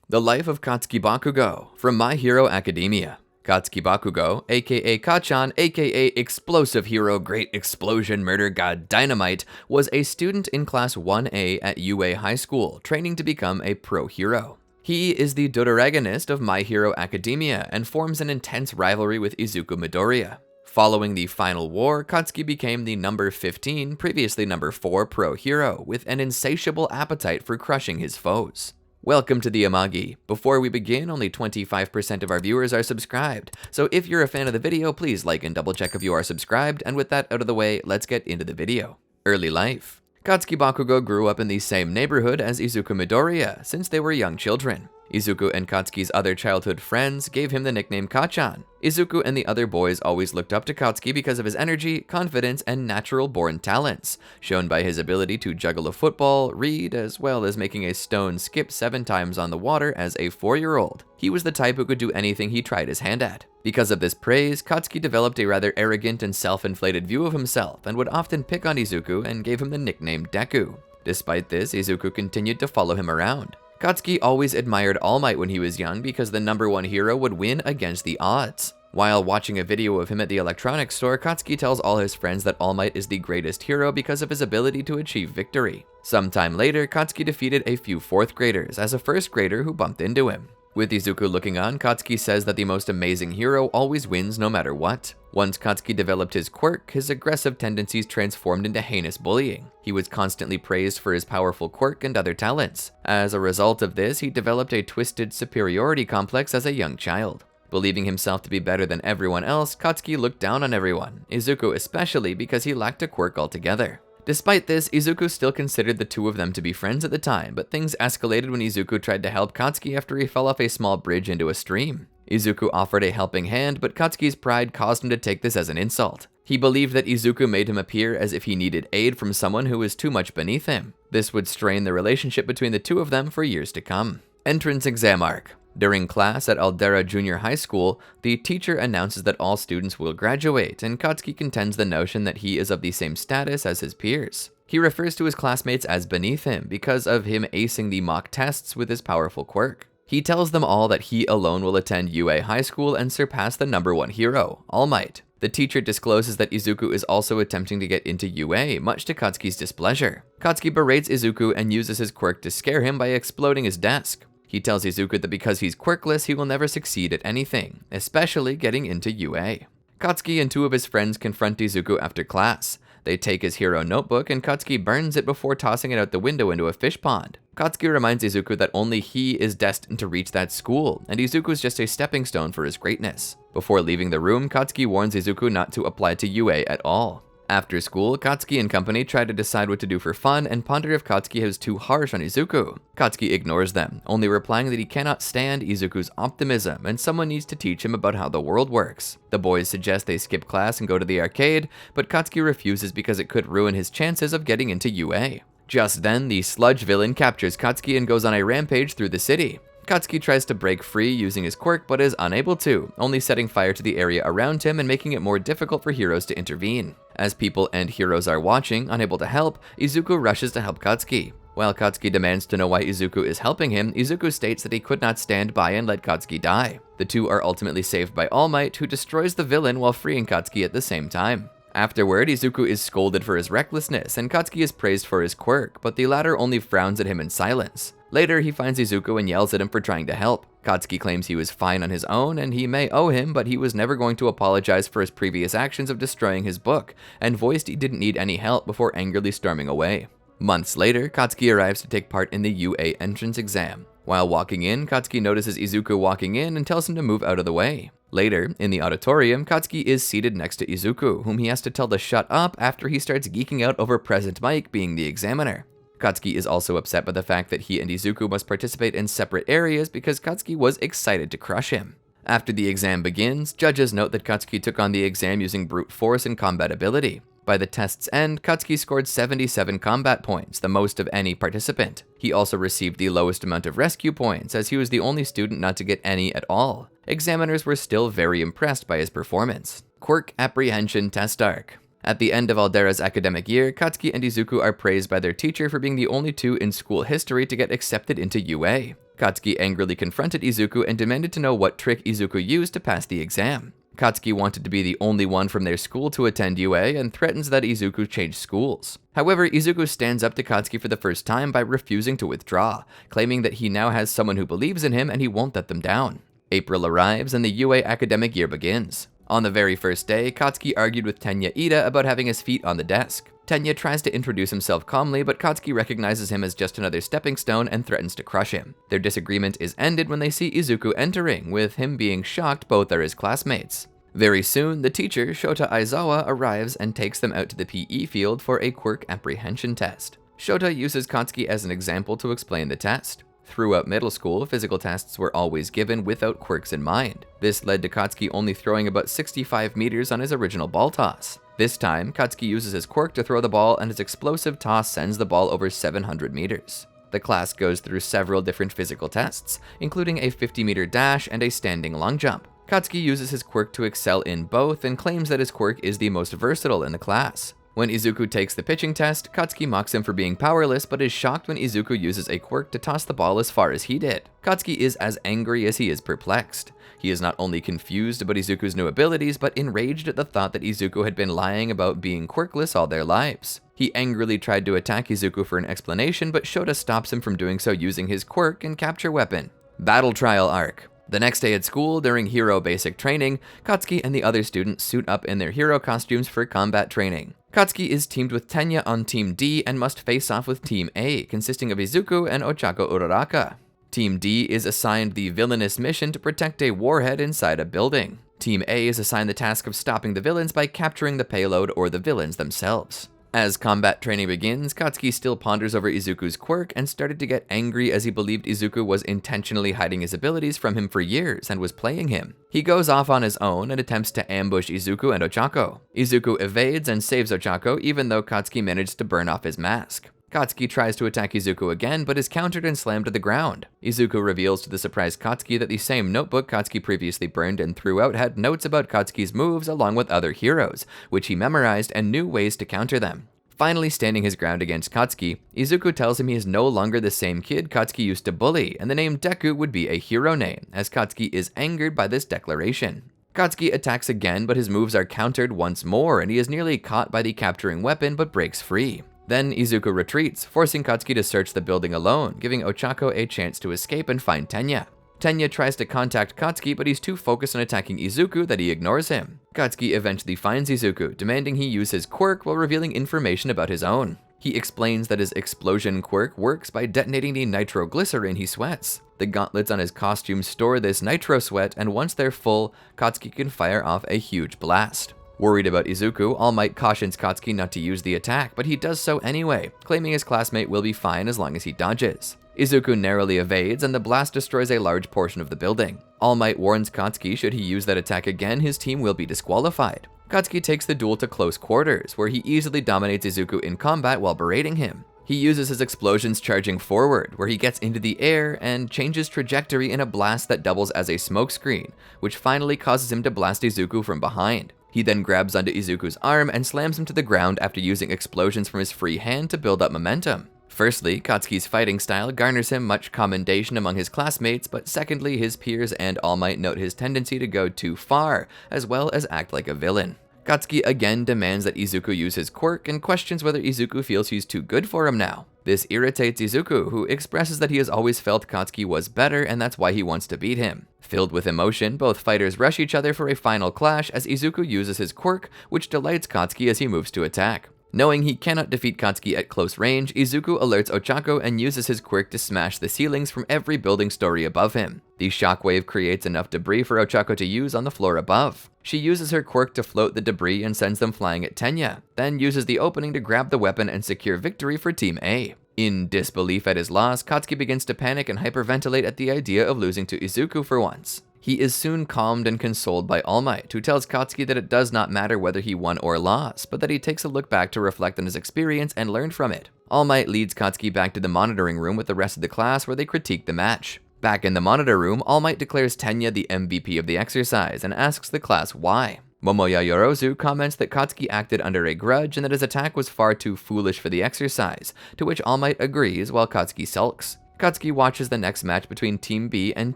The Life of Katsuki Bakugo from My Hero Academia. Katsuki Bakugo, aka Kacchan, aka Explosive Hero Great Explosion Murder God Dynamite, was a student in Class 1A at UA High School, training to become a pro hero. He is the deuteragonist of My Hero Academia and forms an intense rivalry with Izuku Midoriya. Following the final war, Katsuki became the number 15, previously number 4 pro hero, with an insatiable appetite for crushing his foes. Welcome to the Amagi. Before we begin, only 25% of our viewers are subscribed, so if you're a fan of the video, please like and double check if you are subscribed, and with that out of the way, let's get into the video. Early life. Katsuki Bakugo grew up in the same neighborhood as Izuku Midoriya since they were young children. Izuku and Katsuki's other childhood friends gave him the nickname Kacchan. Izuku and the other boys always looked up to Katsuki because of his energy, confidence, and natural-born talents, shown by his ability to juggle a football, read, as well as making a stone skip 7 times on the water as a 4-year-old. He was the type who could do anything he tried his hand at. Because of this praise, Katsuki developed a rather arrogant and self-inflated view of himself and would often pick on Izuku and gave him the nickname Deku. Despite this, Izuku continued to follow him around. Katsuki always admired All Might when he was young because the number 1 hero would win against the odds. While watching a video of him at the electronics store, Katsuki tells all his friends that All Might is the greatest hero because of his ability to achieve victory. Sometime later, Katsuki defeated a few 4th graders as a 1st grader who bumped into him. With Izuku looking on, Katsuki says that the most amazing hero always wins no matter what. Once Katsuki developed his quirk, his aggressive tendencies transformed into heinous bullying. He was constantly praised for his powerful quirk and other talents. As a result of this, he developed a twisted superiority complex as a young child. Believing himself to be better than everyone else, Katsuki looked down on everyone, Izuku especially because he lacked a quirk altogether. Despite this, Izuku still considered the two of them to be friends at the time, but things escalated when Izuku tried to help Katsuki after he fell off a small bridge into a stream. Izuku offered a helping hand, but Katsuki's pride caused him to take this as an insult. He believed that Izuku made him appear as if he needed aid from someone who was too much beneath him. This would strain the relationship between the two of them for years to come. Entrance exam arc. During class at Aldera Junior High School, the teacher announces that all students will graduate, and Katsuki contends the notion that he is of the same status as his peers. He refers to his classmates as beneath him because of him acing the mock tests with his powerful quirk. He tells them all that he alone will attend UA High School and surpass the number 1 hero, All Might. The teacher discloses that Izuku is also attempting to get into UA, much to Katsuki's displeasure. Katsuki berates Izuku and uses his quirk to scare him by exploding his desk. He tells Izuku that because he's quirkless, he will never succeed at anything, especially getting into UA. Katsuki and 2 of his friends confront Izuku after class. They take his hero notebook and Katsuki burns it before tossing it out the window into a fish pond. Katsuki reminds Izuku that only he is destined to reach that school, and Izuku is just a stepping stone for his greatness. Before leaving the room, Katsuki warns Izuku not to apply to UA at all. After school, Katsuki and company try to decide what to do for fun and ponder if Katsuki is too harsh on Izuku. Katsuki ignores them, only replying that he cannot stand Izuku's optimism and someone needs to teach him about how the world works. The boys suggest they skip class and go to the arcade, but Katsuki refuses because it could ruin his chances of getting into UA. Just then, the sludge villain captures Katsuki and goes on a rampage through the city. Katsuki tries to break free using his quirk but is unable to, only setting fire to the area around him and making it more difficult for heroes to intervene. As people and heroes are watching, unable to help, Izuku rushes to help Katsuki. While Katsuki demands to know why Izuku is helping him, Izuku states that he could not stand by and let Katsuki die. The two are ultimately saved by All Might, who destroys the villain while freeing Katsuki at the same time. Afterward, Izuku is scolded for his recklessness, and Katsuki is praised for his quirk, but the latter only frowns at him in silence. Later, he finds Izuku and yells at him for trying to help. Katsuki claims he was fine on his own, and he may owe him, but he was never going to apologize for his previous actions of destroying his book, and voiced he didn't need any help before angrily storming away. Months later, Katsuki arrives to take part in the UA entrance exam. While walking in, Katsuki notices Izuku walking in and tells him to move out of the way. Later, in the auditorium, Katsuki is seated next to Izuku, whom he has to tell to shut up after he starts geeking out over Present Mike being the examiner. Katsuki is also upset by the fact that he and Izuku must participate in separate areas because Katsuki was excited to crush him. After the exam begins, judges note that Katsuki took on the exam using brute force and combat ability. By the test's end, Katsuki scored 77 combat points, the most of any participant. He also received the lowest amount of rescue points, as he was the only student not to get any at all. Examiners were still very impressed by his performance. Quirk Apprehension Test Arc. At the end of Aldera's academic year, Katsuki and Izuku are praised by their teacher for being the only two in school history to get accepted into UA. Katsuki angrily confronted Izuku and demanded to know what trick Izuku used to pass the exam. Katsuki wanted to be the only one from their school to attend UA and threatens that Izuku change schools. However, Izuku stands up to Katsuki for the first time by refusing to withdraw, claiming that he now has someone who believes in him and he won't let them down. April arrives and the UA academic year begins. On the very first day, Katsuki argued with Tenya Ida about having his feet on the desk. Tenya tries to introduce himself calmly, but Katsuki recognizes him as just another stepping stone and threatens to crush him. Their disagreement is ended when they see Izuku entering, with him being shocked both are his classmates. Very soon, the teacher, Shota Aizawa, arrives and takes them out to the PE field for a quirk apprehension test. Shota uses Katsuki as an example to explain the test. Throughout middle school, physical tests were always given without quirks in mind. This led to Katsuki only throwing about 65 meters on his original ball toss. This time, Katsuki uses his quirk to throw the ball and his explosive toss sends the ball over 700 meters. The class goes through several different physical tests, including a 50-meter dash and a standing long jump. Katsuki uses his quirk to excel in both and claims that his quirk is the most versatile in the class. When Izuku takes the pitching test, Katsuki mocks him for being powerless but is shocked when Izuku uses a quirk to toss the ball as far as he did. Katsuki is as angry as he is perplexed. He is not only confused about Izuku's new abilities, but enraged at the thought that Izuku had been lying about being quirkless all their lives. He angrily tried to attack Izuku for an explanation, but Shota stops him from doing so using his quirk and capture weapon. Battle Trial Arc. The next day at school, during hero basic training, Katsuki and the other students suit up in their hero costumes for combat training. Katsuki is teamed with Tenya on Team D and must face off with Team A, consisting of Izuku and Ochako Uraraka. Team D is assigned the villainous mission to protect a warhead inside a building. Team A is assigned the task of stopping the villains by capturing the payload or the villains themselves. As combat training begins, Katsuki still ponders over Izuku's quirk and started to get angry as he believed Izuku was intentionally hiding his abilities from him for years and was playing him. He goes off on his own and attempts to ambush Izuku and Ochako. Izuku evades and saves Ochako even though Katsuki managed to burn off his mask. Katsuki tries to attack Izuku again, but is countered and slammed to the ground. Izuku reveals to the surprised Katsuki that the same notebook Katsuki previously burned and threw out had notes about Katsuki's moves along with other heroes, which he memorized and knew ways to counter them. Finally standing his ground against Katsuki, Izuku tells him he is no longer the same kid Katsuki used to bully, and the name Deku would be a hero name, as Katsuki is angered by this declaration. Katsuki attacks again, but his moves are countered once more, and he is nearly caught by the capturing weapon but breaks free. Then Izuku retreats, forcing Katsuki to search the building alone, giving Ochako a chance to escape and find Tenya. Tenya tries to contact Katsuki, but he's too focused on attacking Izuku that he ignores him. Katsuki eventually finds Izuku, demanding he use his quirk while revealing information about his own. He explains that his explosion quirk works by detonating the nitroglycerin he sweats. The gauntlets on his costume store this nitro sweat, and once they're full, Katsuki can fire off a huge blast. Worried about Izuku, All Might cautions Katsuki not to use the attack, but he does so anyway, claiming his classmate will be fine as long as he dodges. Izuku narrowly evades, and the blast destroys a large portion of the building. All Might warns Katsuki should he use that attack again, his team will be disqualified. Katsuki takes the duel to close quarters, where he easily dominates Izuku in combat while berating him. He uses his explosions charging forward, where he gets into the air and changes trajectory in a blast that doubles as a smokescreen, which finally causes him to blast Izuku from behind. He then grabs onto Izuku's arm and slams him to the ground after using explosions from his free hand to build up momentum. Firstly, Katsuki's fighting style garners him much commendation among his classmates, but secondly, his peers and All Might note his tendency to go too far, as well as act like a villain. Katsuki again demands that Izuku use his quirk and questions whether Izuku feels he's too good for him now. This irritates Izuku, who expresses that he has always felt Katsuki was better and that's why he wants to beat him. Filled with emotion, both fighters rush each other for a final clash as Izuku uses his quirk, which delights Katsuki as he moves to attack. Knowing he cannot defeat Katsuki at close range, Izuku alerts Ochako and uses his quirk to smash the ceilings from every building story above him. The shockwave creates enough debris for Ochako to use on the floor above. She uses her quirk to float the debris and sends them flying at Tenya, then uses the opening to grab the weapon and secure victory for Team A. In disbelief at his loss, Katsuki begins to panic and hyperventilate at the idea of losing to Izuku for once. He is soon calmed and consoled by All Might, who tells Katsuki that it does not matter whether he won or lost, but that he takes a look back to reflect on his experience and learn from it. All Might leads Katsuki back to the monitoring room with the rest of the class where they critique the match. Back in the monitor room, All Might declares Tenya the MVP of the exercise and asks the class why. Momoya Yorozu comments that Katsuki acted under a grudge and that his attack was far too foolish for the exercise, to which All Might agrees while Katsuki sulks. Katsuki watches the next match between Team B and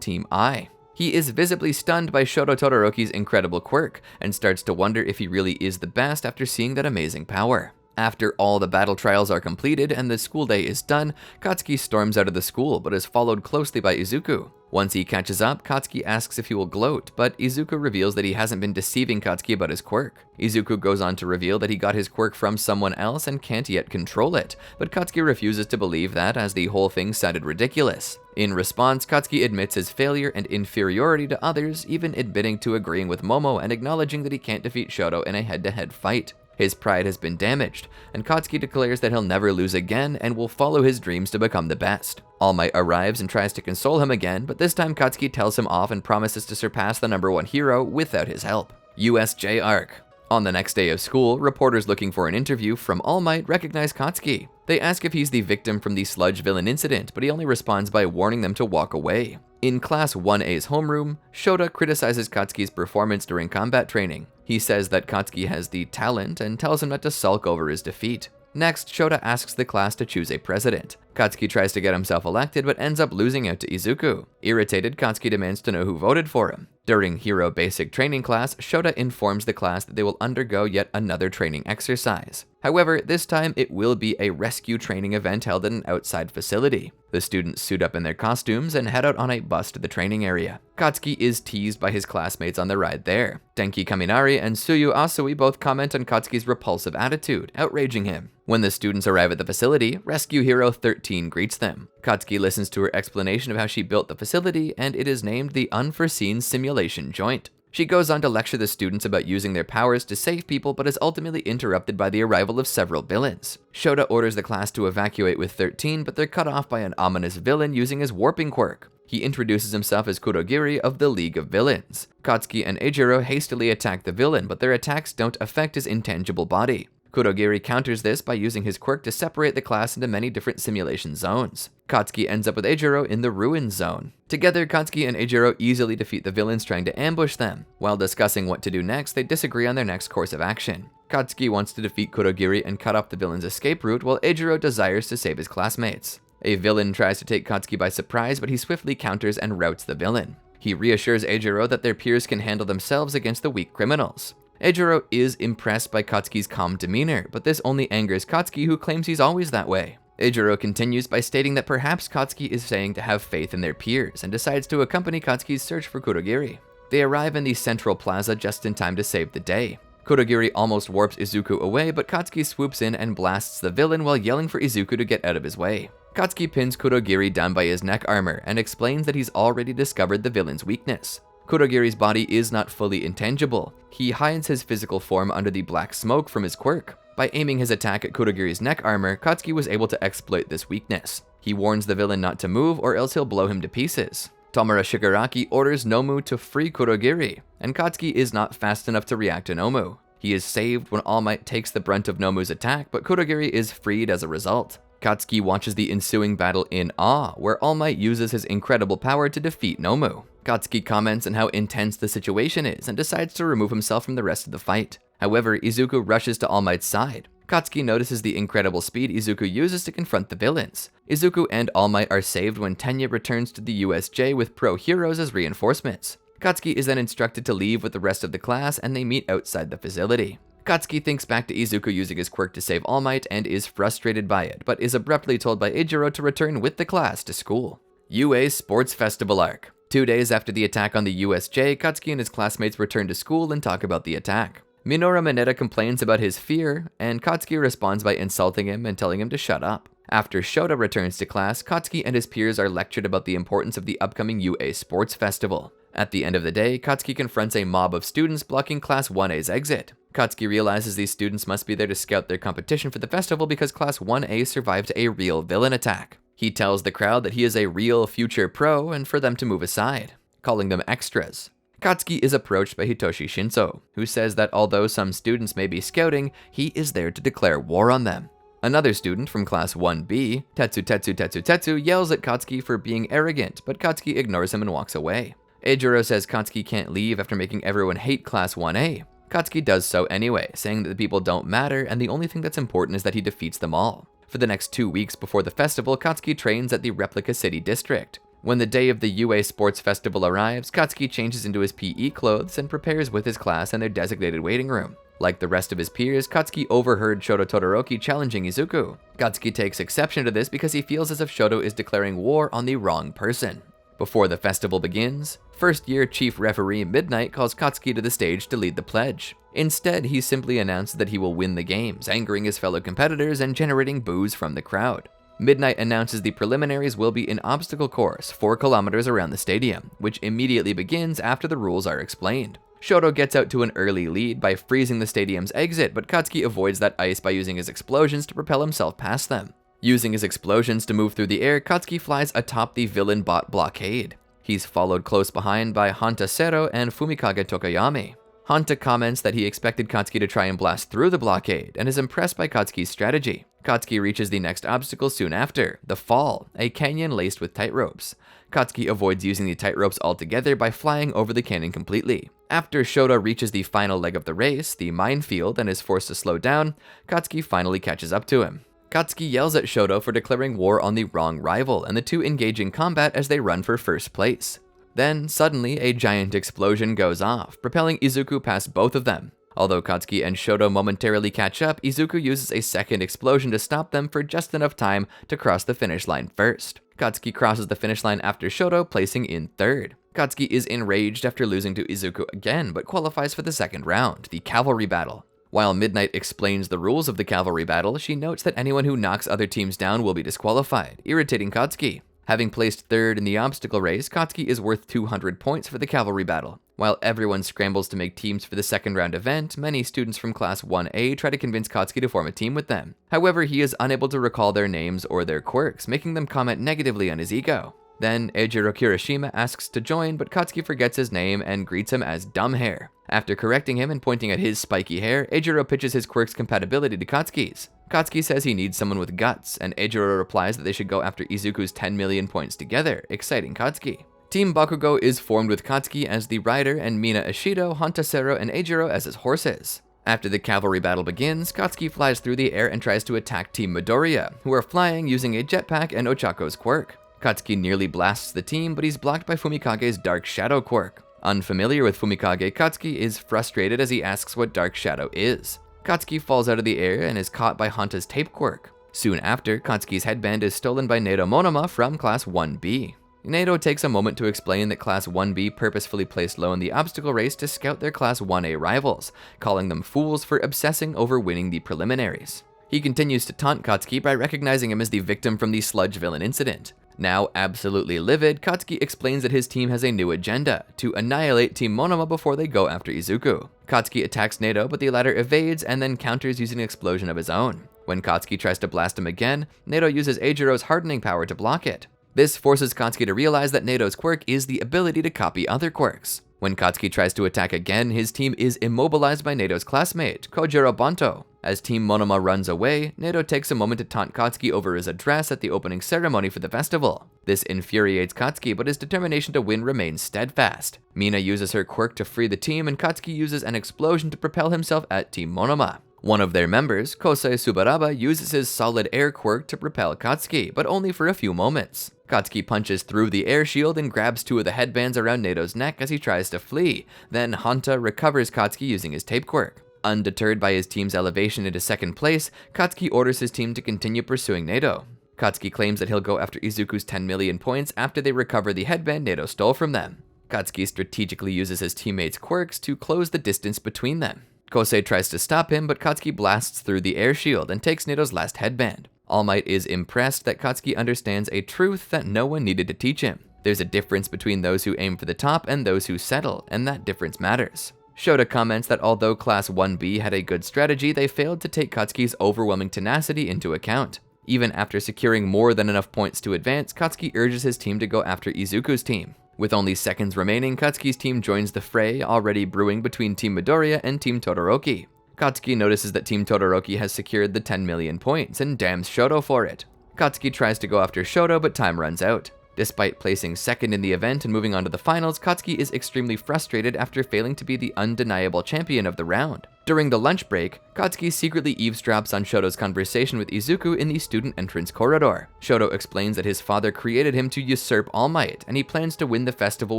Team I. He is visibly stunned by Shoto Todoroki's incredible quirk, and starts to wonder if he really is the best after seeing that amazing power. After all the battle trials are completed and the school day is done, Katsuki storms out of the school but is followed closely by Izuku. Once he catches up, Katsuki asks if he will gloat, but Izuku reveals that he hasn't been deceiving Katsuki about his quirk. Izuku goes on to reveal that he got his quirk from someone else and can't yet control it, but Katsuki refuses to believe that, as the whole thing sounded ridiculous. In response, Katsuki admits his failure and inferiority to others, even admitting to agreeing with Momo and acknowledging that he can't defeat Shoto in a head-to-head fight. His pride has been damaged, and Katsuki declares that he'll never lose again and will follow his dreams to become the best. All Might arrives and tries to console him again, but this time Katsuki tells him off and promises to surpass the #1 hero without his help. USJ Arc. On the next day of school, reporters looking for an interview from All Might recognize Katsuki. They ask if he's the victim from the sludge villain incident, but he only responds by warning them to walk away. In Class 1A's homeroom, Shota criticizes Katsuki's performance during combat training. He says that Katsuki has the talent and tells him not to sulk over his defeat. Next, Shota asks the class to choose a president. Katsuki tries to get himself elected but ends up losing out to Izuku. Irritated, Katsuki demands to know who voted for him. During Hero Basic Training class, Shota informs the class that they will undergo yet another training exercise. However, this time it will be a rescue training event held at an outside facility. The students suit up in their costumes and head out on a bus to the training area. Katsuki is teased by his classmates on the ride there. Denki Kaminari and Tsuyu Asui both comment on Katsuki's repulsive attitude, outraging him. When the students arrive at the facility, Rescue Hero 13 greets them. Katsuki listens to her explanation of how she built the facility, and it is named the Unforeseen Simulation Joint. She goes on to lecture the students about using their powers to save people, but is ultimately interrupted by the arrival of several villains. Shota orders the class to evacuate with 13, but they're cut off by an ominous villain using his warping quirk. He introduces himself as Kurogiri of the League of Villains. Katsuki and Eijiro hastily attack the villain, but their attacks don't affect his intangible body. Kurogiri counters this by using his quirk to separate the class into many different simulation zones. Katsuki ends up with Eijiro in the Ruin Zone. Together, Katsuki and Eijiro easily defeat the villains trying to ambush them. While discussing what to do next, they disagree on their next course of action. Katsuki wants to defeat Kurogiri and cut off the villain's escape route, while Eijiro desires to save his classmates. A villain tries to take Katsuki by surprise, but he swiftly counters and routs the villain. He reassures Eijiro that their peers can handle themselves against the weak criminals. Eijiro is impressed by Katsuki's calm demeanor, but this only angers Katsuki, who claims he's always that way. Eijiro continues by stating that perhaps Katsuki is saying to have faith in their peers, and decides to accompany Katsuki's search for Kurogiri. They arrive in the central plaza just in time to save the day. Kurogiri almost warps Izuku away, but Katsuki swoops in and blasts the villain while yelling for Izuku to get out of his way. Katsuki pins Kurogiri down by his neck armor and explains that he's already discovered the villain's weakness. Kurogiri's body is not fully intangible. He hides his physical form under the black smoke from his quirk. By aiming his attack at Kurogiri's neck armor, Katsuki was able to exploit this weakness. He warns the villain not to move or else he'll blow him to pieces. Tomura Shigaraki orders Nomu to free Kurogiri, and Katsuki is not fast enough to react to Nomu. He is saved when All Might takes the brunt of Nomu's attack, but Kurogiri is freed as a result. Katsuki watches the ensuing battle in awe, where All Might uses his incredible power to defeat Nomu. Katsuki comments on how intense the situation is and decides to remove himself from the rest of the fight. However, Izuku rushes to All Might's side. Katsuki notices the incredible speed Izuku uses to confront the villains. Izuku and All Might are saved when Tenya returns to the USJ with pro heroes as reinforcements. Katsuki is then instructed to leave with the rest of the class, and they meet outside the facility. Katsuki thinks back to Izuku using his quirk to save All Might and is frustrated by it, but is abruptly told by Eijiro to return with the class to school. UA Sports Festival Arc. 2 days after the attack on the USJ, Katsuki and his classmates return to school and talk about the attack. Minoru Mineta complains about his fear, and Katsuki responds by insulting him and telling him to shut up. After Shota returns to class, Katsuki and his peers are lectured about the importance of the upcoming UA Sports Festival. At the end of the day, Katsuki confronts a mob of students blocking Class 1A's exit. Katsuki realizes these students must be there to scout their competition for the festival because Class 1A survived a real villain attack. He tells the crowd that he is a real future pro and for them to move aside, calling them extras. Katsuki is approached by Hitoshi Shinso, who says that although some students may be scouting, he is there to declare war on them. Another student from Class 1B, Tetsu, yells at Katsuki for being arrogant, but Katsuki ignores him and walks away. Eijiro says Katsuki can't leave after making everyone hate Class 1A. Katsuki does so anyway, saying that the people don't matter and the only thing that's important is that he defeats them all. For the next 2 weeks before the festival, Katsuki trains at the Replica City District. When the day of the UA Sports Festival arrives, Katsuki changes into his PE clothes and prepares with his class in their designated waiting room. Like the rest of his peers, Katsuki overheard Shoto Todoroki challenging Izuku. Katsuki takes exception to this because he feels as if Shoto is declaring war on the wrong person. Before the festival begins, first-year chief referee Midnight calls Katsuki to the stage to lead the pledge. Instead, he simply announces that he will win the games, angering his fellow competitors and generating boos from the crowd. Midnight announces the preliminaries will be an obstacle course 4 kilometers around the stadium, which immediately begins after the rules are explained. Shoto gets out to an early lead by freezing the stadium's exit, but Katsuki avoids that ice by using his explosions to propel himself past them. Using his explosions to move through the air, Katsuki flies atop the villain bot blockade. He's followed close behind by Hanta Sero and Fumikage Tokayami. Hanta comments that he expected Katsuki to try and blast through the blockade and is impressed by Katsuki's strategy. Katsuki reaches the next obstacle soon after, the fall, a canyon laced with tightropes. Katsuki avoids using the tightropes altogether by flying over the canyon completely. After Shoto reaches the final leg of the race, the minefield, and is forced to slow down, Katsuki finally catches up to him. Katsuki yells at Shoto for declaring war on the wrong rival, and the two engage in combat as they run for first place. Then, suddenly, a giant explosion goes off, propelling Izuku past both of them. Although Katsuki and Shoto momentarily catch up, Izuku uses a second explosion to stop them for just enough time to cross the finish line first. Katsuki crosses the finish line after Shoto, placing in third. Katsuki is enraged after losing to Izuku again, but qualifies for the second round, the cavalry battle. While Midnight explains the rules of the cavalry battle, she notes that anyone who knocks other teams down will be disqualified, irritating Katsuki. Having placed third in the obstacle race, Katsuki is worth 200 points for the cavalry battle. While everyone scrambles to make teams for the second round event, many students from Class 1A try to convince Katsuki to form a team with them. However, he is unable to recall their names or their quirks, making them comment negatively on his ego. Then, Eijiro Kirishima asks to join, but Katsuki forgets his name and greets him as Dumb Hair. After correcting him and pointing at his spiky hair, Eijiro pitches his quirk's compatibility to Katsuki's. Katsuki says he needs someone with guts, and Eijiro replies that they should go after Izuku's 10 million points together, exciting Katsuki. Team Bakugo is formed with Katsuki as the rider and Mina Ishido, Hantasero, and Eijiro as his horses. After the cavalry battle begins, Katsuki flies through the air and tries to attack Team Midoriya, who are flying using a jetpack and Ochako's quirk. Katsuki nearly blasts the team, but he's blocked by Fumikage's Dark Shadow quirk. Unfamiliar with Fumikage, Katsuki is frustrated as he asks what Dark Shadow is. Katsuki falls out of the air and is caught by Hanta's tape quirk. Soon after, Katsuki's headband is stolen by Nato Monoma from Class 1B. Nato takes a moment to explain that Class 1B purposefully placed low in the obstacle race to scout their Class 1A rivals, calling them fools for obsessing over winning the preliminaries. He continues to taunt Katsuki by recognizing him as the victim from the sludge villain incident. Now absolutely livid, Katsuki explains that his team has a new agenda, to annihilate Team Monoma before they go after Izuku. Katsuki attacks Nato, but the latter evades and then counters using an explosion of his own. When Katsuki tries to blast him again, Nato uses Eijiro's hardening power to block it. This forces Katsuki to realize that Nato's quirk is the ability to copy other quirks. When Katsuki tries to attack again, his team is immobilized by Nato's classmate, Kojiro Banto. As Team Monoma runs away, Nato takes a moment to taunt Katsuki over his address at the opening ceremony for the festival. This infuriates Katsuki, but his determination to win remains steadfast. Mina uses her quirk to free the team, and Katsuki uses an explosion to propel himself at Team Monoma. One of their members, Kosei Subaraba, uses his solid air quirk to propel Katsuki, but only for a few moments. Katsuki punches through the air shield and grabs 2 of the headbands around Nato's neck as he tries to flee. Then Hanta recovers Katsuki using his tape quirk. Undeterred by his team's elevation into second place, Katsuki orders his team to continue pursuing Nato. Katsuki claims that he'll go after Izuku's 10 million points after they recover the headband Nato stole from them. Katsuki strategically uses his teammates' quirks to close the distance between them. Kosei tries to stop him, but Katsuki blasts through the air shield and takes Nato's last headband. All Might is impressed that Katsuki understands a truth that no one needed to teach him. There's a difference between those who aim for the top and those who settle, and that difference matters. Shota comments that although Class 1B had a good strategy, they failed to take Katsuki's overwhelming tenacity into account. Even after securing more than enough points to advance, Katsuki urges his team to go after Izuku's team. With only seconds remaining, Katsuki's team joins the fray already brewing between Team Midoriya and Team Todoroki. Katsuki notices that Team Todoroki has secured the 10 million points and damns Shoto for it. Katsuki tries to go after Shoto, but time runs out. Despite placing second in the event and moving on to the finals, Katsuki is extremely frustrated after failing to be the undeniable champion of the round. During the lunch break, Katsuki secretly eavesdrops on Shoto's conversation with Izuku in the student entrance corridor. Shoto explains that his father created him to usurp All Might, and he plans to win the festival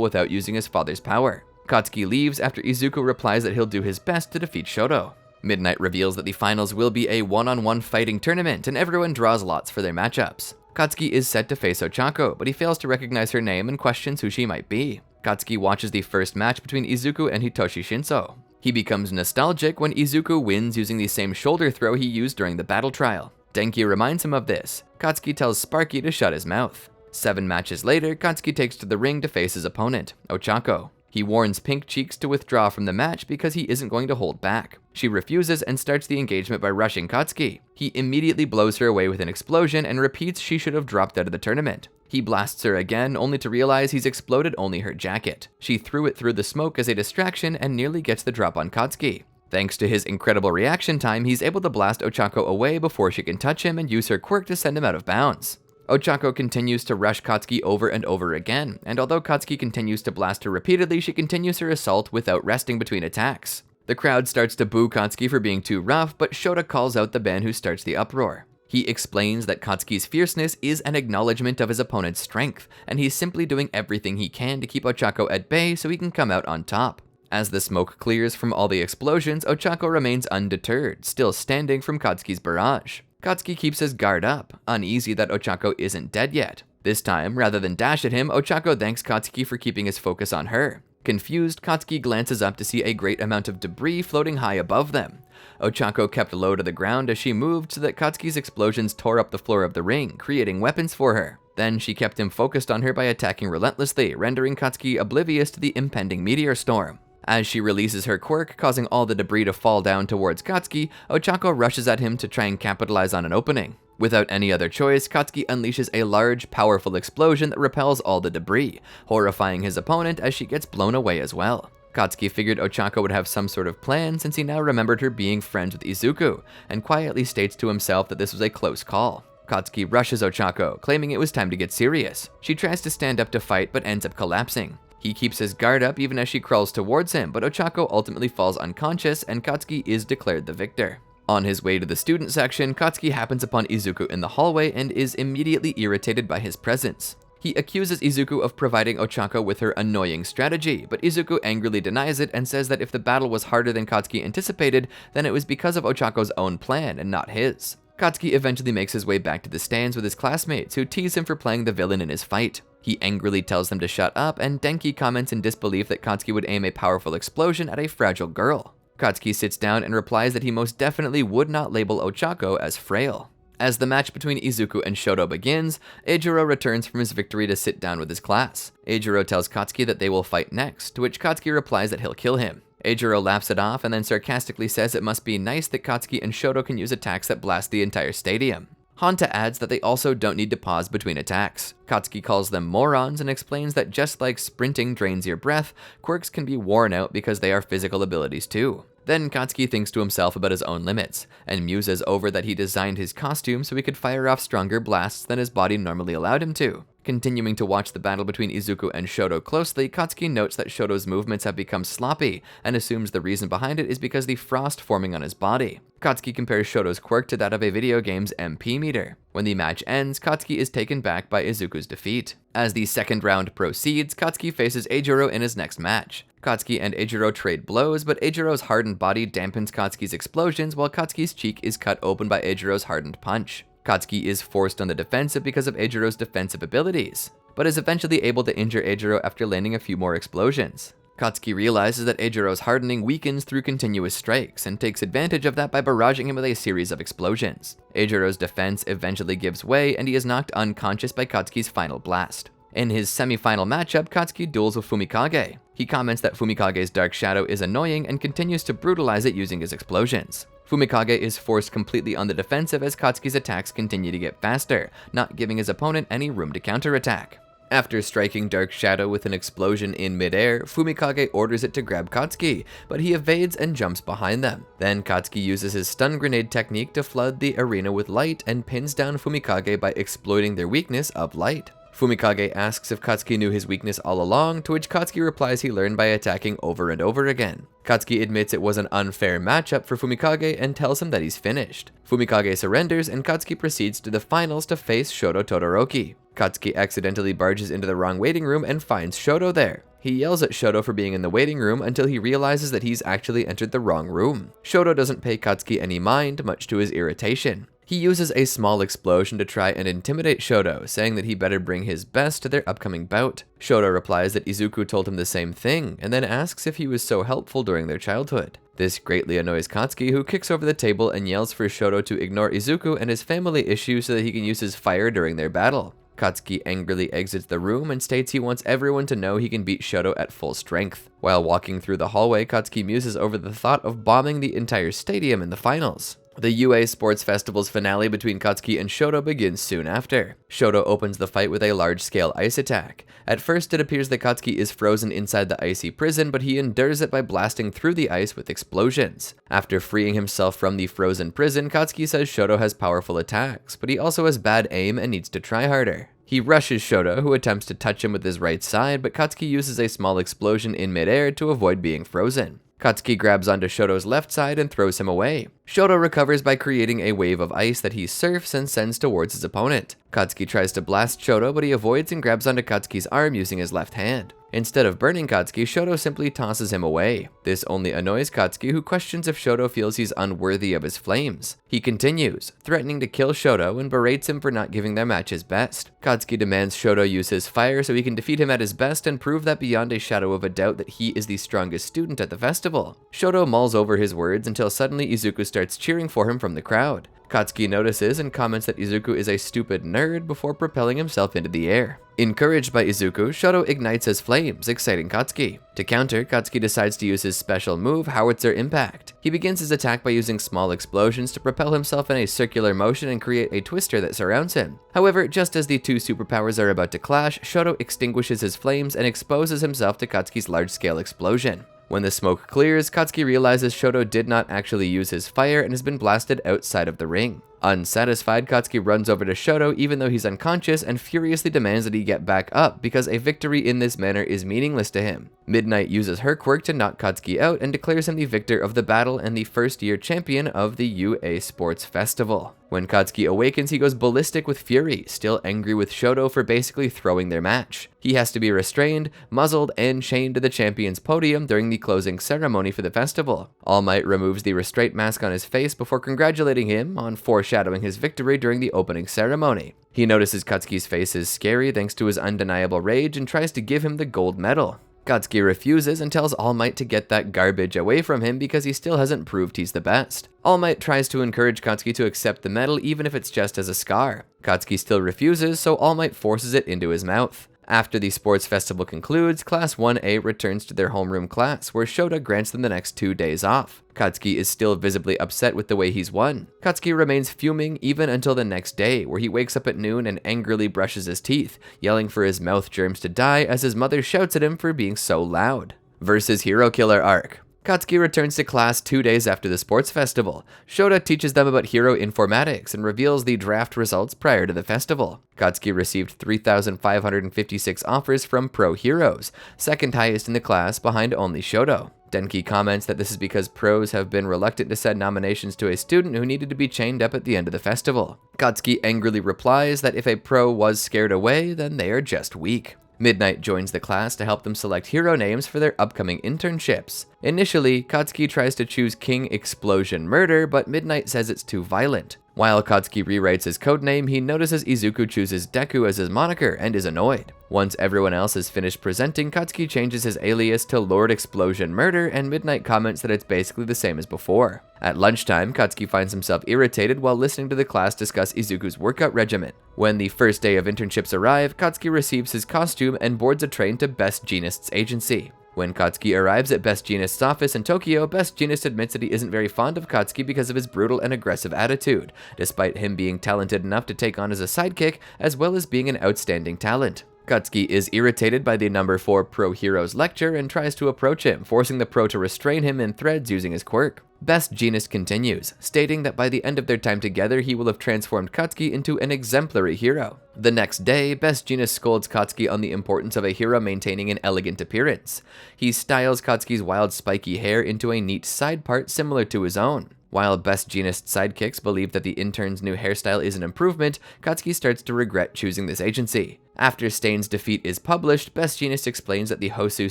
without using his father's power. Katsuki leaves after Izuku replies that he'll do his best to defeat Shoto. Midnight reveals that the finals will be a one-on-one fighting tournament, and everyone draws lots for their matchups. Katsuki is set to face Ochako, but he fails to recognize her name and questions who she might be. Katsuki watches the first match between Izuku and Hitoshi Shinso. He becomes nostalgic when Izuku wins using the same shoulder throw he used during the battle trial. Denki reminds him of this. Katsuki tells Sparky to shut his mouth. 7 matches later, Katsuki takes to the ring to face his opponent, Ochako. He warns Pink Cheeks to withdraw from the match because he isn't going to hold back. She refuses and starts the engagement by rushing Katsuki. He immediately blows her away with an explosion and repeats she should have dropped out of the tournament. He blasts her again, only to realize he's exploded only her jacket. She threw it through the smoke as a distraction and nearly gets the drop on Katsuki. Thanks to his incredible reaction time, he's able to blast Ochako away before she can touch him and use her quirk to send him out of bounds. Ochako continues to rush Katsuki over and over again, and although Katsuki continues to blast her repeatedly, she continues her assault without resting between attacks. The crowd starts to boo Katsuki for being too rough, but Shota calls out the man who starts the uproar. He explains that Katsuki's fierceness is an acknowledgement of his opponent's strength, and he's simply doing everything he can to keep Ochako at bay so he can come out on top. As the smoke clears from all the explosions, Ochako remains undeterred, still standing from Katsuki's barrage. Katsuki keeps his guard up, uneasy that Ochako isn't dead yet. This time, rather than dash at him, Ochako thanks Katsuki for keeping his focus on her. Confused, Katsuki glances up to see a great amount of debris floating high above them. Ochako kept low to the ground as she moved so that Katsuki's explosions tore up the floor of the ring, creating weapons for her. Then she kept him focused on her by attacking relentlessly, rendering Katsuki oblivious to the impending meteor storm. As she releases her quirk, causing all the debris to fall down towards Katsuki, Ochako rushes at him to try and capitalize on an opening. Without any other choice, Katsuki unleashes a large, powerful explosion that repels all the debris, horrifying his opponent as she gets blown away as well. Katsuki figured Ochako would have some sort of plan since he now remembered her being friends with Izuku, and quietly states to himself that this was a close call. Katsuki rushes Ochako, claiming it was time to get serious. She tries to stand up to fight but ends up collapsing. He keeps his guard up even as she crawls towards him, but Ochako ultimately falls unconscious and Katsuki is declared the victor. On his way to the student section, Katsuki happens upon Izuku in the hallway and is immediately irritated by his presence. He accuses Izuku of providing Ochako with her annoying strategy, but Izuku angrily denies it and says that if the battle was harder than Katsuki anticipated, then it was because of Ochako's own plan and not his. Katsuki eventually makes his way back to the stands with his classmates, who tease him for playing the villain in his fight. He angrily tells them to shut up, and Denki comments in disbelief that Katsuki would aim a powerful explosion at a fragile girl. Katsuki sits down and replies that he most definitely would not label Ochako as frail. As the match between Izuku and Shoto begins, Eijiro returns from his victory to sit down with his class. Eijiro tells Katsuki that they will fight next, to which Katsuki replies that he'll kill him. Eijiro laughs it off and then sarcastically says it must be nice that Katsuki and Shoto can use attacks that blast the entire stadium. Hanta adds that they also don't need to pause between attacks. Katsuki calls them morons and explains that just like sprinting drains your breath, quirks can be worn out because they are physical abilities too. Then Katsuki thinks to himself about his own limits, and muses over that he designed his costume so he could fire off stronger blasts than his body normally allowed him to. Continuing to watch the battle between Izuku and Shoto closely, Katsuki notes that Shoto's movements have become sloppy, and assumes the reason behind it is because the frost forming on his body. Katsuki compares Shoto's quirk to that of a video game's MP meter. When the match ends, Katsuki is taken back by Izuku's defeat. As the second round proceeds, Katsuki faces Eijiro in his next match. Katsuki and Eijiro trade blows, but Eijiro's hardened body dampens Katsuki's explosions while Katsuki's cheek is cut open by Eijiro's hardened punch. Katsuki is forced on the defensive because of Eijiro's defensive abilities, but is eventually able to injure Eijiro after landing a few more explosions. Katsuki realizes that Eijiro's hardening weakens through continuous strikes, and takes advantage of that by barraging him with a series of explosions. Eijiro's defense eventually gives way, and he is knocked unconscious by Katsuki's final blast. In his semi-final matchup, Katsuki duels with Fumikage. He comments that Fumikage's Dark Shadow is annoying and continues to brutalize it using his explosions. Fumikage is forced completely on the defensive as Katsuki's attacks continue to get faster, not giving his opponent any room to counterattack. After striking Dark Shadow with an explosion in midair, Fumikage orders it to grab Katsuki, but he evades and jumps behind them. Then Katsuki uses his stun grenade technique to flood the arena with light and pins down Fumikage by exploiting their weakness of light. Fumikage asks if Katsuki knew his weakness all along, to which Katsuki replies he learned by attacking over and over again. Katsuki admits it was an unfair matchup for Fumikage and tells him that he's finished. Fumikage surrenders and Katsuki proceeds to the finals to face Shoto Todoroki. Katsuki accidentally barges into the wrong waiting room and finds Shoto there. He yells at Shoto for being in the waiting room until he realizes that he's actually entered the wrong room. Shoto doesn't pay Katsuki any mind, much to his irritation. He uses a small explosion to try and intimidate Shoto, saying that he better bring his best to their upcoming bout. Shoto replies that Izuku told him the same thing, and then asks if he was so helpful during their childhood. This greatly annoys Katsuki, who kicks over the table and yells for Shoto to ignore Izuku and his family issues so that he can use his fire during their battle. Katsuki angrily exits the room and states he wants everyone to know he can beat Shoto at full strength. While walking through the hallway, Katsuki muses over the thought of bombing the entire stadium in the finals. The UA Sports Festival's finale between Katsuki and Shoto begins soon after. Shoto opens the fight with a large-scale ice attack. At first, it appears that Katsuki is frozen inside the icy prison, but he endures it by blasting through the ice with explosions. After freeing himself from the frozen prison, Katsuki says Shoto has powerful attacks, but he also has bad aim and needs to try harder. He rushes Shoto, who attempts to touch him with his right side, but Katsuki uses a small explosion in midair to avoid being frozen. Katsuki grabs onto Shoto's left side and throws him away. Shoto recovers by creating a wave of ice that he surfs and sends towards his opponent. Katsuki tries to blast Shoto, but he avoids and grabs onto Katsuki's arm using his left hand. Instead of burning Katsuki, Shoto simply tosses him away. This only annoys Katsuki, who questions if Shoto feels he's unworthy of his flames. He continues, threatening to kill Shoto and berates him for not giving their match his best. Katsuki demands Shoto use his fire so he can defeat him at his best and prove that beyond a shadow of a doubt that he is the strongest student at the festival. Shoto mulls over his words until suddenly Izuku starts cheering for him from the crowd. Katsuki notices and comments that Izuku is a stupid nerd before propelling himself into the air. Encouraged by Izuku, Shoto ignites his flames, exciting Katsuki. To counter, Katsuki decides to use his special move, Howitzer Impact. He begins his attack by using small explosions to propel himself in a circular motion and create a twister that surrounds him. However, just as the two superpowers are about to clash, Shoto extinguishes his flames and exposes himself to Katsuki's large-scale explosion. When the smoke clears, Katsuki realizes Shoto did not actually use his fire and has been blasted outside of the ring. Unsatisfied, Katsuki runs over to Shoto even though he's unconscious and furiously demands that he get back up because a victory in this manner is meaningless to him. Midnight uses her quirk to knock Katsuki out and declares him the victor of the battle and the first-year champion of the UA Sports Festival. When Katsuki awakens, he goes ballistic with fury, still angry with Shoto for basically throwing their match. He has to be restrained, muzzled, and chained to the champion's podium during the closing ceremony for the festival. All Might removes the restraint mask on his face before congratulating him on foreshadowing his victory during the opening ceremony. He notices Katsuki's face is scary thanks to his undeniable rage and tries to give him the gold medal. Katsuki refuses and tells All Might to get that garbage away from him because he still hasn't proved he's the best. All Might tries to encourage Katsuki to accept the medal even if it's just as a scar. Katsuki still refuses, so All Might forces it into his mouth. After the sports festival concludes, Class 1A returns to their homeroom class, where Shota grants them the next 2 days off. Katsuki is still visibly upset with the way he's won. Katsuki remains fuming even until the next day, where he wakes up at noon and angrily brushes his teeth, yelling for his mouth germs to die as his mother shouts at him for being so loud. Versus Hero Killer Arc. Katsuki returns to class 2 days after the sports festival. Shota teaches them about hero informatics and reveals the draft results prior to the festival. Katsuki received 3,556 offers from pro heroes, second highest in the class behind only Shoto. Denki comments that this is because pros have been reluctant to send nominations to a student who needed to be chained up at the end of the festival. Katsuki angrily replies that if a pro was scared away, then they are just weak. Midnight joins the class to help them select hero names for their upcoming internships. Initially, Katsuki tries to choose King Explosion Murder, but Midnight says it's too violent. While Katsuki rewrites his codename, he notices Izuku chooses Deku as his moniker and is annoyed. Once everyone else is finished presenting, Katsuki changes his alias to Lord Explosion Murder, and Midnight comments that it's basically the same as before. At lunchtime, Katsuki finds himself irritated while listening to the class discuss Izuku's workout regimen. When the first day of internships arrive, Katsuki receives his costume and boards a train to Best Jeanist's agency. When Katsuki arrives at Best Jeanist's office in Tokyo, Best Jeanist admits that he isn't very fond of Katsuki because of his brutal and aggressive attitude, despite him being talented enough to take on as a sidekick, as well as being an outstanding talent. Katsuki is irritated by the number 4 pro hero's lecture and tries to approach him, forcing the pro to restrain him in threads using his quirk. Best Jeanist continues, stating that by the end of their time together he will have transformed Katsuki into an exemplary hero. The next day, Best Jeanist scolds Katsuki on the importance of a hero maintaining an elegant appearance. He styles Katsuki's wild spiky hair into a neat side part similar to his own. While Best Jeanist sidekicks believe that the intern's new hairstyle is an improvement, Katsuki starts to regret choosing this agency. After Stain's defeat is published, Best Jeanist explains that the Hosu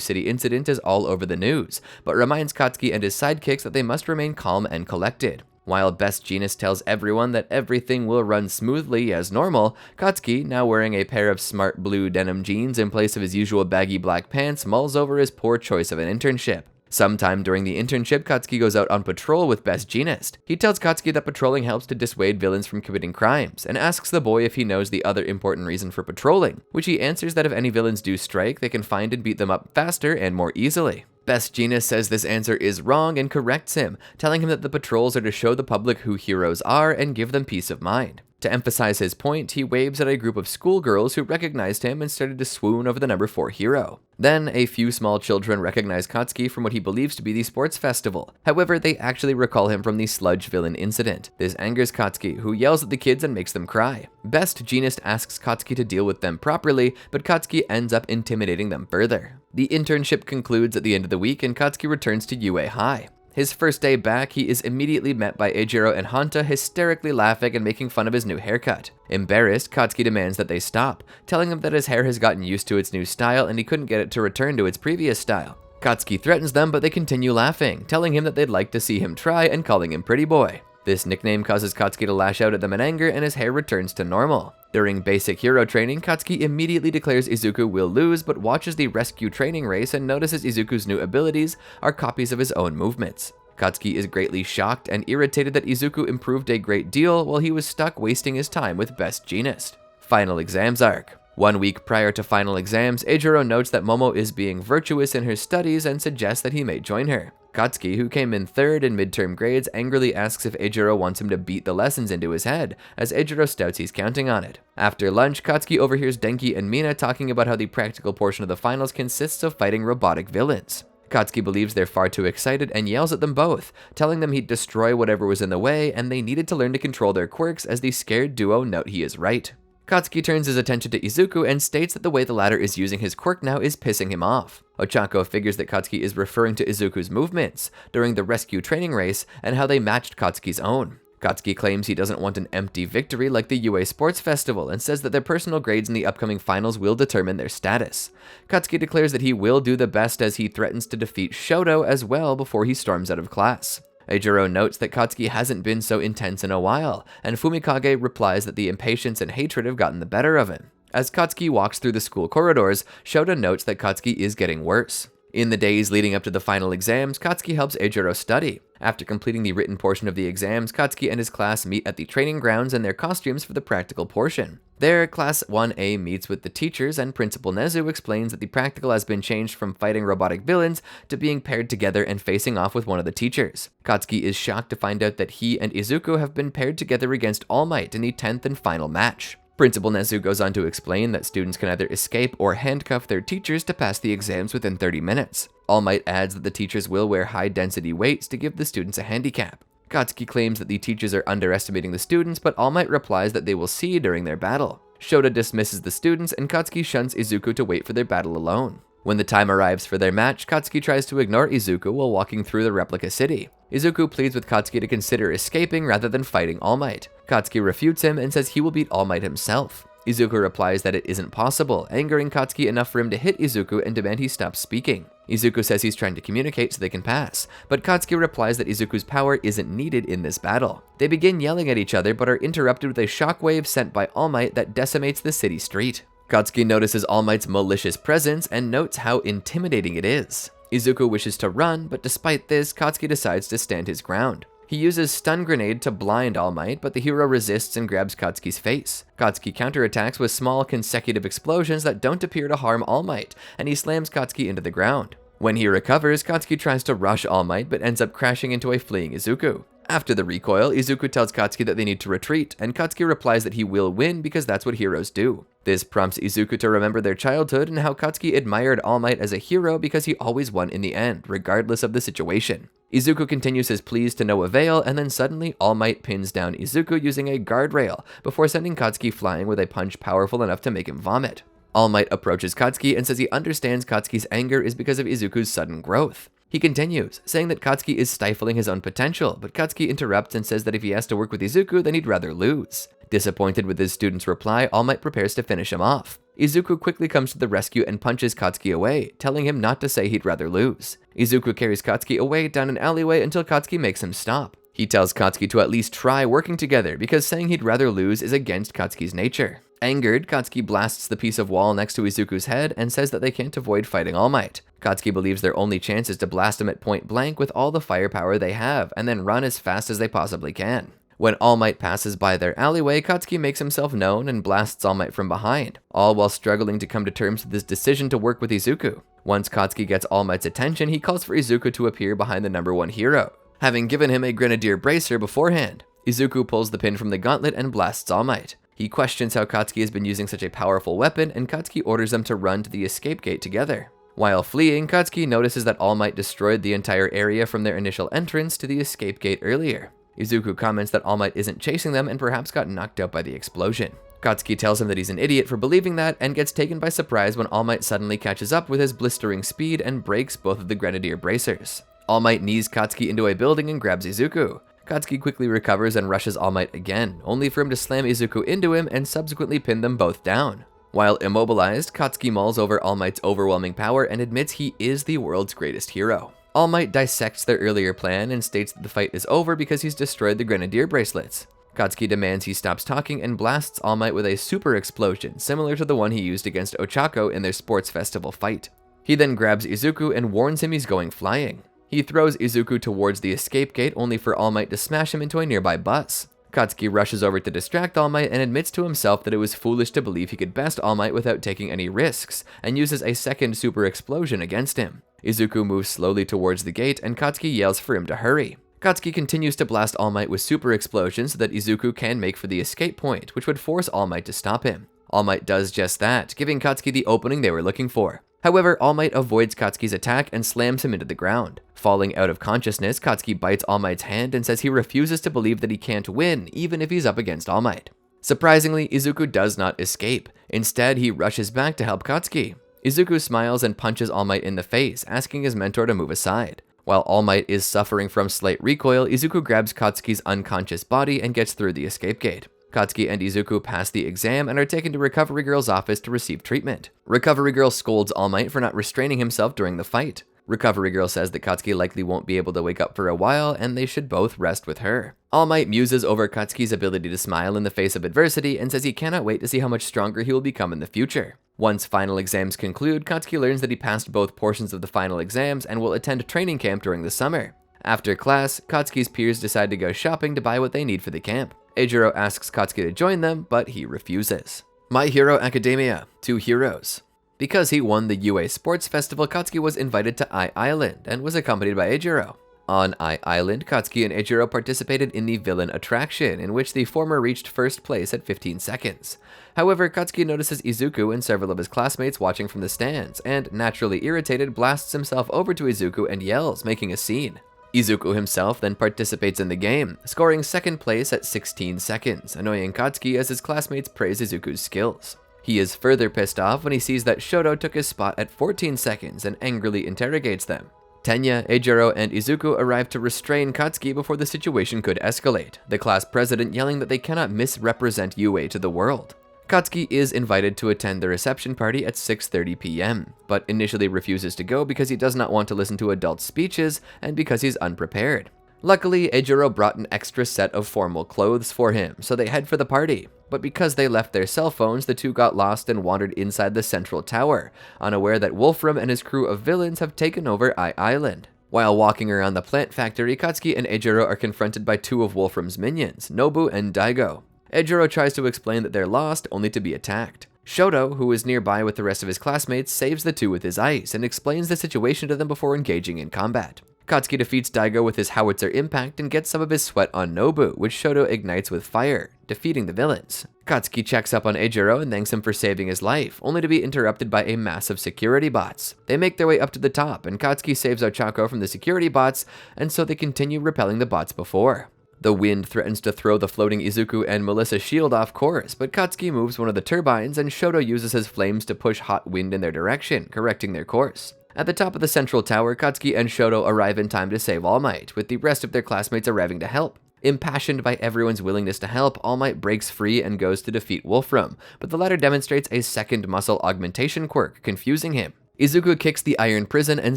City incident is all over the news, but reminds Katsuki and his sidekicks that they must remain calm and collected. While Best Jeanist tells everyone that everything will run smoothly as normal, Katsuki, now wearing a pair of smart blue denim jeans in place of his usual baggy black pants, mulls over his poor choice of an internship. Sometime during the internship, Katsuki goes out on patrol with Best Jeanist. He tells Katsuki that patrolling helps to dissuade villains from committing crimes, and asks the boy if he knows the other important reason for patrolling, which he answers that if any villains do strike, they can find and beat them up faster and more easily. Best Jeanist says this answer is wrong and corrects him, telling him that the patrols are to show the public who heroes are and give them peace of mind. To emphasize his point, he waves at a group of schoolgirls who recognized him and started to swoon over the number 4 hero. Then, a few small children recognize Katsuki from what he believes to be the sports festival. However, they actually recall him from the sludge villain incident. This angers Katsuki, who yells at the kids and makes them cry. Best Jeanist asks Katsuki to deal with them properly, but Katsuki ends up intimidating them further. The internship concludes at the end of the week and Katsuki returns to UA High. His first day back, he is immediately met by Eijiro and Hanta hysterically laughing and making fun of his new haircut. Embarrassed, Katsuki demands that they stop, telling them that his hair has gotten used to its new style and he couldn't get it to return to its previous style. Katsuki threatens them, but they continue laughing, telling him that they'd like to see him try and calling him pretty boy. This nickname causes Katsuki to lash out at them in anger and his hair returns to normal. During basic hero training, Katsuki immediately declares Izuku will lose, but watches the rescue training race and notices Izuku's new abilities are copies of his own movements. Katsuki is greatly shocked and irritated that Izuku improved a great deal while he was stuck wasting his time with Best Jeanist. Final Exams Arc. 1 week prior to final exams, Eijiro notes that Momo is being virtuous in her studies and suggests that he may join her. Katsuki, who came in 3rd in midterm grades, angrily asks if Eijiro wants him to beat the lessons into his head, as Eijiro doubts he's counting on it. After lunch, Katsuki overhears Denki and Mina talking about how the practical portion of the finals consists of fighting robotic villains. Katsuki believes they're far too excited and yells at them both, telling them he'd destroy whatever was in the way and they needed to learn to control their quirks as the scared duo note he is right. Katsuki turns his attention to Izuku and states that the way the latter is using his quirk now is pissing him off. Ochako figures that Katsuki is referring to Izuku's movements during the rescue training race and how they matched Katsuki's own. Katsuki claims he doesn't want an empty victory like the UA Sports Festival and says that their personal grades in the upcoming finals will determine their status. Katsuki declares that he will do the best as he threatens to defeat Shoto as well before he storms out of class. Eijiro notes that Katsuki hasn't been so intense in a while, and Fumikage replies that the impatience and hatred have gotten the better of him. As Katsuki walks through the school corridors, Shoto notes that Katsuki is getting worse. In the days leading up to the final exams, Katsuki helps Eijiro study. After completing the written portion of the exams, Katsuki and his class meet at the training grounds in their costumes for the practical portion. There, Class 1A meets with the teachers, and Principal Nezu explains that the practical has been changed from fighting robotic villains to being paired together and facing off with one of the teachers. Katsuki is shocked to find out that he and Izuku have been paired together against All Might in the 10th and final match. Principal Nezu goes on to explain that students can either escape or handcuff their teachers to pass the exams within 30 minutes. All Might adds that the teachers will wear high-density weights to give the students a handicap. Katsuki claims that the teachers are underestimating the students, but All Might replies that they will see during their battle. Shota dismisses the students, and Katsuki shuns Izuku to wait for their battle alone. When the time arrives for their match, Katsuki tries to ignore Izuku while walking through the replica city. Izuku pleads with Katsuki to consider escaping rather than fighting All Might. Katsuki refutes him and says he will beat All Might himself. Izuku replies that it isn't possible, angering Katsuki enough for him to hit Izuku and demand he stop speaking. Izuku says he's trying to communicate so they can pass, but Katsuki replies that Izuku's power isn't needed in this battle. They begin yelling at each other but are interrupted with a shockwave sent by All Might that decimates the city street. Katsuki notices All Might's malicious presence and notes how intimidating it is. Izuku wishes to run, but despite this, Katsuki decides to stand his ground. He uses Stun Grenade to blind All Might, but the hero resists and grabs Katsuki's face. Katsuki counterattacks with small consecutive explosions that don't appear to harm All Might, and he slams Katsuki into the ground. When he recovers, Katsuki tries to rush All Might, but ends up crashing into a fleeing Izuku. After the recoil, Izuku tells Katsuki that they need to retreat, and Katsuki replies that he will win because that's what heroes do. This prompts Izuku to remember their childhood and how Katsuki admired All Might as a hero because he always won in the end, regardless of the situation. Izuku continues his pleas to no avail, and then suddenly All Might pins down Izuku using a guardrail, before sending Katsuki flying with a punch powerful enough to make him vomit. All Might approaches Katsuki and says he understands Katsuki's anger is because of Izuku's sudden growth. He continues, saying that Katsuki is stifling his own potential, but Katsuki interrupts and says that if he has to work with Izuku, then he'd rather lose. Disappointed with his student's reply, All Might prepares to finish him off. Izuku quickly comes to the rescue and punches Katsuki away, telling him not to say he'd rather lose. Izuku carries Katsuki away down an alleyway until Katsuki makes him stop. He tells Katsuki to at least try working together because saying he'd rather lose is against Katsuki's nature. Angered, Katsuki blasts the piece of wall next to Izuku's head and says that they can't avoid fighting All Might. Katsuki believes their only chance is to blast him at point blank with all the firepower they have and then run as fast as they possibly can. When All Might passes by their alleyway, Katsuki makes himself known and blasts All Might from behind, all while struggling to come to terms with his decision to work with Izuku. Once Katsuki gets All Might's attention, he calls for Izuku to appear behind the #1 hero, having given him a Grenadier Bracer beforehand. Izuku pulls the pin from the gauntlet and blasts All Might. He questions how Katsuki has been using such a powerful weapon, and Katsuki orders them to run to the escape gate together. While fleeing, Katsuki notices that All Might destroyed the entire area from their initial entrance to the escape gate earlier. Izuku comments that All Might isn't chasing them and perhaps got knocked out by the explosion. Katsuki tells him that he's an idiot for believing that and gets taken by surprise when All Might suddenly catches up with his blistering speed and breaks both of the Grenadier Bracers. All Might knees Katsuki into a building and grabs Izuku. Katsuki quickly recovers and rushes All Might again, only for him to slam Izuku into him and subsequently pin them both down. While immobilized, Katsuki mulls over All Might's overwhelming power and admits he is the world's greatest hero. All Might dissects their earlier plan and states that the fight is over because he's destroyed the Grenadier bracelets. Katsuki demands he stops talking and blasts All Might with a super explosion similar to the one he used against Ochako in their sports festival fight. He then grabs Izuku and warns him he's going flying. He throws Izuku towards the escape gate only for All Might to smash him into a nearby bus. Katsuki rushes over to distract All Might and admits to himself that it was foolish to believe he could best All Might without taking any risks, and uses a second super explosion against him. Izuku moves slowly towards the gate and Katsuki yells for him to hurry. Katsuki continues to blast All Might with super explosions so that Izuku can make for the escape point, which would force All Might to stop him. All Might does just that, giving Katsuki the opening they were looking for. However, All Might avoids Katsuki's attack and slams him into the ground. Falling out of consciousness, Katsuki bites All Might's hand and says he refuses to believe that he can't win, even if he's up against All Might. Surprisingly, Izuku does not escape. Instead, he rushes back to help Katsuki. Izuku smiles and punches All Might in the face, asking his mentor to move aside. While All Might is suffering from slight recoil, Izuku grabs Katsuki's unconscious body and gets through the escape gate. Katsuki and Izuku pass the exam and are taken to Recovery Girl's office to receive treatment. Recovery Girl scolds All Might for not restraining himself during the fight. Recovery Girl says that Katsuki likely won't be able to wake up for a while and they should both rest with her. All Might muses over Katsuki's ability to smile in the face of adversity and says he cannot wait to see how much stronger he will become in the future. Once final exams conclude, Katsuki learns that he passed both portions of the final exams and will attend training camp during the summer. After class, Katsuki's peers decide to go shopping to buy what they need for the camp. Eijiro asks Katsuki to join them, but he refuses. My Hero Academia, 2 heroes. Because he won the UA Sports Festival, Katsuki was invited to I Island and was accompanied by Eijiro. On I Island, Katsuki and Eijiro participated in the villain attraction, in which the former reached first place at 15 seconds. However, Katsuki notices Izuku and several of his classmates watching from the stands, and naturally irritated, blasts himself over to Izuku and yells, making a scene. Izuku himself then participates in the game, scoring 2nd place at 16 seconds, annoying Katsuki as his classmates praise Izuku's skills. He is further pissed off when he sees that Shoto took his spot at 14 seconds and angrily interrogates them. Tenya, Eijiro, and Izuku arrive to restrain Katsuki before the situation could escalate, the class president yelling that they cannot misrepresent UA to the world. Katsuki is invited to attend the reception party at 6:30 p.m., but initially refuses to go because he does not want to listen to adult speeches and because he's unprepared. Luckily, Eijiro brought an extra set of formal clothes for him, so they head for the party. But because they left their cell phones, the two got lost and wandered inside the central tower, unaware that Wolfram and his crew of villains have taken over I Island. While walking around the plant factory, Katsuki and Eijiro are confronted by 2 of Wolfram's minions, Nobu and Daigo. Eijiro tries to explain that they're lost, only to be attacked. Shoto, who is nearby with the rest of his classmates, saves the 2 with his ice and explains the situation to them before engaging in combat. Katsuki defeats Daigo with his howitzer impact and gets some of his sweat on Nobu, which Shoto ignites with fire, defeating the villains. Katsuki checks up on Eijiro and thanks him for saving his life, only to be interrupted by a mass of security bots. They make their way up to the top, and Katsuki saves Ochako from the security bots, and so they continue repelling the bots before. The wind threatens to throw the floating Izuku and Melissa's shield off course, but Katsuki moves one of the turbines, and Shoto uses his flames to push hot wind in their direction, correcting their course. At the top of the central tower, Katsuki and Shoto arrive in time to save All Might, with the rest of their classmates arriving to help. Impassioned by everyone's willingness to help, All Might breaks free and goes to defeat Wolfram, but the latter demonstrates a second muscle augmentation quirk, confusing him. Izuku kicks the iron prison and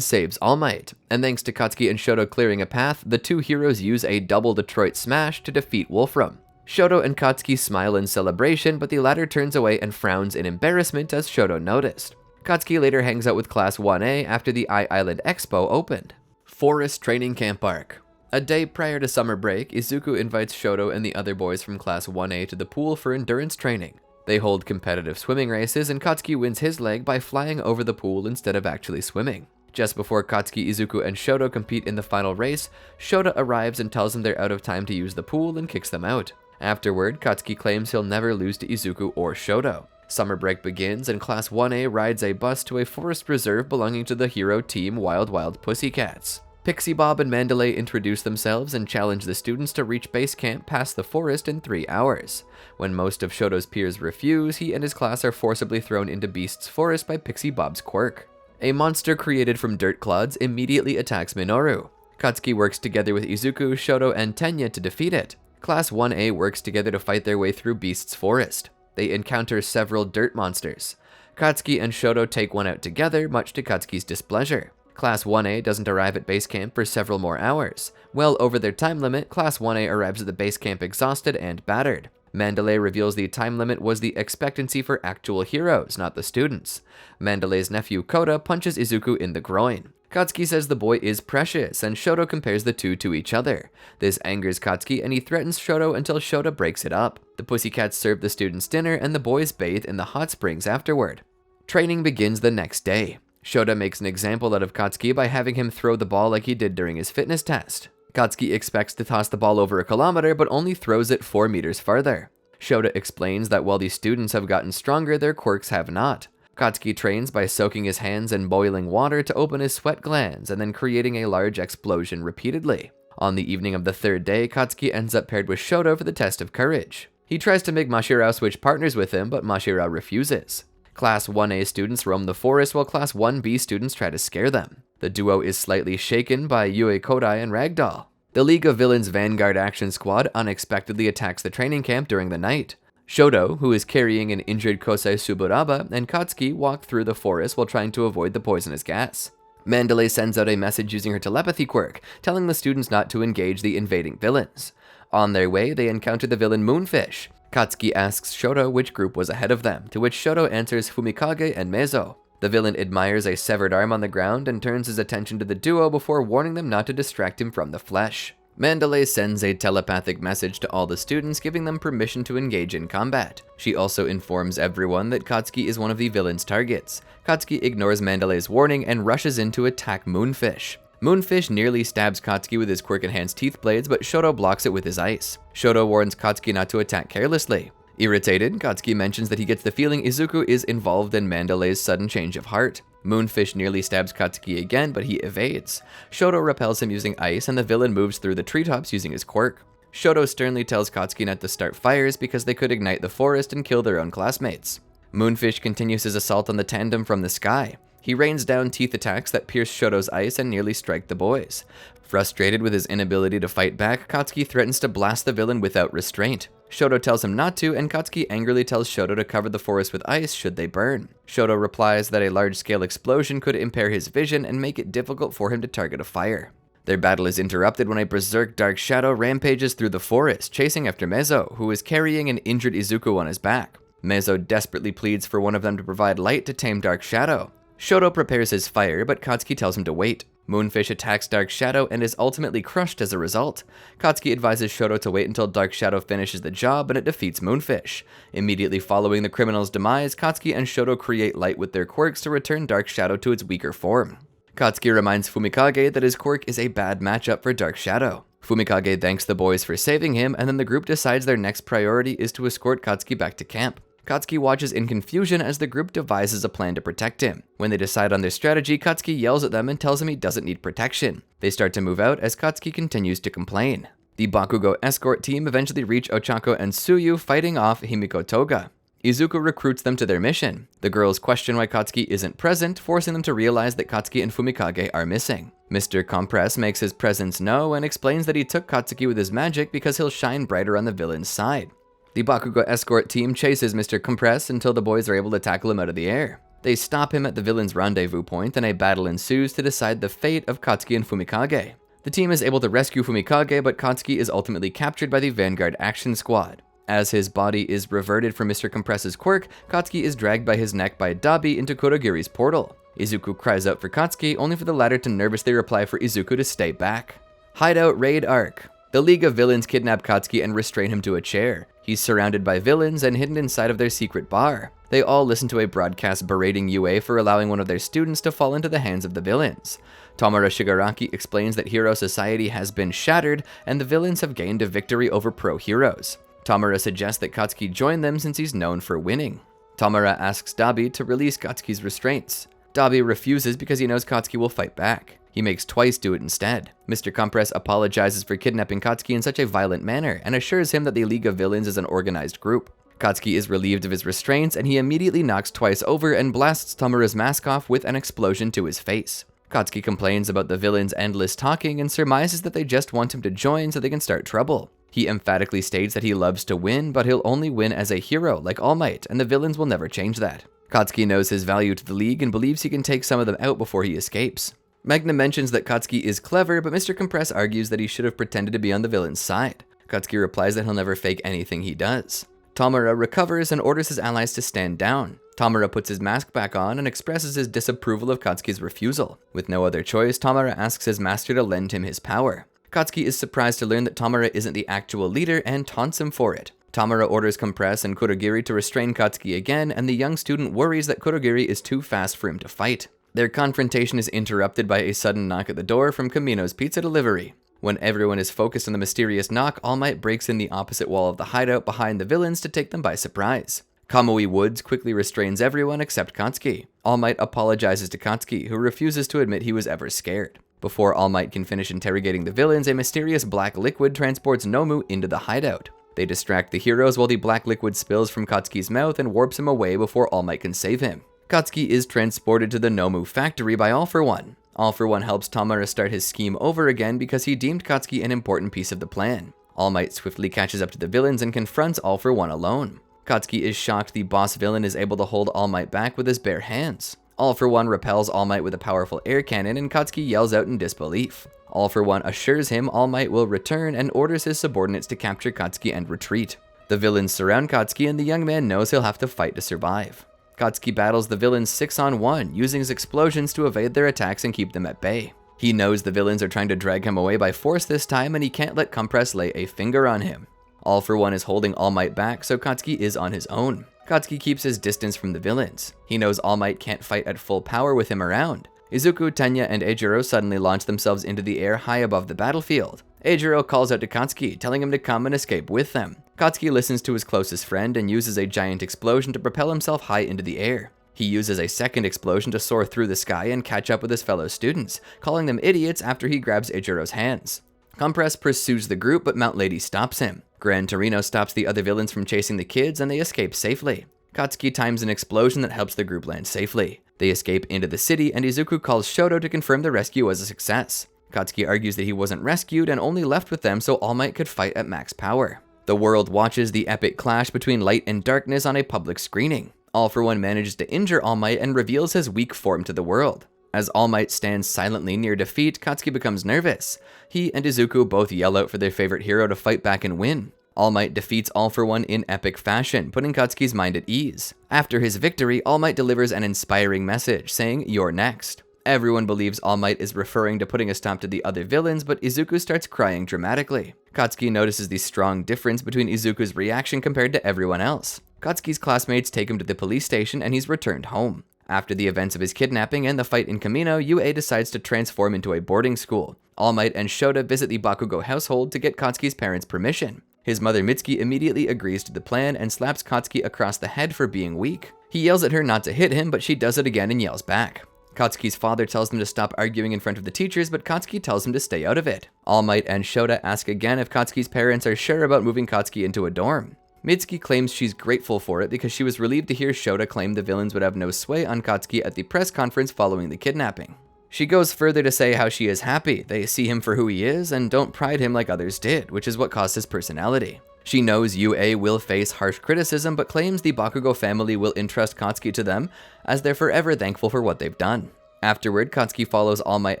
saves All Might, and thanks to Katsuki and Shoto clearing a path, the two heroes use a double Detroit smash to defeat Wolfram. Shoto and Katsuki smile in celebration, but the latter turns away and frowns in embarrassment as Shoto noticed. Katsuki later hangs out with Class 1A after the I-Island Expo opened. Forest Training Camp Arc. A day prior to summer break, Izuku invites Shoto and the other boys from Class 1A to the pool for endurance training. They hold competitive swimming races, and Katsuki wins his leg by flying over the pool instead of actually swimming. Just before Katsuki, Izuku, and Shoto compete in the final race, Shoto arrives and tells them they're out of time to use the pool and kicks them out. Afterward, Katsuki claims he'll never lose to Izuku or Shoto. Summer break begins, and Class 1A rides a bus to a forest reserve belonging to the hero team Wild Wild Pussycats. Pixie Bob and Mandalay introduce themselves and challenge the students to reach base camp past the forest in 3 hours. When most of Shoto's peers refuse, he and his class are forcibly thrown into Beast's forest by Pixie Bob's quirk. A monster created from dirt clods immediately attacks Minoru. Katsuki works together with Izuku, Shoto, and Tenya to defeat it. Class 1A works together to fight their way through Beast's forest. They encounter several dirt monsters. Katsuki and Shoto take one out together, much to Katsuki's displeasure. Class 1A doesn't arrive at base camp for several more hours. Well over their time limit, Class 1A arrives at the base camp exhausted and battered. Mandalay reveals the time limit was the expectancy for actual heroes, not the students. Mandalay's nephew Kota punches Izuku in the groin. Katsuki says the boy is precious, and Shoto compares the two to each other. This angers Katsuki, and he threatens Shoto until Shoto breaks it up. The Pussycats serve the students dinner, and the boys bathe in the hot springs afterward. Training begins the next day. Shoto makes an example out of Katsuki by having him throw the ball like he did during his fitness test. Katsuki expects to toss the ball over a kilometer, but only throws it 4 meters farther. Shoto explains that while the students have gotten stronger, their quirks have not. Katsuki trains by soaking his hands in boiling water to open his sweat glands and then creating a large explosion repeatedly. On the evening of the 3rd day, Katsuki ends up paired with Shoto for the test of courage. He tries to make Mashirao switch partners with him, but Mashirao refuses. Class 1A students roam the forest while Class 1B students try to scare them. The duo is slightly shaken by Yue Kodai and Ragdoll. The League of Villains Vanguard Action Squad unexpectedly attacks the training camp during the night. Shoto, who is carrying an injured Kosei Suburaba, and Katsuki walk through the forest while trying to avoid the poisonous gas. Mandalay sends out a message using her telepathy quirk, telling the students not to engage the invading villains. On their way, they encounter the villain Moonfish. Katsuki asks Shoto which group was ahead of them, to which Shoto answers Fumikage and Meizo. The villain admires a severed arm on the ground and turns his attention to the duo before warning them not to distract him from the flesh. Mandalay sends a telepathic message to all the students, giving them permission to engage in combat. She also informs everyone that Katsuki is one of the villain's targets. Katsuki ignores Mandalay's warning and rushes in to attack Moonfish. Moonfish nearly stabs Katsuki with his quirk-enhanced teeth blades, but Shoto blocks it with his ice. Shoto warns Katsuki not to attack carelessly. Irritated, Katsuki mentions that he gets the feeling Izuku is involved in Mandalay's sudden change of heart. Moonfish nearly stabs Katsuki again, but he evades. Shoto repels him using ice, and the villain moves through the treetops using his quirk. Shoto sternly tells Katsuki not to start fires because they could ignite the forest and kill their own classmates. Moonfish continues his assault on the tandem from the sky. He rains down teeth attacks that pierce Shoto's ice and nearly strike the boys. Frustrated with his inability to fight back, Katsuki threatens to blast the villain without restraint. Shoto tells him not to, and Katsuki angrily tells Shoto to cover the forest with ice should they burn. Shoto replies that a large-scale explosion could impair his vision and make it difficult for him to target a fire. Their battle is interrupted when a berserk dark shadow rampages through the forest, chasing after Meizo, who is carrying an injured Izuku on his back. Meizo desperately pleads for one of them to provide light to tame Dark Shadow. Shoto prepares his fire, but Katsuki tells him to wait. Moonfish attacks Dark Shadow and is ultimately crushed as a result. Katsuki advises Shoto to wait until Dark Shadow finishes the job, and it defeats Moonfish. Immediately following the criminal's demise, Katsuki and Shoto create light with their quirks to return Dark Shadow to its weaker form. Katsuki reminds Fumikage that his quirk is a bad matchup for Dark Shadow. Fumikage thanks the boys for saving him, and then the group decides their next priority is to escort Katsuki back to camp. Katsuki watches in confusion as the group devises a plan to protect him. When they decide on their strategy, Katsuki yells at them and tells him he doesn't need protection. They start to move out as Katsuki continues to complain. The Bakugo escort team eventually reach Ochako and Tsuyu, fighting off Himiko Toga. Izuku recruits them to their mission. The girls question why Katsuki isn't present, forcing them to realize that Katsuki and Fumikage are missing. Mr. Compress makes his presence known and explains that he took Katsuki with his magic because he'll shine brighter on the villain's side. The Bakugo escort team chases Mr. Compress until the boys are able to tackle him out of the air. They stop him at the villain's rendezvous point, and a battle ensues to decide the fate of Katsuki and Fumikage. The team is able to rescue Fumikage, but Katsuki is ultimately captured by the Vanguard Action Squad. As his body is reverted from Mr. Compress's quirk, Katsuki is dragged by his neck by Dabi into Kurogiri's portal. Izuku cries out for Katsuki, only for the latter to nervously reply for Izuku to stay back. Hideout Raid Arc. The League of Villains kidnap Katsuki and restrain him to a chair. He's surrounded by villains and hidden inside of their secret bar. They all listen to a broadcast berating UA for allowing one of their students to fall into the hands of the villains. Tomura Shigaraki explains that hero society has been shattered and the villains have gained a victory over pro-heroes. Tomura suggests that Katsuki join them since he's known for winning. Tomura asks Dabi to release Katsuki's restraints. Dabi refuses because he knows Katsuki will fight back. He makes Twice do it instead. Mr. Compress apologizes for kidnapping Katsuki in such a violent manner and assures him that the League of Villains is an organized group. Katsuki is relieved of his restraints and he immediately knocks Twice over and blasts Tomura's mask off with an explosion to his face. Katsuki complains about the villains' endless talking and surmises that they just want him to join so they can start trouble. He emphatically states that he loves to win, but he'll only win as a hero like All Might, and the villains will never change that. Katsuki knows his value to the League and believes he can take some of them out before he escapes. Magna mentions that Katsuki is clever, but Mr. Compress argues that he should have pretended to be on the villain's side. Katsuki replies that he'll never fake anything he does. Tomura recovers and orders his allies to stand down. Tomura puts his mask back on and expresses his disapproval of Katsuki's refusal. With no other choice, Tomura asks his master to lend him his power. Katsuki is surprised to learn that Tomura isn't the actual leader and taunts him for it. Tomura orders Compress and Kurogiri to restrain Katsuki again, and the young student worries that Kurogiri is too fast for him to fight. Their confrontation is interrupted by a sudden knock at the door from Kamino's pizza delivery. When everyone is focused on the mysterious knock, All Might breaks in the opposite wall of the hideout behind the villains to take them by surprise. Kamui Woods quickly restrains everyone except Katsuki. All Might apologizes to Katsuki, who refuses to admit he was ever scared. Before All Might can finish interrogating the villains, a mysterious black liquid transports Nomu into the hideout. They distract the heroes while the black liquid spills from Katsuki's mouth and warps him away before All Might can save him. Katsuki is transported to the Nomu factory by All For One. All For One helps Tomura start his scheme over again because he deemed Katsuki an important piece of the plan. All Might swiftly catches up to the villains and confronts All For One alone. Katsuki is shocked the boss villain is able to hold All Might back with his bare hands. All For One repels All Might with a powerful air cannon and Katsuki yells out in disbelief. All For One assures him All Might will return and orders his subordinates to capture Katsuki and retreat. The villains surround Katsuki and the young man knows he'll have to fight to survive. Katsuki battles the villains 6-on-1, using his explosions to evade their attacks and keep them at bay. He knows the villains are trying to drag him away by force this time and he can't let Compress lay a finger on him. All For One is holding All Might back, so Katsuki is on his own. Katsuki keeps his distance from the villains. He knows All Might can't fight at full power with him around. Izuku, Tenya, and Eijiro suddenly launch themselves into the air high above the battlefield. Eijiro calls out to Katsuki, telling him to come and escape with them. Katsuki listens to his closest friend and uses a giant explosion to propel himself high into the air. He uses a second explosion to soar through the sky and catch up with his fellow students, calling them idiots after he grabs Eijiro's hands. Compress pursues the group, but Mount Lady stops him. Gran Torino stops the other villains from chasing the kids and they escape safely. Katsuki times an explosion that helps the group land safely. They escape into the city and Izuku calls Shoto to confirm the rescue was a success. Katsuki argues that he wasn't rescued and only left with them so All Might could fight at max power. The world watches the epic clash between light and darkness on a public screening. All For One manages to injure All Might and reveals his weak form to the world. As All Might stands silently near defeat, Katsuki becomes nervous. He and Izuku both yell out for their favorite hero to fight back and win. All Might defeats All For One in epic fashion, putting Katsuki's mind at ease. After his victory, All Might delivers an inspiring message, saying, "You're next." Everyone believes All Might is referring to putting a stop to the other villains, but Izuku starts crying dramatically. Katsuki notices the strong difference between Izuku's reaction compared to everyone else. Katsuki's classmates take him to the police station and he's returned home. After the events of his kidnapping and the fight in Kamino, UA decides to transform into a boarding school. All Might and Shota visit the Bakugo household to get Katsuki's parents' permission. His mother Mitsuki immediately agrees to the plan and slaps Katsuki across the head for being weak. He yells at her not to hit him, but she does it again and yells back. Katsuki's father tells them to stop arguing in front of the teachers, but Katsuki tells him to stay out of it. All Might and Shota ask again if Katsuki's parents are sure about moving Katsuki into a dorm. Mitsuki claims she's grateful for it because she was relieved to hear Shota claim the villains would have no sway on Katsuki at the press conference following the kidnapping. She goes further to say how she is happy they see him for who he is and don't pride him like others did, which is what caused his personality. She knows UA will face harsh criticism, but claims the Bakugo family will entrust Katsuki to them, as they're forever thankful for what they've done. Afterward, Katsuki follows All Might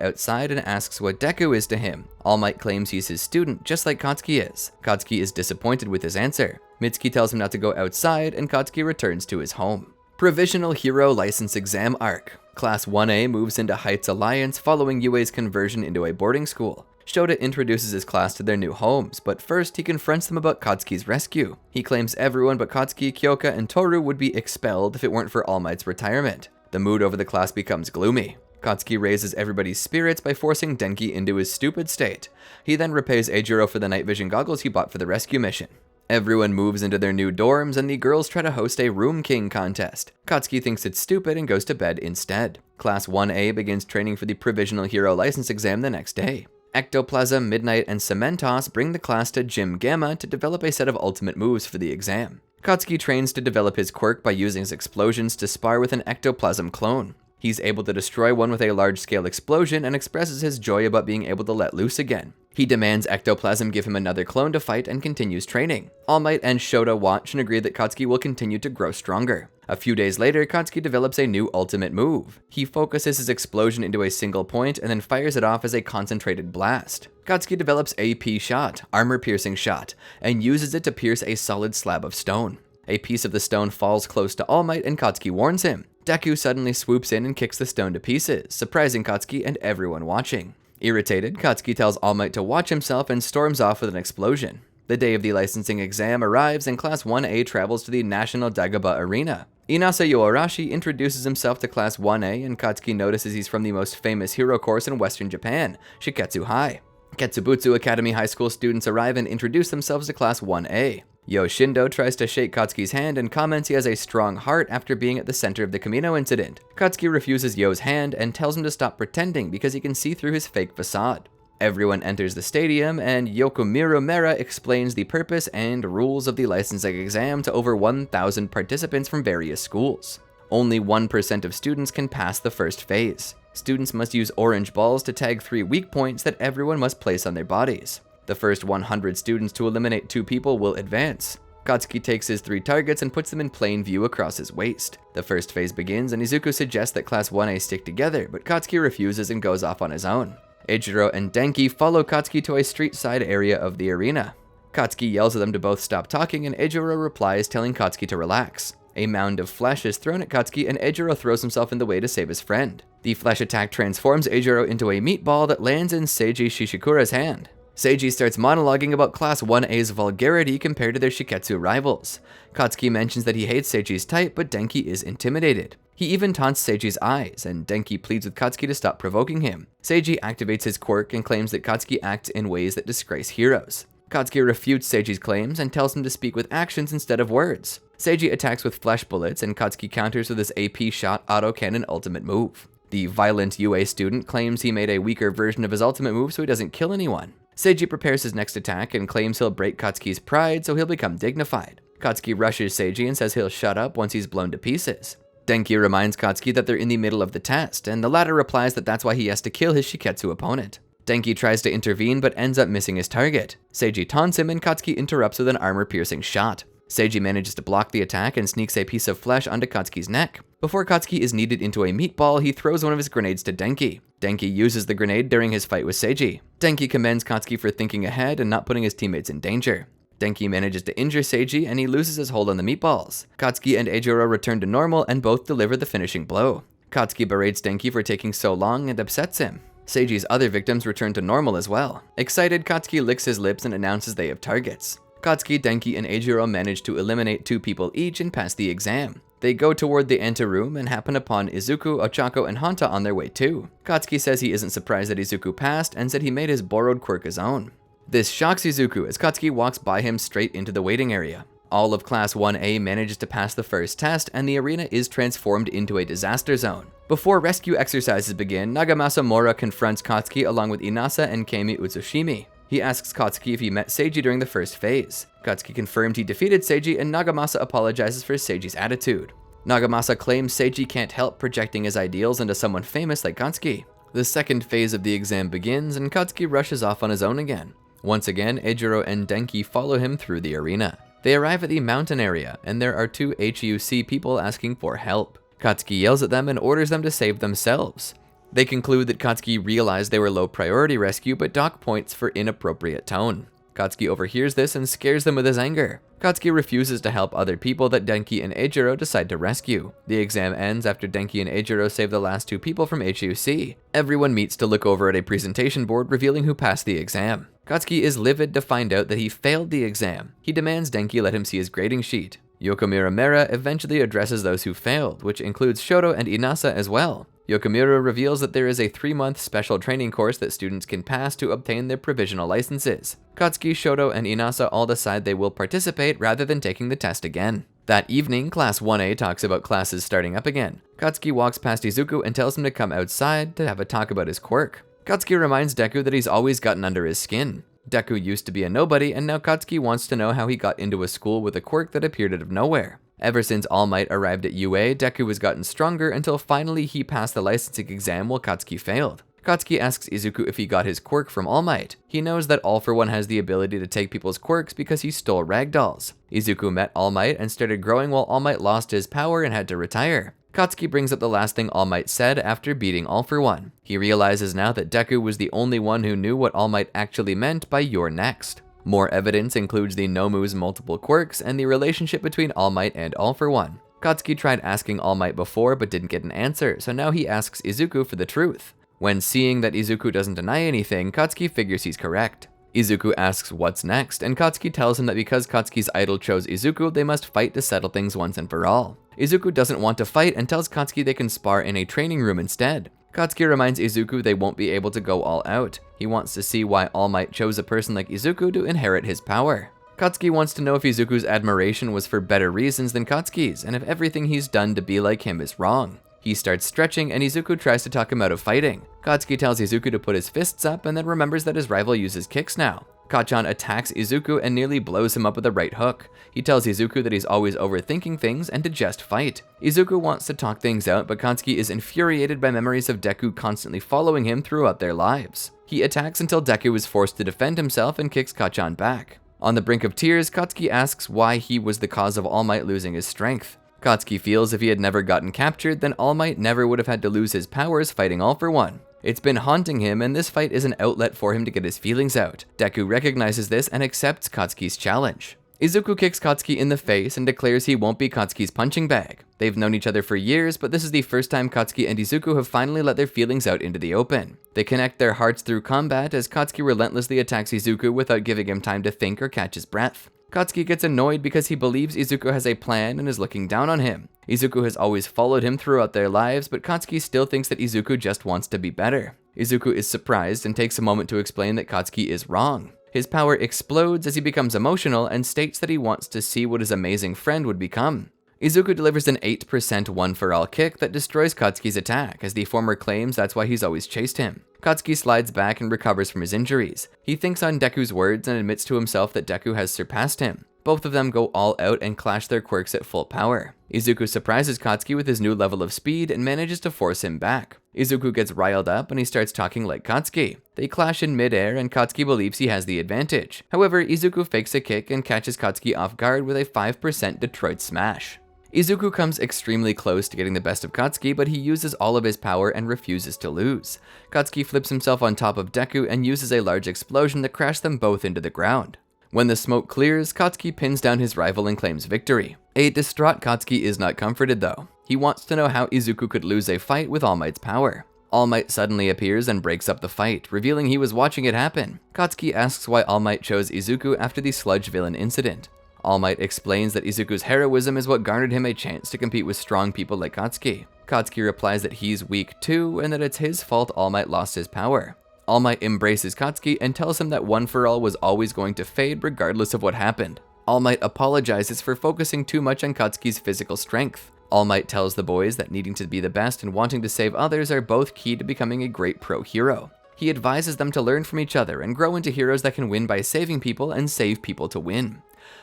outside and asks what Deku is to him. All Might claims he's his student, just like Katsuki is. Katsuki is disappointed with his answer. Mitsuki tells him not to go outside, and Katsuki returns to his home. Provisional Hero License Exam Arc. Class 1A moves into Heights Alliance following UA's conversion into a boarding school. Shota introduces his class to their new homes, but first he confronts them about Katsuki's rescue. He claims everyone but Katsuki, Kyoka, and Toru would be expelled if it weren't for All Might's retirement. The mood over the class becomes gloomy. Katsuki raises everybody's spirits by forcing Denki into his stupid state. He then repays Eijiro for the night vision goggles he bought for the rescue mission. Everyone moves into their new dorms, and the girls try to host a Room King contest. Katsuki thinks it's stupid and goes to bed instead. Class 1A begins training for the Provisional Hero License exam the next day. Ectoplasm, Midnight, and Cementos bring the class to Gym Gamma to develop a set of ultimate moves for the exam. Katsuki trains to develop his quirk by using his explosions to spar with an Ectoplasm clone. He's able to destroy one with a large-scale explosion and expresses his joy about being able to let loose again. He demands Ectoplasm give him another clone to fight and continues training. All Might and Shota watch and agree that Katsuki will continue to grow stronger. A few days later, Katsuki develops a new ultimate move. He focuses his explosion into a single point and then fires it off as a concentrated blast. Katsuki develops AP Shot, armor-piercing shot, and uses it to pierce a solid slab of stone. A piece of the stone falls close to All Might and Katsuki warns him. Deku suddenly swoops in and kicks the stone to pieces, surprising Katsuki and everyone watching. Irritated, Katsuki tells All Might to watch himself and storms off with an explosion. The day of the licensing exam arrives and Class 1A travels to the National Dagaba Arena. Inasa Yoarashi introduces himself to Class 1A and Katsuki notices he's from the most famous hero course in Western Japan, Shiketsu High. Ketsubutsu Academy High School students arrive and introduce themselves to Class 1A. Yoshindo tries to shake Katsuki's hand and comments he has a strong heart after being at the center of the Kamino incident. Katsuki refuses Yo's hand and tells him to stop pretending because he can see through his fake facade. Everyone enters the stadium, and Yokomiru Mera explains the purpose and rules of the licensing exam to over 1,000 participants from various schools. Only 1% of students can pass the first phase. Students must use orange balls to tag 3 weak points that everyone must place on their bodies. The first 100 students to eliminate 2 people will advance. Katsuki takes his 3 targets and puts them in plain view across his waist. The first phase begins, and Izuku suggests that Class 1A stick together, but Katsuki refuses and goes off on his own. Eijiro and Denki follow Katsuki to a street-side area of the arena. Katsuki yells at them to both stop talking, and Eijiro replies telling Katsuki to relax. A mound of flesh is thrown at Katsuki, and Eijiro throws himself in the way to save his friend. The flesh attack transforms Eijiro into a meatball that lands in Seiji Shishikura's hand. Seiji starts monologuing about Class 1A's vulgarity compared to their Shiketsu rivals. Katsuki mentions that he hates Seiji's type, but Denki is intimidated. He even taunts Seiji's eyes, and Denki pleads with Katsuki to stop provoking him. Seiji activates his quirk and claims that Katsuki acts in ways that disgrace heroes. Katsuki refutes Seiji's claims and tells him to speak with actions instead of words. Seiji attacks with flesh bullets, and Katsuki counters with his AP Shot autocannon ultimate move. The violent UA student claims he made a weaker version of his ultimate move so he doesn't kill anyone. Seiji prepares his next attack and claims he'll break Katsuki's pride so he'll become dignified. Katsuki rushes Seiji and says he'll shut up once he's blown to pieces. Denki reminds Katsuki that they're in the middle of the test, and the latter replies that that's why he has to kill his Shiketsu opponent. Denki tries to intervene but ends up missing his target. Seiji taunts him and Katsuki interrupts with an armor-piercing shot. Seiji manages to block the attack and sneaks a piece of flesh onto Katsuki's neck. Before Katsuki is kneaded into a meatball, he throws one of his grenades to Denki. Denki uses the grenade during his fight with Seiji. Denki commends Katsuki for thinking ahead and not putting his teammates in danger. Denki manages to injure Seiji and he loses his hold on the meatballs. Katsuki and Eijiro return to normal and both deliver the finishing blow. Katsuki berates Denki for taking so long and upsets him. Seiji's other victims return to normal as well. Excited, Katsuki licks his lips and announces they have targets. Katsuki, Denki, and Eijiro manage to eliminate 2 people each and pass the exam. They go toward the anteroom and happen upon Izuku, Ochako, and Hanta on their way too. Katsuki says he isn't surprised that Izuku passed and said he made his borrowed quirk his own. This shocks Izuku as Katsuki walks by him straight into the waiting area. All of Class 1A manages to pass the first test, and the arena is transformed into a disaster zone. Before rescue exercises begin, Nagamasa Mora confronts Katsuki along with Inasa and Kami Utsushimi. He asks Katsuki if he met Seiji during the first phase. Katsuki confirmed he defeated Seiji, and Nagamasa apologizes for Seiji's attitude. Nagamasa claims Seiji can't help projecting his ideals into someone famous like Katsuki. The second phase of the exam begins, and Katsuki rushes off on his own again. Once again, Ejiro and Denki follow him through the arena. They arrive at the mountain area, and there are 2 HUC people asking for help. Katsuki yells at them and orders them to save themselves. They conclude that Katsuki realized they were low priority rescue, but dock points for inappropriate tone. Katsuki overhears this and scares them with his anger. Katsuki refuses to help other people that Denki and Ejiro decide to rescue. The exam ends after Denki and Ejiro save the last 2 people from HUC. Everyone meets to look over at a presentation board revealing who passed the exam. Katsuki is livid to find out that he failed the exam. He demands Denki let him see his grading sheet. Yokomura Mera eventually addresses those who failed, which includes Shoto and Inasa as well. Yokomura reveals that there is a 3-month special training course that students can pass to obtain their provisional licenses. Katsuki, Shoto, and Inasa all decide they will participate rather than taking the test again. That evening, Class 1A talks about classes starting up again. Katsuki walks past Izuku and tells him to come outside to have a talk about his quirk. Katsuki reminds Deku that he's always gotten under his skin. Deku used to be a nobody, and now Katsuki wants to know how he got into a school with a quirk that appeared out of nowhere. Ever since All Might arrived at UA, Deku has gotten stronger until finally he passed the licensing exam while Katsuki failed. Katsuki asks Izuku if he got his quirk from All Might. He knows that All For One has the ability to take people's quirks because he stole ragdolls. Izuku met All Might and started growing while All Might lost his power and had to retire. Katsuki brings up the last thing All Might said after beating All For One. He realizes now that Deku was the only one who knew what All Might actually meant by "you're next." More evidence includes the Nomu's multiple quirks and the relationship between All Might and All For One. Katsuki tried asking All Might before but didn't get an answer, so now he asks Izuku for the truth. When seeing that Izuku doesn't deny anything, Katsuki figures he's correct. Izuku asks what's next, and Katsuki tells him that because Katsuki's idol chose Izuku, they must fight to settle things once and for all. Izuku doesn't want to fight and tells Katsuki they can spar in a training room instead. Katsuki reminds Izuku they won't be able to go all out. He wants to see why All Might chose a person like Izuku to inherit his power. Katsuki wants to know if Izuku's admiration was for better reasons than Katsuki's, and if everything he's done to be like him is wrong. He starts stretching, and Izuku tries to talk him out of fighting. Katsuki tells Izuku to put his fists up, and then remembers that his rival uses kicks now. Kacchan attacks Izuku and nearly blows him up with a right hook. He tells Izuku that he's always overthinking things and to just fight. Izuku wants to talk things out, but Katsuki is infuriated by memories of Deku constantly following him throughout their lives. He attacks until Deku is forced to defend himself and kicks Kacchan back. On the brink of tears, Katsuki asks why he was the cause of All Might losing his strength. Katsuki feels if he had never gotten captured, then All Might never would have had to lose his powers fighting All For One. It's been haunting him, and this fight is an outlet for him to get his feelings out. Deku recognizes this and accepts Katsuki's challenge. Izuku kicks Katsuki in the face and declares he won't be Katsuki's punching bag. They've known each other for years, but this is the first time Katsuki and Izuku have finally let their feelings out into the open. They connect their hearts through combat as Katsuki relentlessly attacks Izuku without giving him time to think or catch his breath. Katsuki gets annoyed because he believes Izuku has a plan and is looking down on him. Izuku has always followed him throughout their lives, but Katsuki still thinks that Izuku just wants to be better. Izuku is surprised and takes a moment to explain that Katsuki is wrong. His power explodes as he becomes emotional and states that he wants to see what his amazing friend would become. Izuku delivers an 8% one-for-all kick that destroys Katsuki's attack, as the former claims that's why he's always chased him. Katsuki slides back and recovers from his injuries. He thinks on Deku's words and admits to himself that Deku has surpassed him. Both of them go all out and clash their quirks at full power. Izuku surprises Katsuki with his new level of speed and manages to force him back. Izuku gets riled up and he starts talking like Katsuki. They clash in midair and Katsuki believes he has the advantage. However, Izuku fakes a kick and catches Katsuki off guard with a 5% Detroit smash. Izuku comes extremely close to getting the best of Katsuki, but he uses all of his power and refuses to lose. Katsuki flips himself on top of Deku and uses a large explosion that crashes them both into the ground. When the smoke clears, Katsuki pins down his rival and claims victory. A distraught Katsuki is not comforted though. He wants to know how Izuku could lose a fight with All Might's power. All Might suddenly appears and breaks up the fight, revealing he was watching it happen. Katsuki asks why All Might chose Izuku after the sludge villain incident. All Might explains that Izuku's heroism is what garnered him a chance to compete with strong people like Katsuki. Katsuki replies that he's weak too, and that it's his fault All Might lost his power. All Might embraces Katsuki and tells him that One For All was always going to fade regardless of what happened. All Might apologizes for focusing too much on Katsuki's physical strength. All Might tells the boys that needing to be the best and wanting to save others are both key to becoming a great pro hero. He advises them to learn from each other and grow into heroes that can win by saving people and save people to win.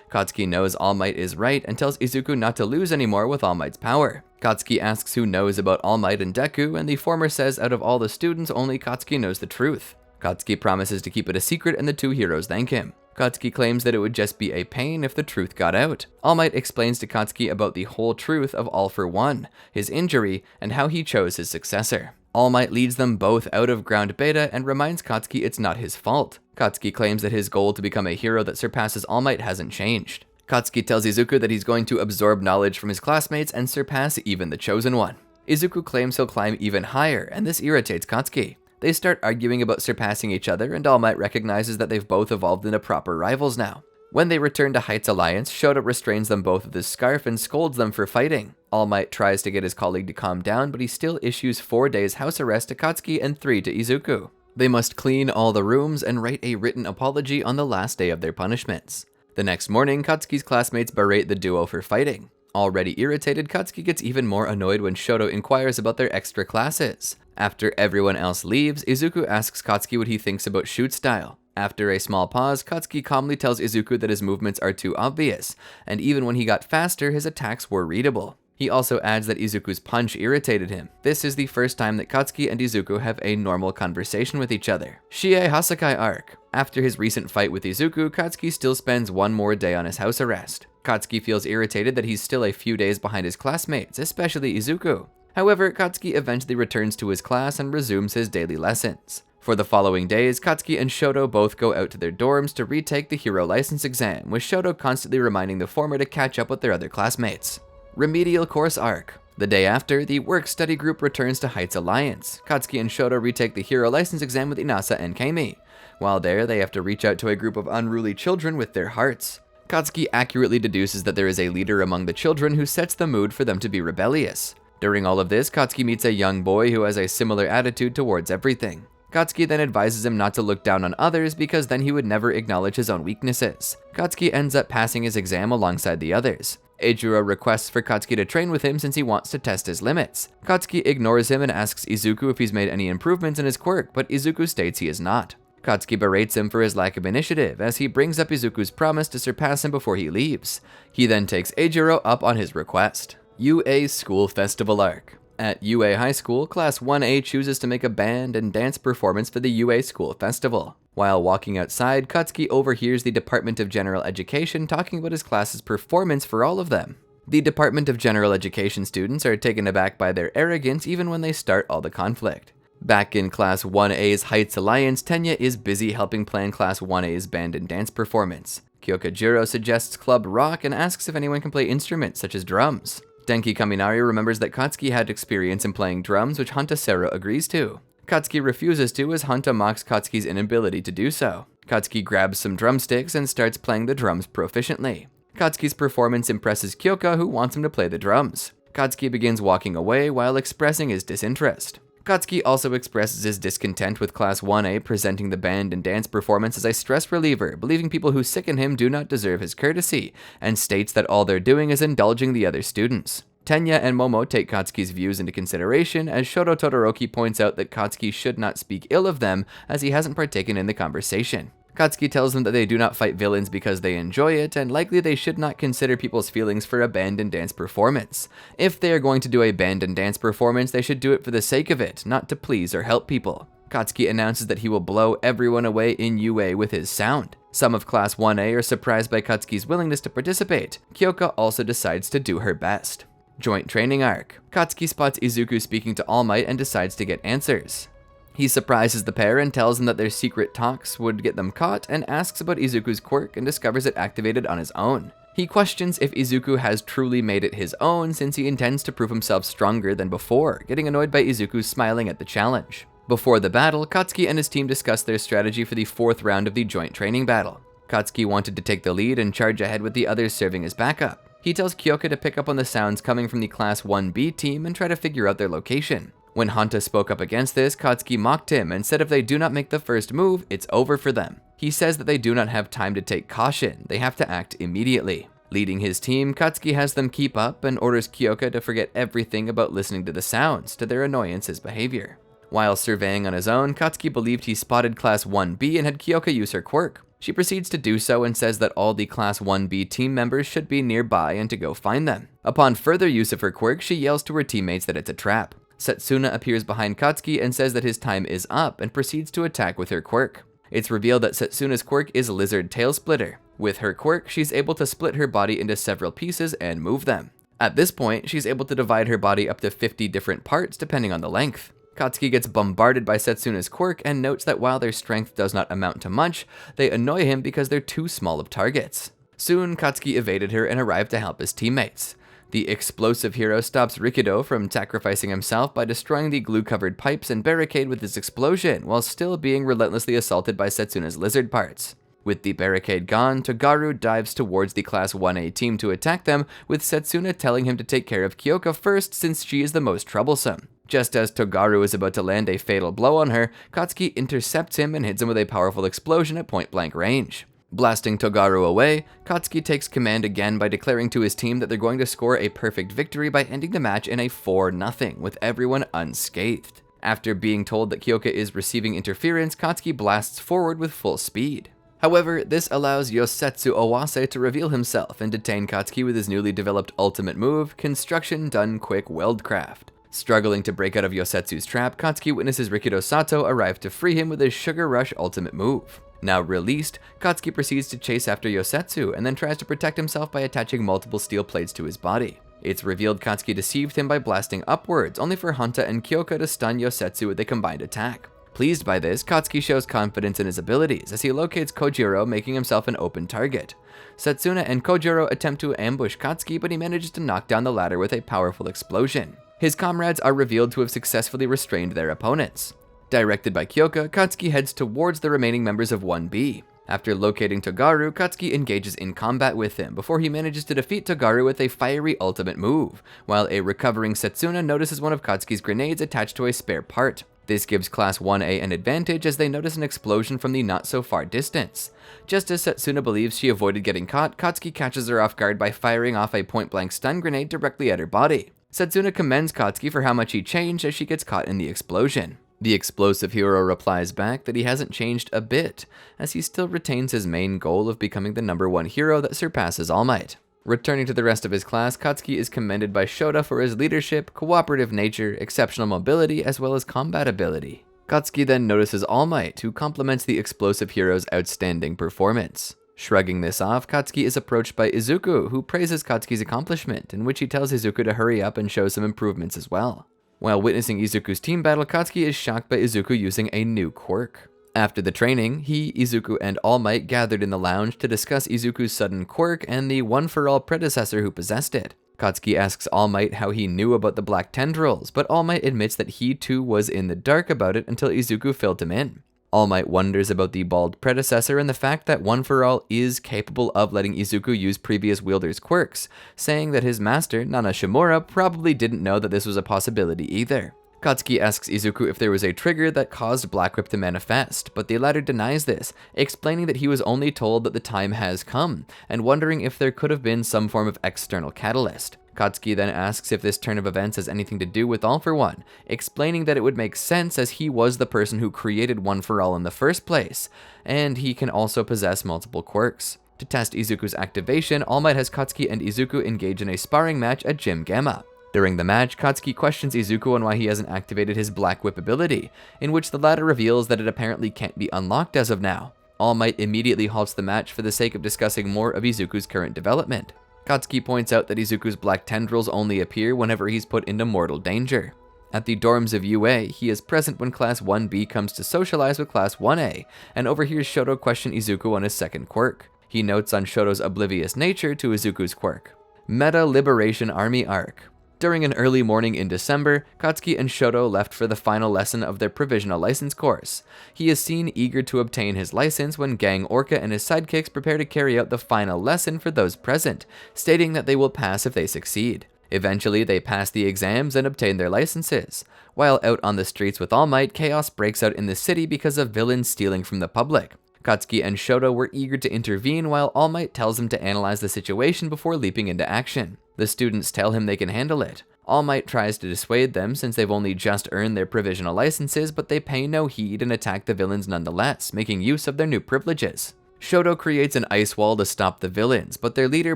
Katsuki knows All Might is right and tells Izuku not to lose anymore with All Might's power. Katsuki asks who knows about All Might and Deku, and the former says out of all the students, only Katsuki knows the truth. Katsuki promises to keep it a secret, and the two heroes thank him. Katsuki claims that it would just be a pain if the truth got out. All Might explains to Katsuki about the whole truth of All For One, his injury, and how he chose his successor. All Might leads them both out of Ground Beta and reminds Katsuki it's not his fault. Katsuki claims that his goal to become a hero that surpasses All Might hasn't changed. Katsuki tells Izuku that he's going to absorb knowledge from his classmates and surpass even the Chosen One. Izuku claims he'll climb even higher, and this irritates Katsuki. They start arguing about surpassing each other, and All Might recognizes that they've both evolved into proper rivals now. When they return to Heights Alliance, Shoto restrains them both with his scarf and scolds them for fighting. All Might tries to get his colleague to calm down, but he still issues 4 days house arrest to Katsuki and 3 to Izuku. They must clean all the rooms and write a written apology on the last day of their punishments. The next morning, Katsuki's classmates berate the duo for fighting. Already irritated, Katsuki gets even more annoyed when Shoto inquires about their extra classes. After everyone else leaves, Izuku asks Katsuki what he thinks about shoot style. After a small pause, Katsuki calmly tells Izuku that his movements are too obvious, and even when he got faster, his attacks were readable. He also adds that Izuku's punch irritated him. This is the first time that Katsuki and Izuku have a normal conversation with each other. Shie Hasakai arc. After his recent fight with Izuku, Katsuki still spends one more day on his house arrest. Katsuki feels irritated that he's still a few days behind his classmates, especially Izuku. However, Katsuki eventually returns to his class and resumes his daily lessons. For the following days, Katsuki and Shoto both go out to their dorms to retake the hero license exam, with Shoto constantly reminding the former to catch up with their other classmates. Remedial Course Arc. The day after, the work study group returns to Heights Alliance. Katsuki and Shoto retake the hero license exam with Inasa and Keimi. While there, they have to reach out to a group of unruly children with their hearts. Katsuki accurately deduces that there is a leader among the children who sets the mood for them to be rebellious. During all of this, Katsuki meets a young boy who has a similar attitude towards everything. Katsuki then advises him not to look down on others because then he would never acknowledge his own weaknesses. Katsuki ends up passing his exam alongside the others. Eijiro requests for Katsuki to train with him since he wants to test his limits. Katsuki ignores him and asks Izuku if he's made any improvements in his quirk, but Izuku states he is not. Katsuki berates him for his lack of initiative, as he brings up Izuku's promise to surpass him before he leaves. He then takes Eijiro up on his request. UA School Festival Arc. At UA High School, Class 1A chooses to make a band and dance performance for the UA School Festival. While walking outside, Katsuki overhears the Department of General Education talking about his class's performance for all of them. The Department of General Education students are taken aback by their arrogance even when they start all the conflict. Back in Class 1A's Heights Alliance, Tenya is busy helping plan Class 1A's band and dance performance. Kyokajiro suggests Club Rock and asks if anyone can play instruments such as drums. Denki Kaminari remembers that Katsuki had experience in playing drums, which Hanta Sero agrees to. Katsuki refuses to as Hanta mocks Katsuki's inability to do so. Katsuki grabs some drumsticks and starts playing the drums proficiently. Katsuki's performance impresses Kyoka, who wants him to play the drums. Katsuki begins walking away while expressing his disinterest. Katsuki also expresses his discontent with Class 1A presenting the band and dance performance as a stress reliever, believing people who sicken him do not deserve his courtesy, and states that all they're doing is indulging the other students. Tenya and Momo take Katsuki's views into consideration, as Shoto Todoroki points out that Katsuki should not speak ill of them as he hasn't partaken in the conversation. Katsuki tells them that they do not fight villains because they enjoy it, and likely they should not consider people's feelings for a band and dance performance. If they are going to do a band and dance performance, they should do it for the sake of it, not to please or help people. Katsuki announces that he will blow everyone away in UA with his sound. Some of Class 1A are surprised by Katsuki's willingness to participate. Kyoka also decides to do her best. Joint Training Arc. Katsuki spots Izuku speaking to All Might and decides to get answers. He surprises the pair and tells them that their secret talks would get them caught, and asks about Izuku's quirk and discovers it activated on his own. He questions if Izuku has truly made it his own since he intends to prove himself stronger than before, getting annoyed by Izuku smiling at the challenge. Before the battle, Katsuki and his team discuss their strategy for the 4th round of the joint training battle. Katsuki wanted to take the lead and charge ahead with the others serving as backup. He tells Kyoka to pick up on the sounds coming from the Class 1B team and try to figure out their location. When Hanta spoke up against this, Katsuki mocked him and said if they do not make the first move, it's over for them. He says that they do not have time to take caution, they have to act immediately. Leading his team, Katsuki has them keep up and orders Kyoka to forget everything about listening to the sounds, to their annoyance's behavior. While surveying on his own, Katsuki believed he spotted Class 1B and had Kyoka use her quirk. She proceeds to do so and says that all the Class 1B team members should be nearby and to go find them. Upon further use of her quirk, she yells to her teammates that it's a trap. Setsuna appears behind Katsuki and says that his time is up and proceeds to attack with her quirk. It's revealed that Setsuna's quirk is Lizard Tail Splitter. With her quirk, she's able to split her body into several pieces and move them. At this point, she's able to divide her body up to 50 different parts depending on the length. Katsuki gets bombarded by Setsuna's quirk and notes that while their strength does not amount to much, they annoy him because they're too small of targets. Soon, Katsuki evaded her and arrived to help his teammates. The explosive hero stops Rikido from sacrificing himself by destroying the glue-covered pipes and barricade with his explosion, while still being relentlessly assaulted by Setsuna's lizard parts. With the barricade gone, Togaru dives towards the Class 1A team to attack them, with Setsuna telling him to take care of Kyoka first since she is the most troublesome. Just as Togaru is about to land a fatal blow on her, Katsuki intercepts him and hits him with a powerful explosion at point-blank range. Blasting Togaru away, Katsuki takes command again by declaring to his team that they're going to score a perfect victory by ending the match in a 4-0, with everyone unscathed. After being told that Kyoka is receiving interference, Katsuki blasts forward with full speed. However, this allows Yosetsu Owase to reveal himself and detain Katsuki with his newly developed ultimate move, Construction Done Quick Weldcraft. Struggling to break out of Yosetsu's trap, Katsuki witnesses Rikido Sato arrive to free him with his Sugar Rush ultimate move. Now released, Katsuki proceeds to chase after Yosetsu and then tries to protect himself by attaching multiple steel plates to his body. It's revealed Katsuki deceived him by blasting upwards, only for Hanta and Kyoka to stun Yosetsu with a combined attack. Pleased by this, Katsuki shows confidence in his abilities as he locates Kojiro, making himself an open target. Setsuna and Kojiro attempt to ambush Katsuki, but he manages to knock down the latter with a powerful explosion. His comrades are revealed to have successfully restrained their opponents. Directed by Kyoka, Katsuki heads towards the remaining members of 1B. After locating Togaru, Katsuki engages in combat with him before he manages to defeat Togaru with a fiery ultimate move, while a recovering Setsuna notices one of Katsuki's grenades attached to a spare part. This gives Class 1A an advantage as they notice an explosion from the not-so-far distance. Just as Setsuna believes she avoided getting caught, Katsuki catches her off guard by firing off a point-blank stun grenade directly at her body. Setsuna commends Katsuki for how much he changed as she gets caught in the explosion. The explosive hero replies back that he hasn't changed a bit, as he still retains his main goal of becoming the #1 hero that surpasses All Might. Returning to the rest of his class, Katsuki is commended by Shota for his leadership, cooperative nature, exceptional mobility, as well as combat ability. Katsuki then notices All Might, who compliments the explosive hero's outstanding performance. Shrugging this off, Katsuki is approached by Izuku, who praises Katsuki's accomplishment, in which he tells Izuku to hurry up and show some improvements as well. While witnessing Izuku's team battle, Katsuki is shocked by Izuku using a new quirk. After the training, he, Izuku, and All Might gathered in the lounge to discuss Izuku's sudden quirk and the one-for-all predecessor who possessed it. Katsuki asks All Might how he knew about the black tendrils, but All Might admits that he too was in the dark about it until Izuku filled him in. All Might wonders about the bald predecessor and the fact that One For All is capable of letting Izuku use previous wielders' quirks, saying that his master, Nana Shimura, probably didn't know that this was a possibility either. Katsuki asks Izuku if there was a trigger that caused Black Whip to manifest, but the latter denies this, explaining that he was only told that the time has come, and wondering if there could have been some form of external catalyst. Katsuki then asks if this turn of events has anything to do with All For One, explaining that it would make sense as he was the person who created One For All in the first place, and he can also possess multiple quirks. To test Izuku's activation, All Might has Katsuki and Izuku engage in a sparring match at Gym Gamma. During the match, Katsuki questions Izuku on why he hasn't activated his Black Whip ability, in which the latter reveals that it apparently can't be unlocked as of now. All Might immediately halts the match for the sake of discussing more of Izuku's current development. Katsuki points out that Izuku's black tendrils only appear whenever he's put into mortal danger. At the dorms of UA, he is present when Class 1B comes to socialize with Class 1A, and overhears Shoto question Izuku on his second quirk. He notes on Shoto's oblivious nature to Izuku's quirk. Meta Liberation Army Arc. During an early morning in December, Katsuki and Shoto left for the final lesson of their provisional license course. He is seen eager to obtain his license when Gang Orca and his sidekicks prepare to carry out the final lesson for those present, stating that they will pass if they succeed. Eventually, they pass the exams and obtain their licenses. While out on the streets with All Might, chaos breaks out in the city because of villains stealing from the public. Katsuki and Shoto were eager to intervene while All Might tells them to analyze the situation before leaping into action. The students tell him they can handle it. All Might tries to dissuade them since they've only just earned their provisional licenses, but they pay no heed and attack the villains nonetheless, making use of their new privileges. Shoto creates an ice wall to stop the villains, but their leader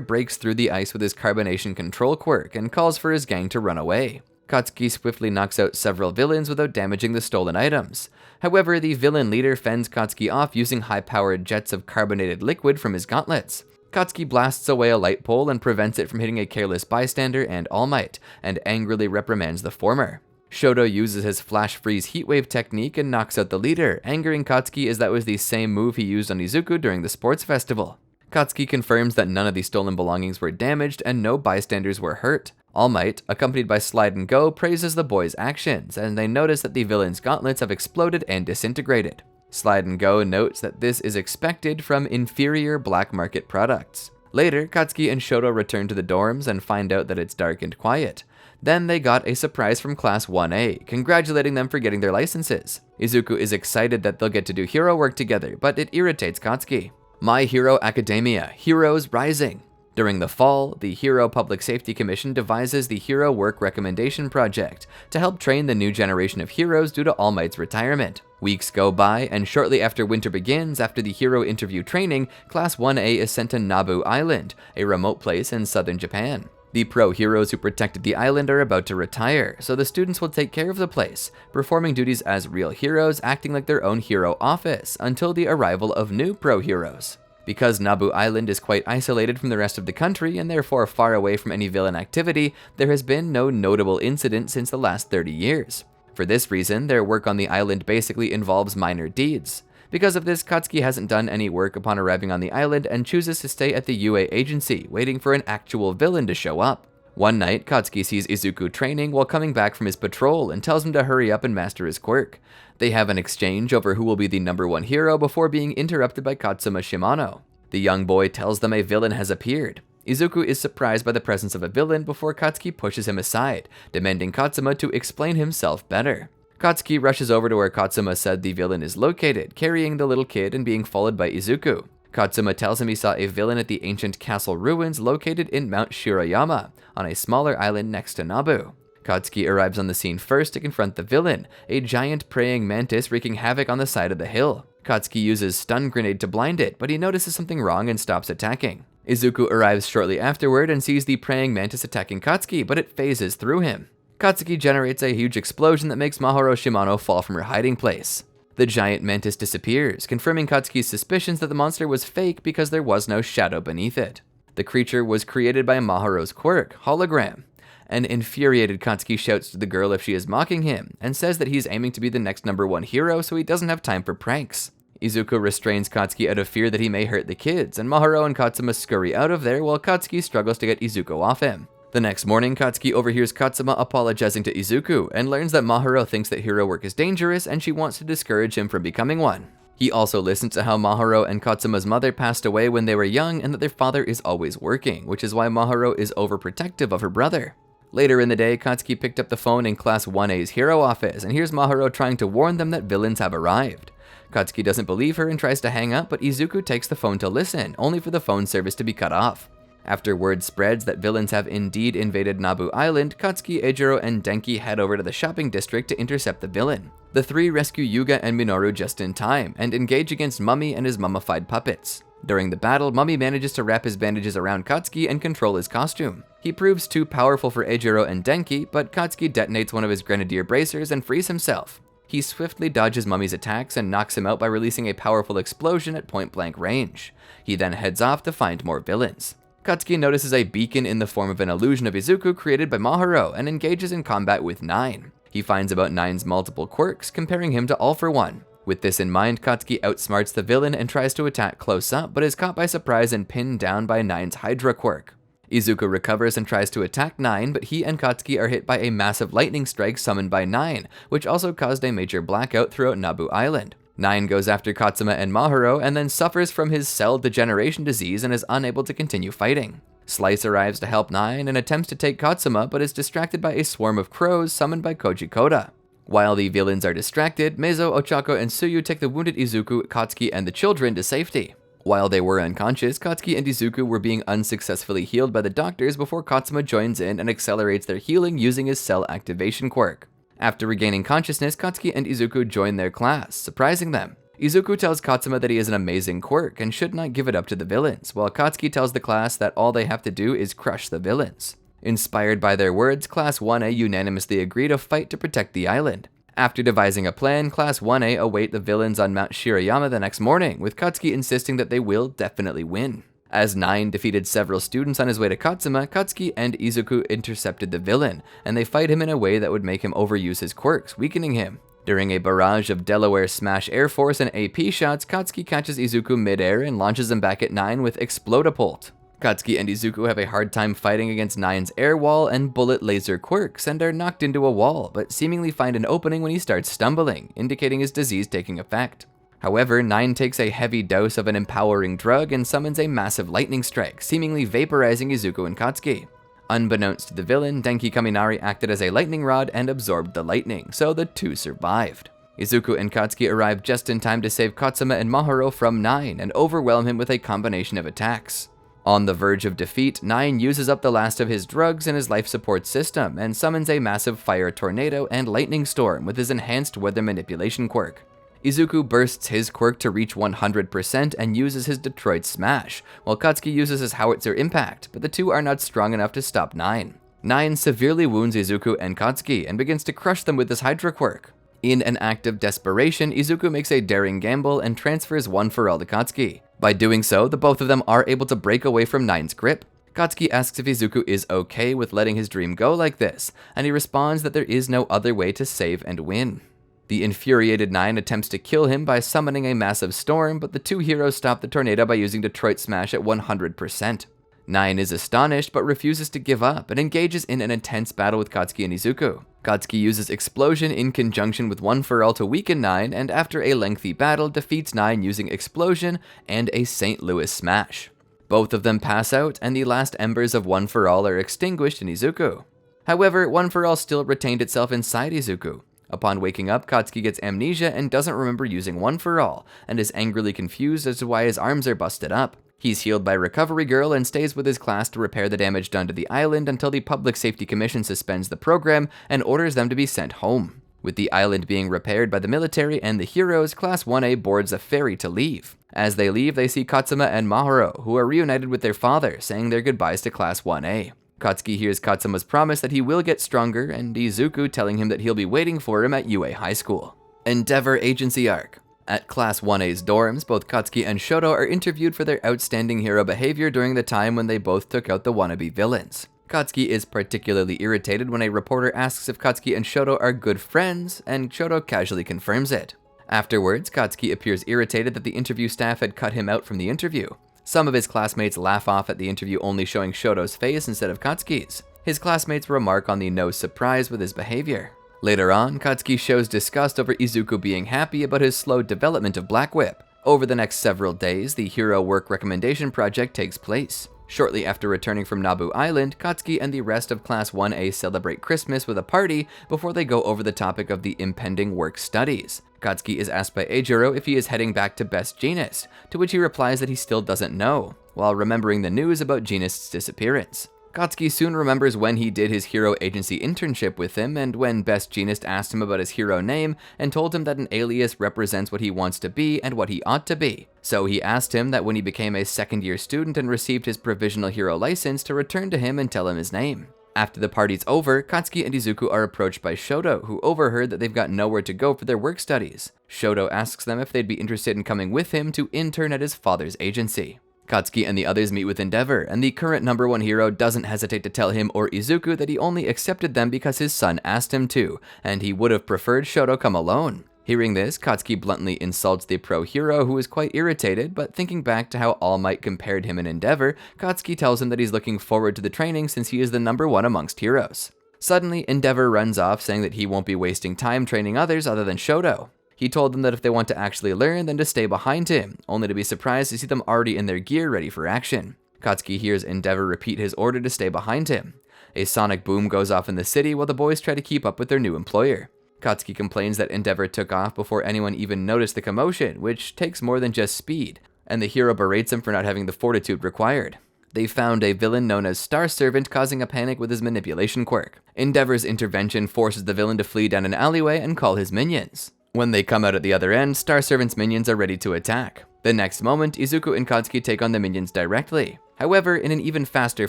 breaks through the ice with his carbonation control quirk and calls for his gang to run away. Katsuki swiftly knocks out several villains without damaging the stolen items. However, the villain leader fends Katsuki off using high-powered jets of carbonated liquid from his gauntlets. Katsuki blasts away a light pole and prevents it from hitting a careless bystander and All Might, and angrily reprimands the former. Shoto uses his flash freeze heatwave technique and knocks out the leader, angering Katsuki as that was the same move he used on Izuku during the sports festival. Katsuki confirms that none of the stolen belongings were damaged and no bystanders were hurt. All Might, accompanied by Slide and Go, praises the boys' actions, and they notice that the villain's gauntlets have exploded and disintegrated. Slide and Go notes that this is expected from inferior black market products. Later, Katsuki and Shoto return to the dorms and find out that it's dark and quiet. Then they got a surprise from Class 1A, congratulating them for getting their licenses. Izuku is excited that they'll get to do hero work together, but it irritates Katsuki. My Hero Academia, Heroes Rising. During the fall, the Hero Public Safety Commission devises the Hero Work Recommendation Project to help train the new generation of heroes due to All Might's retirement. Weeks go by, and shortly after winter begins, after the hero interview training, Class 1A is sent to Nabu Island, a remote place in southern Japan. The pro heroes who protected the island are about to retire, so the students will take care of the place, performing duties as real heroes, acting like their own hero office, until the arrival of new pro heroes. Because Nabu Island is quite isolated from the rest of the country and therefore far away from any villain activity, there has been no notable incident since the last 30 years. For this reason, their work on the island basically involves minor deeds. Because of this, Katsuki hasn't done any work upon arriving on the island and chooses to stay at the UA agency, waiting for an actual villain to show up. One night, Katsuki sees Izuku training while coming back from his patrol and tells him to hurry up and master his quirk. They have an exchange over who will be the #1 hero before being interrupted by Katsuma Shimano. The young boy tells them a villain has appeared. Izuku is surprised by the presence of a villain before Katsuki pushes him aside, demanding Katsuma to explain himself better. Katsuki rushes over to where Katsuma said the villain is located, carrying the little kid and being followed by Izuku. Katsuma tells him he saw a villain at the ancient castle ruins located in Mount Shirayama, on a smaller island next to Nabu. Katsuki arrives on the scene first to confront the villain, a giant praying mantis wreaking havoc on the side of the hill. Katsuki uses stun grenade to blind it, but he notices something wrong and stops attacking. Izuku arrives shortly afterward and sees the praying mantis attacking Katsuki, but it phases through him. Katsuki generates a huge explosion that makes Mahoru Shimano fall from her hiding place. The giant mantis disappears, confirming Katsuki's suspicions that the monster was fake because there was no shadow beneath it. The creature was created by Mahoru's quirk, Hologram. An infuriated Katsuki shouts to the girl if she is mocking him, and says that he's aiming to be the next #1 hero so he doesn't have time for pranks. Izuku restrains Katsuki out of fear that he may hurt the kids, and Mahoru and Katsuma scurry out of there while Katsuki struggles to get Izuku off him. The next morning, Katsuki overhears Katsuma apologizing to Izuku and learns that Mahoru thinks that hero work is dangerous and she wants to discourage him from becoming one. He also listens to how Mahoru and Katsuma's mother passed away when they were young and that their father is always working, which is why Mahoru is overprotective of her brother. Later in the day, Katsuki picked up the phone in Class 1A's hero office and hears Mahoru trying to warn them that villains have arrived. Katsuki doesn't believe her and tries to hang up, but Izuku takes the phone to listen, only for the phone service to be cut off. After word spreads that villains have indeed invaded Nabu Island, Katsuki, Eijiro, and Denki head over to the shopping district to intercept the villain. The three rescue Yuga and Minoru just in time, and engage against Mummy and his mummified puppets. During the battle, Mummy manages to wrap his bandages around Katsuki and control his costume. He proves too powerful for Eijiro and Denki, but Katsuki detonates one of his grenadier bracers and frees himself. He swiftly dodges Mummy's attacks and knocks him out by releasing a powerful explosion at point-blank range. He then heads off to find more villains. Katsuki notices a beacon in the form of an illusion of Izuku created by Mahoru and engages in combat with Nine. He finds about Nine's multiple quirks, comparing him to All for One. With this in mind, Katsuki outsmarts the villain and tries to attack close up, but is caught by surprise and pinned down by Nine's Hydra quirk. Izuku recovers and tries to attack 9, but he and Katsuki are hit by a massive lightning strike summoned by 9, which also caused a major blackout throughout Nabu Island. 9 goes after Katsuma and Mahuro and then suffers from his cell degeneration disease and is unable to continue fighting. Slice arrives to help 9 and attempts to take Katsuma, but is distracted by a swarm of crows summoned by Koji Koda. While the villains are distracted, Meizo, Ochako, and Tsuyu take the wounded Izuku, Katsuki, and the children to safety. While they were unconscious, Katsuki and Izuku were being unsuccessfully healed by the doctors before Katsuma joins in and accelerates their healing using his cell activation quirk. After regaining consciousness, Katsuki and Izuku join their class, surprising them. Izuku tells Katsuma that he has an amazing quirk and should not give it up to the villains, while Katsuki tells the class that all they have to do is crush the villains. Inspired by their words, Class 1A unanimously agree to fight to protect the island. After devising a plan, Class 1A await the villains on Mount Shirayama the next morning, with Katsuki insisting that they will definitely win. As 9 defeated several students on his way to Katsuma, Katsuki and Izuku intercepted the villain, and they fight him in a way that would make him overuse his quirks, weakening him. During a barrage of Delaware Smash Air Force and AP shots, Katsuki catches Izuku midair and launches him back at 9 with Explodapult. Katsuki and Izuku have a hard time fighting against 9's air wall and bullet laser quirks and are knocked into a wall, but seemingly find an opening when he starts stumbling, indicating his disease taking effect. However, 9 takes a heavy dose of an empowering drug and summons a massive lightning strike, seemingly vaporizing Izuku and Katsuki. Unbeknownst to the villain, Denki Kaminari acted as a lightning rod and absorbed the lightning, so the two survived. Izuku and Katsuki arrive just in time to save Katsuma and Mahuro from 9 and overwhelm him with a combination of attacks. On the verge of defeat, 9 uses up the last of his drugs in his life support system and summons a massive fire tornado and lightning storm with his enhanced weather manipulation quirk. Izuku bursts his quirk to reach 100% and uses his Detroit Smash, while Katsuki uses his Howitzer Impact, but the two are not strong enough to stop 9. 9 severely wounds Izuku and Katsuki and begins to crush them with his Hydra quirk. In an act of desperation, Izuku makes a daring gamble and transfers One for All to Katsuki. By doing so, the both of them are able to break away from 9's grip. Katsuki asks if Izuku is okay with letting his dream go like this, and he responds that there is no other way to save and win. The infuriated 9 attempts to kill him by summoning a massive storm, but the two heroes stop the tornado by using Detroit Smash at 100%. 9 is astonished but refuses to give up and engages in an intense battle with Katsuki and Izuku. Katsuki uses Explosion in conjunction with One for All to weaken 9, and after a lengthy battle defeats 9 using Explosion and a St. Louis Smash. Both of them pass out, and the last embers of One for All are extinguished in Izuku. However, One for All still retained itself inside Izuku. Upon waking up, Katsuki gets amnesia and doesn't remember using One for All, and is angrily confused as to why his arms are busted up. He's healed by Recovery Girl and stays with his class to repair the damage done to the island until the Public Safety Commission suspends the program and orders them to be sent home. With the island being repaired by the military and the heroes, Class 1A boards a ferry to leave. As they leave, they see Katsuma and Mahuro, who are reunited with their father, saying their goodbyes to Class 1A. Katsuki hears Katsuma's promise that he will get stronger, and Izuku telling him that he'll be waiting for him at UA High School. Endeavor Agency Arc. At Class 1A's dorms, both Katsuki and Shoto are interviewed for their outstanding hero behavior during the time when they both took out the wannabe villains. Katsuki is particularly irritated when a reporter asks if Katsuki and Shoto are good friends, and Shoto casually confirms it. Afterwards, Katsuki appears irritated that the interview staff had cut him out from the interview. Some of his classmates laugh off at the interview only showing Shoto's face instead of Katsuki's. His classmates remark on the no surprise with his behavior. Later on, Katsuki shows disgust over Izuku being happy about his slow development of Black Whip. Over the next several days, the Hero Work Recommendation Project takes place. Shortly after returning from Nabu Island, Katsuki and the rest of Class 1A celebrate Christmas with a party before they go over the topic of the impending work studies. Katsuki is asked by Eijiro if he is heading back to Best Jeanist, to which he replies that he still doesn't know, while remembering the news about Jeanist's disappearance. Katsuki soon remembers when he did his hero agency internship with him, and when Best Jeanist asked him about his hero name and told him that an alias represents what he wants to be and what he ought to be. So he asked him that when he became a second-year student and received his provisional hero license to return to him and tell him his name. After the party's over, Katsuki and Izuku are approached by Shoto, who overheard that they've got nowhere to go for their work studies. Shoto asks them if they'd be interested in coming with him to intern at his father's agency. Katsuki and the others meet with Endeavor, and the current #1 hero doesn't hesitate to tell him or Izuku that he only accepted them because his son asked him to, and he would have preferred Shoto come alone. Hearing this, Katsuki bluntly insults the pro hero, who is quite irritated, but thinking back to how All Might compared him in Endeavor, Katsuki tells him that he's looking forward to the training since he is the #1 amongst heroes. Suddenly, Endeavor runs off, saying that he won't be wasting time training others other than Shoto. He told them that if they want to actually learn, then to stay behind him, only to be surprised to see them already in their gear ready for action. Katsuki hears Endeavor repeat his order to stay behind him. A sonic boom goes off in the city while the boys try to keep up with their new employer. Katsuki complains that Endeavor took off before anyone even noticed the commotion, which takes more than just speed, and the hero berates him for not having the fortitude required. They found a villain known as Star Servant causing a panic with his manipulation quirk. Endeavor's intervention forces the villain to flee down an alleyway and call his minions. When they come out at the other end, Star Servant's minions are ready to attack. The next moment, Izuku and Katsuki take on the minions directly. However, in an even faster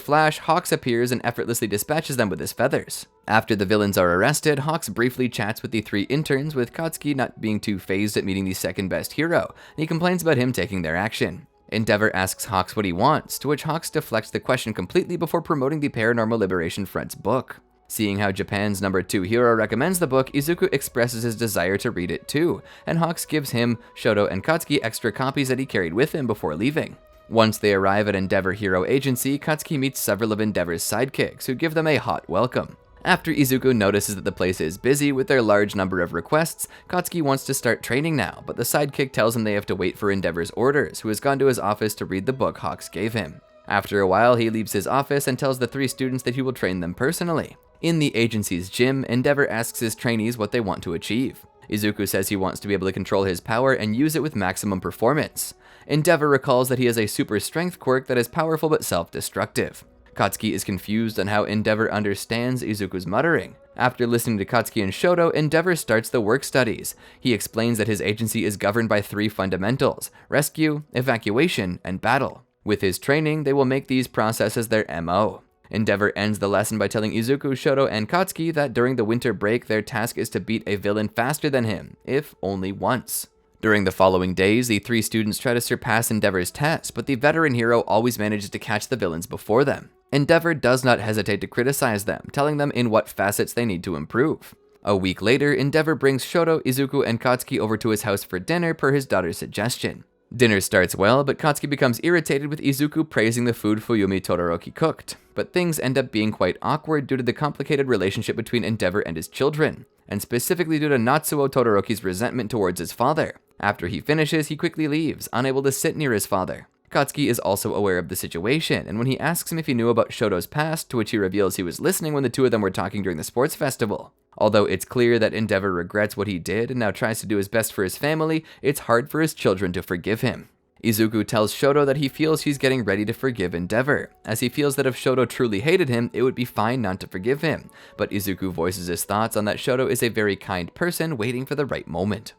flash, Hawks appears and effortlessly dispatches them with his feathers. After the villains are arrested, Hawks briefly chats with the 3 interns, with Katsuki not being too fazed at meeting the second best hero, and he complains about him taking their action. Endeavor asks Hawks what he wants, to which Hawks deflects the question completely before promoting the Paranormal Liberation Front's book. Seeing how Japan's #2 hero recommends the book, Izuku expresses his desire to read it too, and Hawks gives him, Shoto, and Katsuki extra copies that he carried with him before leaving. Once they arrive at Endeavor Hero Agency, Katsuki meets several of Endeavor's sidekicks, who give them a hot welcome. After Izuku notices that the place is busy with their large number of requests, Katsuki wants to start training now, but the sidekick tells him they have to wait for Endeavor's orders, who has gone to his office to read the book Hawks gave him. After a while, he leaves his office and tells the 3 students that he will train them personally. In the agency's gym, Endeavor asks his trainees what they want to achieve. Izuku says he wants to be able to control his power and use it with maximum performance. Endeavor recalls that he has a super strength quirk that is powerful but self-destructive. Katsuki is confused on how Endeavor understands Izuku's muttering. After listening to Katsuki and Shoto, Endeavor starts the work studies. He explains that his agency is governed by 3 fundamentals: rescue, evacuation, and battle. With his training, they will make these processes their MO. Endeavor ends the lesson by telling Izuku, Shoto, and Katsuki that during the winter break, their task is to beat a villain faster than him, if only once. During the following days, the 3 students try to surpass Endeavor's test, but the veteran hero always manages to catch the villains before them. Endeavor does not hesitate to criticize them, telling them in what facets they need to improve. A week later, Endeavor brings Shoto, Izuku, and Katsuki over to his house for dinner per his daughter's suggestion. Dinner starts well, but Katsuki becomes irritated with Izuku praising the food Fuyumi Todoroki cooked. But things end up being quite awkward due to the complicated relationship between Endeavor and his children, and specifically due to Natsuo Todoroki's resentment towards his father. After he finishes, he quickly leaves, unable to sit near his father. Katsuki is also aware of the situation, and when he asks him if he knew about Shoto's past, to which he reveals he was listening when the 2 of them were talking during the sports festival. Although it's clear that Endeavor regrets what he did and now tries to do his best for his family, it's hard for his children to forgive him. Izuku tells Shoto that he feels he's getting ready to forgive Endeavor, as he feels that if Shoto truly hated him, it would be fine not to forgive him, but Izuku voices his thoughts on that Shoto is a very kind person waiting for the right moment.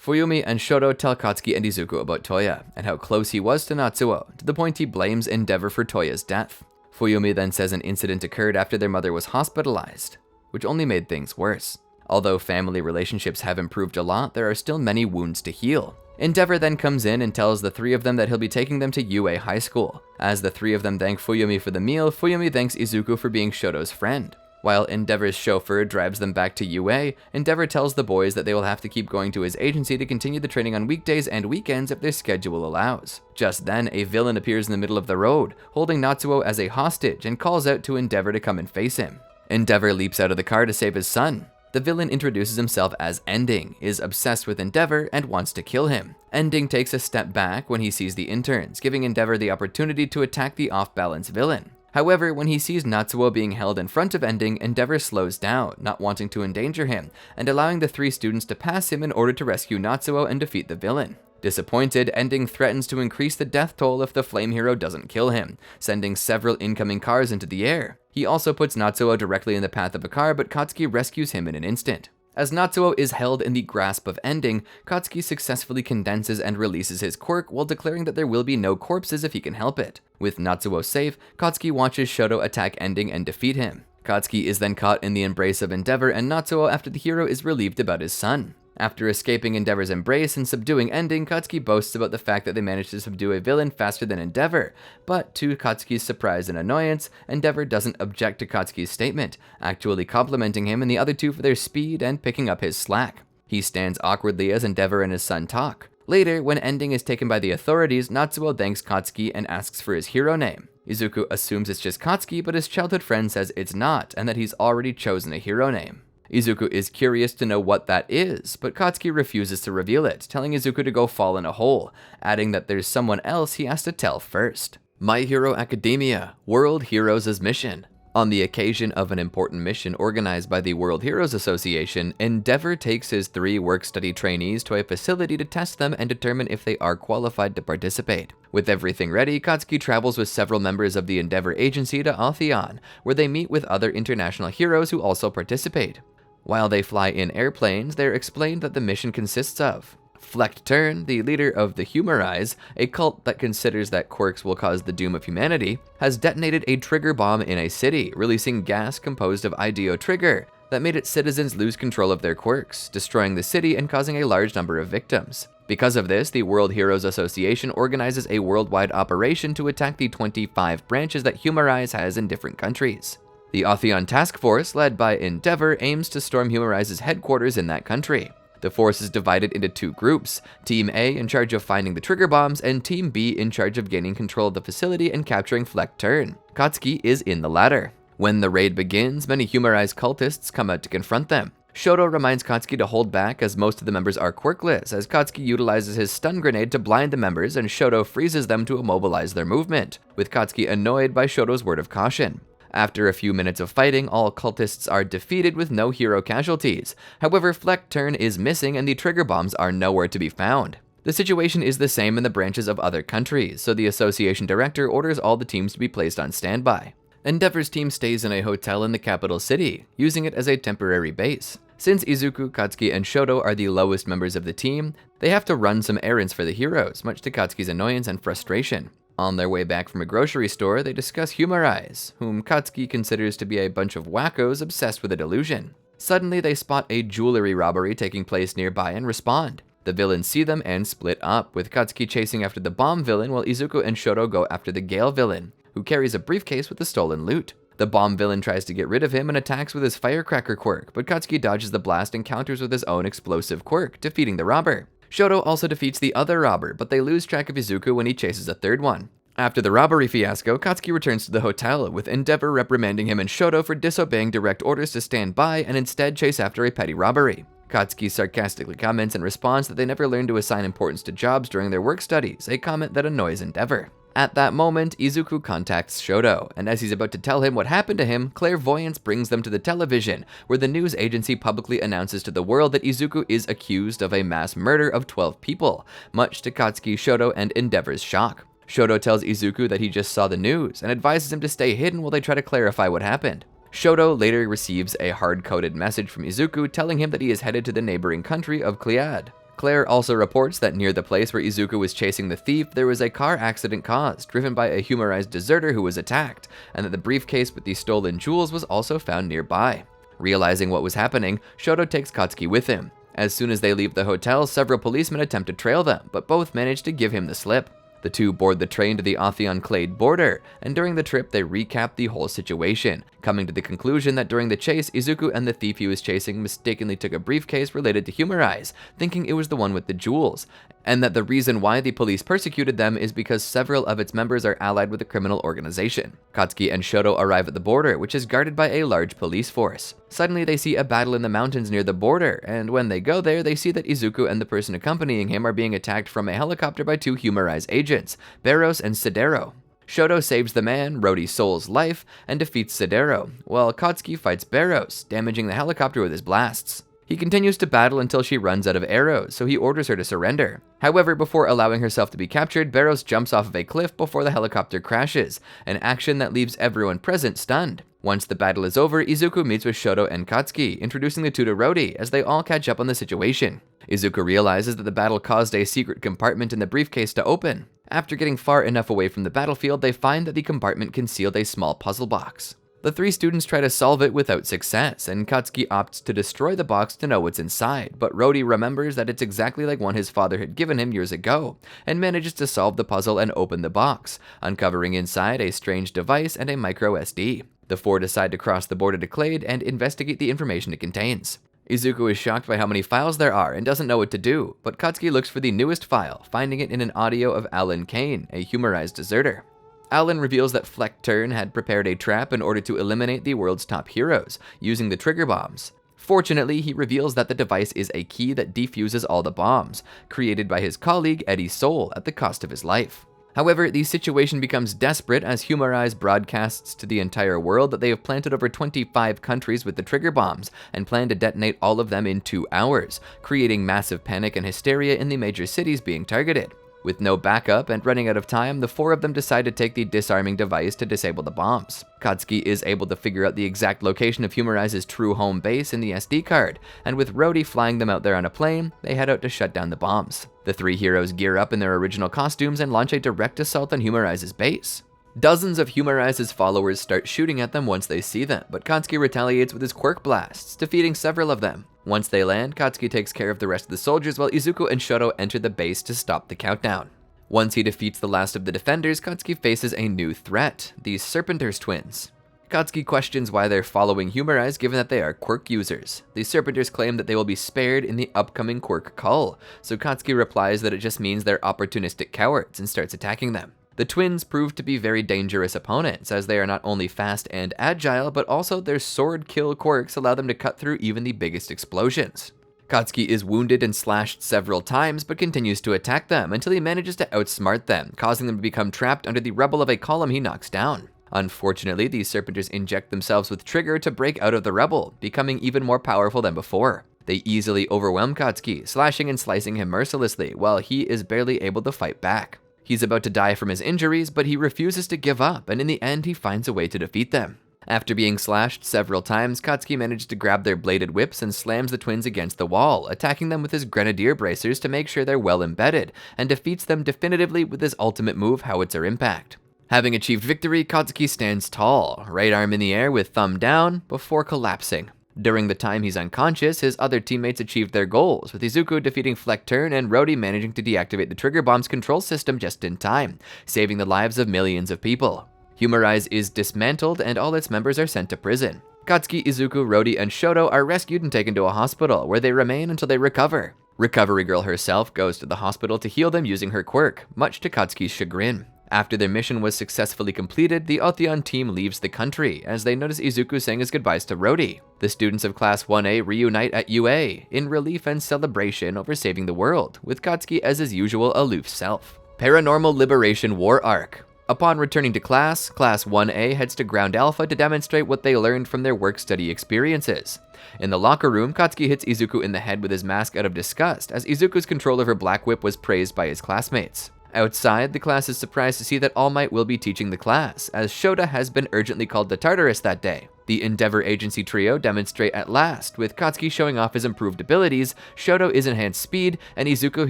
Fuyumi and Shoto tell Katsuki and Izuku about Toya, and how close he was to Natsuo, to the point he blames Endeavor for Toya's death. Fuyumi then says an incident occurred after their mother was hospitalized, which only made things worse. Although family relationships have improved a lot, there are still many wounds to heal. Endeavor then comes in and tells the 3 of them that he'll be taking them to UA High School. As the 3 of them thank Fuyumi for the meal, Fuyumi thanks Izuku for being Shoto's friend. While Endeavor's chauffeur drives them back to UA, Endeavor tells the boys that they will have to keep going to his agency to continue the training on weekdays and weekends if their schedule allows. Just then, a villain appears in the middle of the road, holding Natsuo as a hostage, and calls out to Endeavor to come and face him. Endeavor leaps out of the car to save his son. The villain introduces himself as Ending, is obsessed with Endeavor, and wants to kill him. Ending takes a step back when he sees the interns, giving Endeavor the opportunity to attack the off-balance villain. However, when he sees Natsuo being held in front of Ending, Endeavor slows down, not wanting to endanger him, and allowing the 3 students to pass him in order to rescue Natsuo and defeat the villain. Disappointed, Ending threatens to increase the death toll if the flame hero doesn't kill him, sending several incoming cars into the air. He also puts Natsuo directly in the path of a car, but Katsuki rescues him in an instant. As Natsuo is held in the grasp of Ending, Katsuki successfully condenses and releases his quirk while declaring that there will be no corpses if he can help it. With Natsuo safe, Katsuki watches Shoto attack Ending and defeat him. Katsuki is then caught in the embrace of Endeavor and Natsuo after the hero is relieved about his son. After escaping Endeavor's embrace and subduing Ending, Katsuki boasts about the fact that they managed to subdue a villain faster than Endeavor, but to Katsuki's surprise and annoyance, Endeavor doesn't object to Katsuki's statement, actually complimenting him and the other 2 for their speed and picking up his slack. He stands awkwardly as Endeavor and his son talk. Later, when Ending is taken by the authorities, Natsuo thanks Katsuki and asks for his hero name. Izuku assumes it's just Katsuki, but his childhood friend says it's not, and that he's already chosen a hero name. Izuku is curious to know what that is, but Katsuki refuses to reveal it, telling Izuku to go fall in a hole, adding that there's someone else he has to tell first. My Hero Academia, World Heroes' Mission. On the occasion of an important mission organized by the World Heroes Association, Endeavor takes his 3 work-study trainees to a facility to test them and determine if they are qualified to participate. With everything ready, Katsuki travels with several members of the Endeavor agency to Atheon, where they meet with other international heroes who also participate. While they fly in airplanes, they're explained that the mission consists of Fleck Turn, the leader of the Humorize, a cult that considers that quirks will cause the doom of humanity, has detonated a trigger bomb in a city, releasing gas composed of IDO trigger that made its citizens lose control of their quirks, destroying the city and causing a large number of victims. Because of this, the World Heroes Association organizes a worldwide operation to attack the 25 branches that Humorize has in different countries. The Atheon Task Force, led by Endeavor, aims to storm Humorize's headquarters in that country. The force is divided into 2 groups, Team A in charge of finding the trigger bombs, and Team B in charge of gaining control of the facility and capturing Fleck Turn. Katsuki is in the latter. When the raid begins, many Humorize cultists come out to confront them. Shoto reminds Katsuki to hold back as most of the members are quirkless, as Katsuki utilizes his stun grenade to blind the members and Shoto freezes them to immobilize their movement, with Katsuki annoyed by Shoto's word of caution. After a few minutes of fighting, all cultists are defeated with no hero casualties. However, Fleck Turn is missing and the trigger bombs are nowhere to be found. The situation is the same in the branches of other countries, so the association director orders all the teams to be placed on standby. Endeavor's team stays in a hotel in the capital city, using it as a temporary base. Since Izuku, Katsuki, and Shoto are the lowest members of the team, they have to run some errands for the heroes, much to Katsuki's annoyance and frustration. On their way back from a grocery store, they discuss Humorize, whom Katsuki considers to be a bunch of wackos obsessed with a delusion. Suddenly, they spot a jewelry robbery taking place nearby and respond. The villains see them and split up, with Katsuki chasing after the bomb villain while Izuku and Shoto go after the Gale villain, who carries a briefcase with the stolen loot. The bomb villain tries to get rid of him and attacks with his firecracker quirk, but Katsuki dodges the blast and counters with his own explosive quirk, defeating the robber. Shoto also defeats the other robber, but they lose track of Izuku when he chases a third one. After the robbery fiasco, Katsuki returns to the hotel, with Endeavor reprimanding him and Shoto for disobeying direct orders to stand by and instead chase after a petty robbery. Katsuki sarcastically comments in response that they never learned to assign importance to jobs during their work studies, a comment that annoys Endeavor. At that moment, Izuku contacts Shoto, and as he's about to tell him what happened to him, clairvoyance brings them to the television, where the news agency publicly announces to the world that Izuku is accused of a mass murder of 12 people, much to Katsuki, Shoto, and Endeavor's shock. Shoto tells Izuku that he just saw the news, and advises him to stay hidden while they try to clarify what happened. Shoto later receives a hard-coded message from Izuku telling him that he is headed to the neighboring country of Clead. Claire also reports that near the place where Izuku was chasing the thief, there was a car accident caused, driven by a Humorized deserter who was attacked, and that the briefcase with the stolen jewels was also found nearby. Realizing what was happening, Shoto takes Katsuki with him. As soon as they leave the hotel, several policemen attempt to trail them, but both manage to give him the slip. The two board the train to the Atheon-Clade border, and during the trip they recap the whole situation, coming to the conclusion that during the chase, Izuku and the thief he was chasing mistakenly took a briefcase related to Humorize, thinking it was the one with the jewels, and that the reason why the police persecuted them is because several of its members are allied with a criminal organization. Katsuki and Shoto arrive at the border, which is guarded by a large police force. Suddenly they see a battle in the mountains near the border, and when they go there, they see that Izuku and the person accompanying him are being attacked from a helicopter by 2 Humorize agents, Barros and Sidero. Shoto saves the man, Rody Soul's life, and defeats Sidero, while Katsuki fights Barros, damaging the helicopter with his blasts. He continues to battle until she runs out of arrows, so he orders her to surrender. However, before allowing herself to be captured, Barros jumps off of a cliff before the helicopter crashes, an action that leaves everyone present stunned. Once the battle is over, Izuku meets with Shoto and Katsuki, introducing the two to Rody as they all catch up on the situation. Izuku realizes that the battle caused a secret compartment in the briefcase to open. After getting far enough away from the battlefield, they find that the compartment concealed a small puzzle box. The 3 students try to solve it without success, and Katsuki opts to destroy the box to know what's inside, but Rody remembers that it's exactly like one his father had given him years ago, and manages to solve the puzzle and open the box, uncovering inside a strange device and a micro SD. The 4 decide to cross the border to Clade and investigate the information it contains. Izuku is shocked by how many files there are and doesn't know what to do, but Katsuki looks for the newest file, finding it in an audio of Alan Kane, a humorized deserter. Alan reveals that Fleck Turn had prepared a trap in order to eliminate the world's top heroes, using the trigger bombs. Fortunately, he reveals that the device is a key that defuses all the bombs, created by his colleague Eddie Soul at the cost of his life. However, the situation becomes desperate as Humorize broadcasts to the entire world that they have planted over 25 countries with the trigger bombs and plan to detonate all of them in 2 hours, creating massive panic and hysteria in the major cities being targeted. With no backup and running out of time, the 4 of them decide to take the disarming device to disable the bombs. Katsuki is able to figure out the exact location of Humorize's true home base in the SD card, and with Rhodey flying them out there on a plane, they head out to shut down the bombs. The 3 heroes gear up in their original costumes and launch a direct assault on Humorize's base. Dozens of Humorize's followers start shooting at them once they see them, but Katsuki retaliates with his quirk blasts, defeating several of them. Once they land, Katsuki takes care of the rest of the soldiers while Izuku and Shoto enter the base to stop the countdown. Once he defeats the last of the defenders, Katsuki faces a new threat, the Serpenters twins. Katsuki questions why they're following Humorize given that they are quirk users. The Serpenters claim that they will be spared in the upcoming quirk cull, so Katsuki replies that it just means they're opportunistic cowards and starts attacking them. The twins prove to be very dangerous opponents, as they are not only fast and agile, but also their sword kill quirks allow them to cut through even the biggest explosions. Katsuki is wounded and slashed several times, but continues to attack them until he manages to outsmart them, causing them to become trapped under the rubble of a column he knocks down. Unfortunately, these Serpenters inject themselves with Trigger to break out of the rubble, becoming even more powerful than before. They easily overwhelm Katsuki, slashing and slicing him mercilessly, while he is barely able to fight back. He's about to die from his injuries, but he refuses to give up, and in the end he finds a way to defeat them. After being slashed several times, Katsuki manages to grab their bladed whips and slams the twins against the wall, attacking them with his grenadier bracers to make sure they're well embedded, and defeats them definitively with his ultimate move, Howitzer Impact. Having achieved victory, Katsuki stands tall, right arm in the air with thumb down, before collapsing. During the time he's unconscious, his other teammates achieved their goals, with Izuku defeating Fleck Turn and Rhodey managing to deactivate the trigger bomb's control system just in time, saving the lives of millions of people. Humorize is dismantled and all its members are sent to prison. Katsuki, Izuku, Rhodey, and Shoto are rescued and taken to a hospital, where they remain until they recover. Recovery Girl herself goes to the hospital to heal them using her quirk, much to Katsuki's chagrin. After their mission was successfully completed, the Otheon team leaves the country, as they notice Izuku saying his goodbyes to Rhodey. The students of Class 1A reunite at UA, in relief and celebration over saving the world, with Katsuki as his usual aloof self. Paranormal Liberation War Arc. Upon returning to Class 1A heads to Ground Alpha to demonstrate what they learned from their work-study experiences. In the locker room, Katsuki hits Izuku in the head with his mask out of disgust, as Izuku's control over Black Whip was praised by his classmates. Outside, the class is surprised to see that All Might will be teaching the class, as Shota has been urgently called to Tartarus that day. The Endeavor Agency trio demonstrate at last, with Katsuki showing off his improved abilities, Shoto his enhanced speed, and Izuku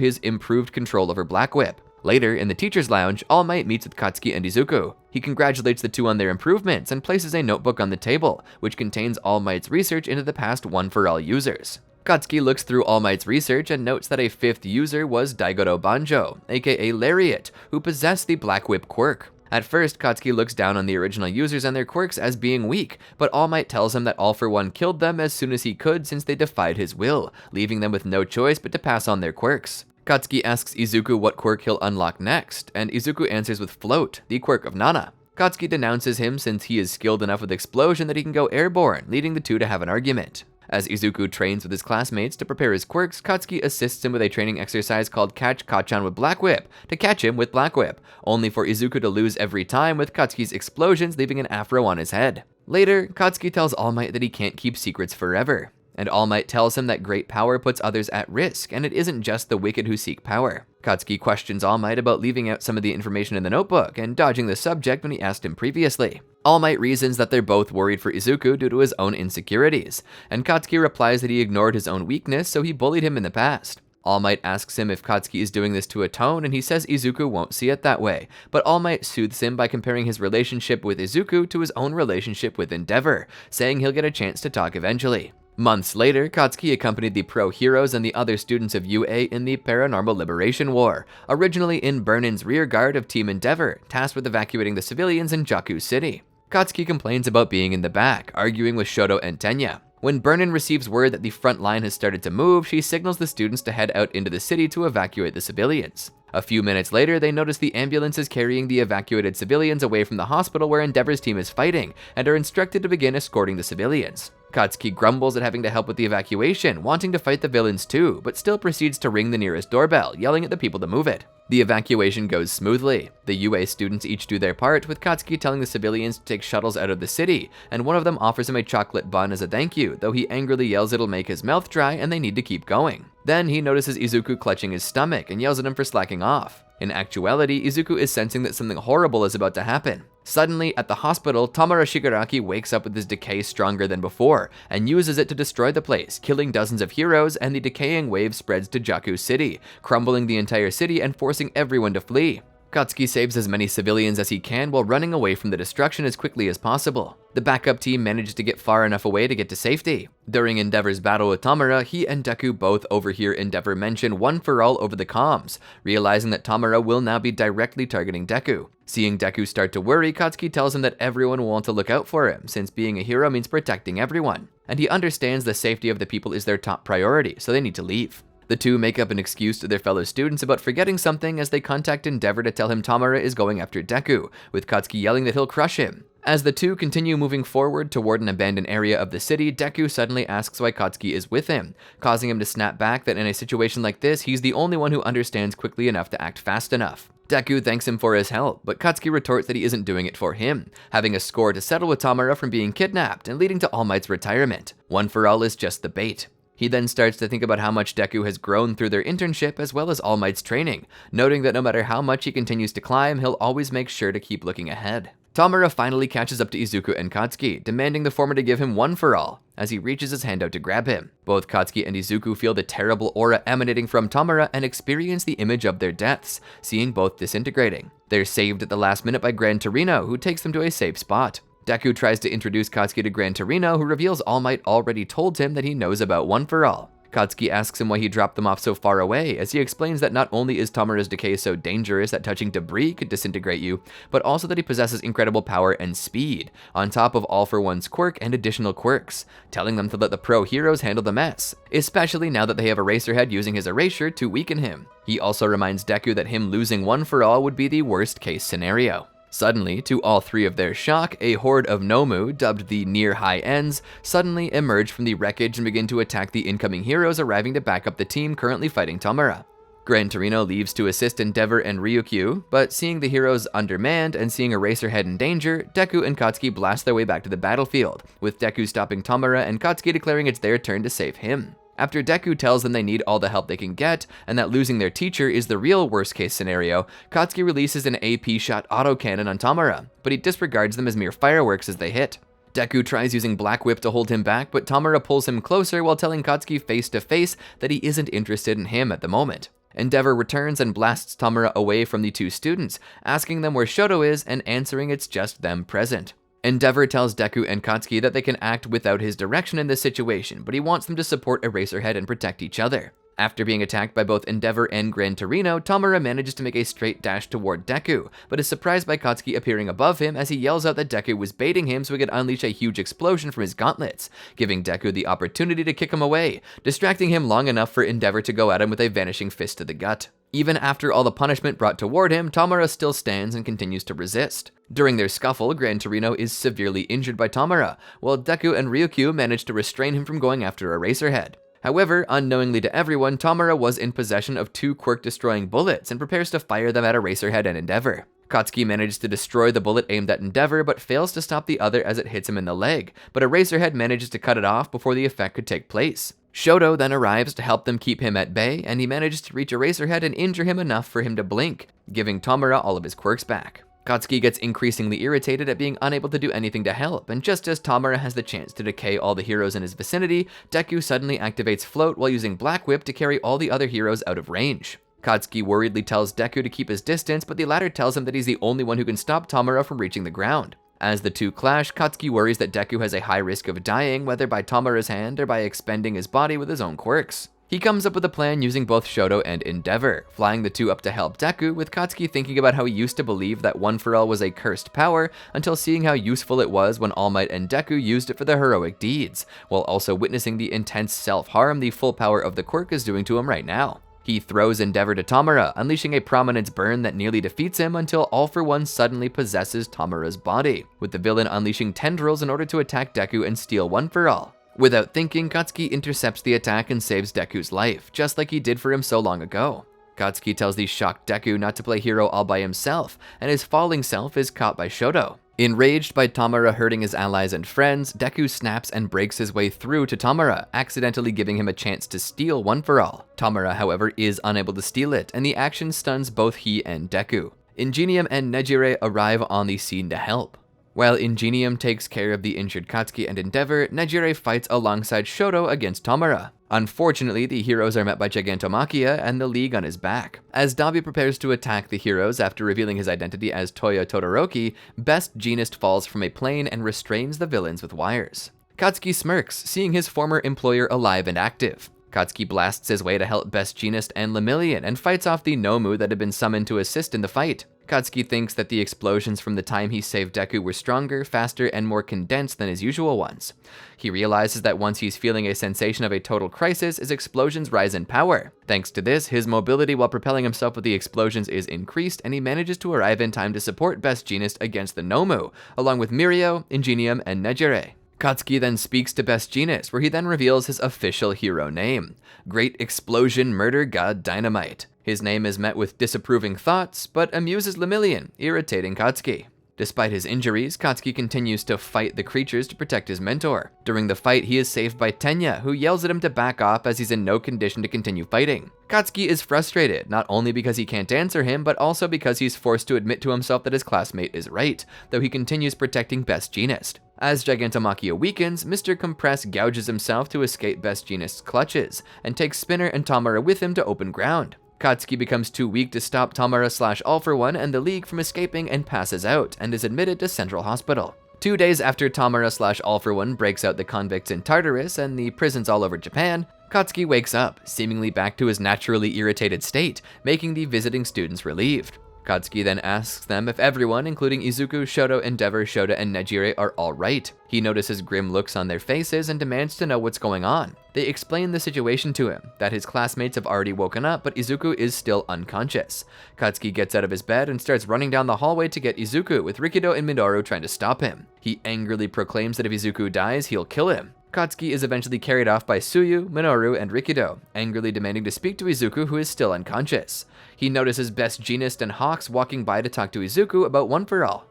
his improved control over Black Whip. Later, in the teacher's lounge, All Might meets with Katsuki and Izuku. He congratulates the two on their improvements and places a notebook on the table, which contains All Might's research into the past one-for-all users. Katsuki looks through All Might's research and notes that a 5th user was Daigoro Banjo, aka Lariat, who possessed the Black Whip quirk. At first, Katsuki looks down on the original users and their quirks as being weak, but All Might tells him that All for One killed them as soon as he could since they defied his will, leaving them with no choice but to pass on their quirks. Katsuki asks Izuku what quirk he'll unlock next, and Izuku answers with Float, the quirk of Nana. Katsuki denounces him since he is skilled enough with Explosion that he can go airborne, leading the two to have an argument. As Izuku trains with his classmates to prepare his quirks, Katsuki assists him with a training exercise called Catch Kacchan with Black Whip, to catch him with Black Whip, only for Izuku to lose every time with Katsuki's explosions leaving an afro on his head. Later, Katsuki tells All Might that he can't keep secrets forever, and All Might tells him that great power puts others at risk, and it isn't just the wicked who seek power. Katsuki questions All Might about leaving out some of the information in the notebook and dodging the subject when he asked him previously. All Might reasons that they're both worried for Izuku due to his own insecurities, and Katsuki replies that he ignored his own weakness, so he bullied him in the past. All Might asks him if Katsuki is doing this to atone, and he says Izuku won't see it that way, but All Might soothes him by comparing his relationship with Izuku to his own relationship with Endeavor, saying he'll get a chance to talk eventually. Months later, Katsuki accompanied the pro-heroes and the other students of UA in the Paranormal Liberation War, originally in Burnin's rear guard of Team Endeavor, tasked with evacuating the civilians in Jakku City. Katsuki complains about being in the back, arguing with Shoto and Tenya. When Burnin receives word that the front line has started to move, she signals the students to head out into the city to evacuate the civilians. A few minutes later, they notice the ambulances carrying the evacuated civilians away from the hospital where Endeavor's team is fighting, and are instructed to begin escorting the civilians. Katsuki grumbles at having to help with the evacuation, wanting to fight the villains too, but still proceeds to ring the nearest doorbell, yelling at the people to move it. The evacuation goes smoothly. The UA students each do their part, with Katsuki telling the civilians to take shuttles out of the city, and one of them offers him a chocolate bun as a thank you, though he angrily yells it'll make his mouth dry and they need to keep going. Then he notices Izuku clutching his stomach and yells at him for slacking off. In actuality, Izuku is sensing that something horrible is about to happen. Suddenly, at the hospital, Tamara Shigaraki wakes up with his decay stronger than before, and uses it to destroy the place, killing dozens of heroes, and the decaying wave spreads to Jakku City, crumbling the entire city and forcing everyone to flee. Katsuki saves as many civilians as he can while running away from the destruction as quickly as possible. The backup team manages to get far enough away to get to safety. During Endeavor's battle with Tamara, he and Deku both overhear Endeavor mention One for All over the comms, realizing that Tamara will now be directly targeting Deku. Seeing Deku start to worry, Katsuki tells him that everyone will want to look out for him, since being a hero means protecting everyone, and he understands the safety of the people is their top priority, so they need to leave. The two make up an excuse to their fellow students about forgetting something as they contact Endeavor to tell him Tamara is going after Deku, with Katsuki yelling that he'll crush him. As the two continue moving forward toward an abandoned area of the city, Deku suddenly asks why Katsuki is with him, causing him to snap back that in a situation like this, he's the only one who understands quickly enough to act fast enough. Deku thanks him for his help, but Katsuki retorts that he isn't doing it for him, having a score to settle with Tamara from being kidnapped and leading to All Might's retirement. One for All is just the bait. He then starts to think about how much Deku has grown through their internship as well as All Might's training, noting that no matter how much he continues to climb, he'll always make sure to keep looking ahead. Tamara finally catches up to Izuku and Katsuki, demanding the former to give him One for All, as he reaches his hand out to grab him. Both Katsuki and Izuku feel the terrible aura emanating from Tamara and experience the image of their deaths, seeing both disintegrating. They're saved at the last minute by Gran Torino, who takes them to a safe spot. Deku tries to introduce Katsuki to Gran Torino, who reveals All Might already told him that he knows about One for All. Katsuki asks him why he dropped them off so far away, as he explains that not only is Tamara's decay so dangerous that touching debris could disintegrate you, but also that he possesses incredible power and speed, on top of All for One's quirk and additional quirks, telling them to let the pro heroes handle the mess, especially now that they have Eraserhead using his erasure to weaken him. He also reminds Deku that him losing One for All would be the worst case scenario. Suddenly, to all three of their shock, a horde of Nomu, dubbed the Near High Ends, suddenly emerge from the wreckage and begin to attack the incoming heroes arriving to back up the team currently fighting Tamara. Gran Torino leaves to assist Endeavor and Ryukyu, but seeing the heroes undermanned and seeing Eraserhead in danger, Deku and Katsuki blast their way back to the battlefield, with Deku stopping Tamara and Katsuki declaring it's their turn to save him. After Deku tells them they need all the help they can get, and that losing their teacher is the real worst case scenario, Katsuki releases an AP shot autocannon on Tamara, but he disregards them as mere fireworks as they hit. Deku tries using Black Whip to hold him back, but Tamara pulls him closer while telling Katsuki face to face that he isn't interested in him at the moment. Endeavor returns and blasts Tamara away from the two students, asking them where Shoto is and answering it's just them present. Endeavor tells Deku and Katsuki that they can act without his direction in this situation, but he wants them to support Eraserhead and protect each other. After being attacked by both Endeavor and Gran Torino, Tamara manages to make a straight dash toward Deku, but is surprised by Katsuki appearing above him as he yells out that Deku was baiting him so he could unleash a huge explosion from his gauntlets, giving Deku the opportunity to kick him away, distracting him long enough for Endeavor to go at him with a vanishing fist to the gut. Even after all the punishment brought toward him, Tamara still stands and continues to resist. During their scuffle, Gran Torino is severely injured by Tamara, while Deku and Ryukyu manage to restrain him from going after Eraserhead. However, unknowingly to everyone, Tamara was in possession of two quirk-destroying bullets and prepares to fire them at Eraserhead and Endeavor. Katsuki manages to destroy the bullet aimed at Endeavor, but fails to stop the other as it hits him in the leg, but Eraserhead manages to cut it off before the effect could take place. Shoto then arrives to help them keep him at bay, and he manages to reach Eraserhead and injure him enough for him to blink, giving Tamara all of his quirks back. Katsuki gets increasingly irritated at being unable to do anything to help, and just as Tamara has the chance to decay all the heroes in his vicinity, Deku suddenly activates Float while using Black Whip to carry all the other heroes out of range. Katsuki worriedly tells Deku to keep his distance, but the latter tells him that he's the only one who can stop Tamara from reaching the ground. As the two clash, Katsuki worries that Deku has a high risk of dying, whether by Tamara's hand or by expending his body with his own quirks. He comes up with a plan using both Shoto and Endeavor, flying the two up to help Deku, with Katsuki thinking about how he used to believe that One For All was a cursed power until seeing how useful it was when All Might and Deku used it for their heroic deeds, while also witnessing the intense self-harm the full power of the quirk is doing to him right now. He throws Endeavor to Tamara, unleashing a prominence burn that nearly defeats him until All For One suddenly possesses Tamara's body, with the villain unleashing tendrils in order to attack Deku and steal One For All. Without thinking, Katsuki intercepts the attack and saves Deku's life, just like he did for him so long ago. Katsuki tells the shocked Deku not to play hero all by himself, and his falling self is caught by Shoto. Enraged by Tamara hurting his allies and friends, Deku snaps and breaks his way through to Tamara, accidentally giving him a chance to steal One For All. Tamara, however, is unable to steal it, and the action stuns both he and Deku. Ingenium and Nejire arrive on the scene to help. While Ingenium takes care of the injured Katsuki and Endeavor, Nejire fights alongside Shoto against Tamara. Unfortunately, the heroes are met by Gigantomachia and the League on his back. As Dabi prepares to attack the heroes after revealing his identity as Toya Todoroki, Best Jeanist falls from a plane and restrains the villains with wires. Katsuki smirks, seeing his former employer alive and active. Katsuki blasts his way to help Best Jeanist and Lemillion and fights off the Nomu that had been summoned to assist in the fight. Katsuki thinks that the explosions from the time he saved Deku were stronger, faster, and more condensed than his usual ones. He realizes that once he's feeling a sensation of a total crisis, his explosions rise in power. Thanks to this, his mobility while propelling himself with the explosions is increased, and he manages to arrive in time to support Best Jeanist against the Nomu, along with Mirio, Ingenium, and Nejire. Katsuki then speaks to Best Jeanist, where he then reveals his official hero name, Great Explosion Murder God Dynamite. His name is met with disapproving thoughts, but amuses Lemillion, irritating Katsuki. Despite his injuries, Katsuki continues to fight the creatures to protect his mentor. During the fight, he is saved by Tenya, who yells at him to back off as he's in no condition to continue fighting. Katsuki is frustrated, not only because he can't answer him, but also because he's forced to admit to himself that his classmate is right, though he continues protecting Best Jeanist. As Gigantomachia weakens, Mr. Compress gouges himself to escape Best Jeanist's clutches, and takes Spinner and Tamara with him to open ground. Katsuki becomes too weak to stop Tamara/All For One and the League from escaping and passes out, and is admitted to Central Hospital. 2 days after Tamara/All For One breaks out the convicts in Tartarus and the prisons all over Japan, Katsuki wakes up, seemingly back to his naturally irritated state, making the visiting students relieved. Katsuki then asks them if everyone, including Izuku, Shoto, Endeavor, Shota, and Nejire, are alright. He notices grim looks on their faces and demands to know what's going on. They explain the situation to him, that his classmates have already woken up, but Izuku is still unconscious. Katsuki gets out of his bed and starts running down the hallway to get Izuku, with Rikido and Minoru trying to stop him. He angrily proclaims that if Izuku dies, he'll kill him. Katsuki is eventually carried off by Tsuyu, Minoru, and Rikido, angrily demanding to speak to Izuku, who is still unconscious. He notices Best Jeanist and Hawks walking by to talk to Izuku about One For All.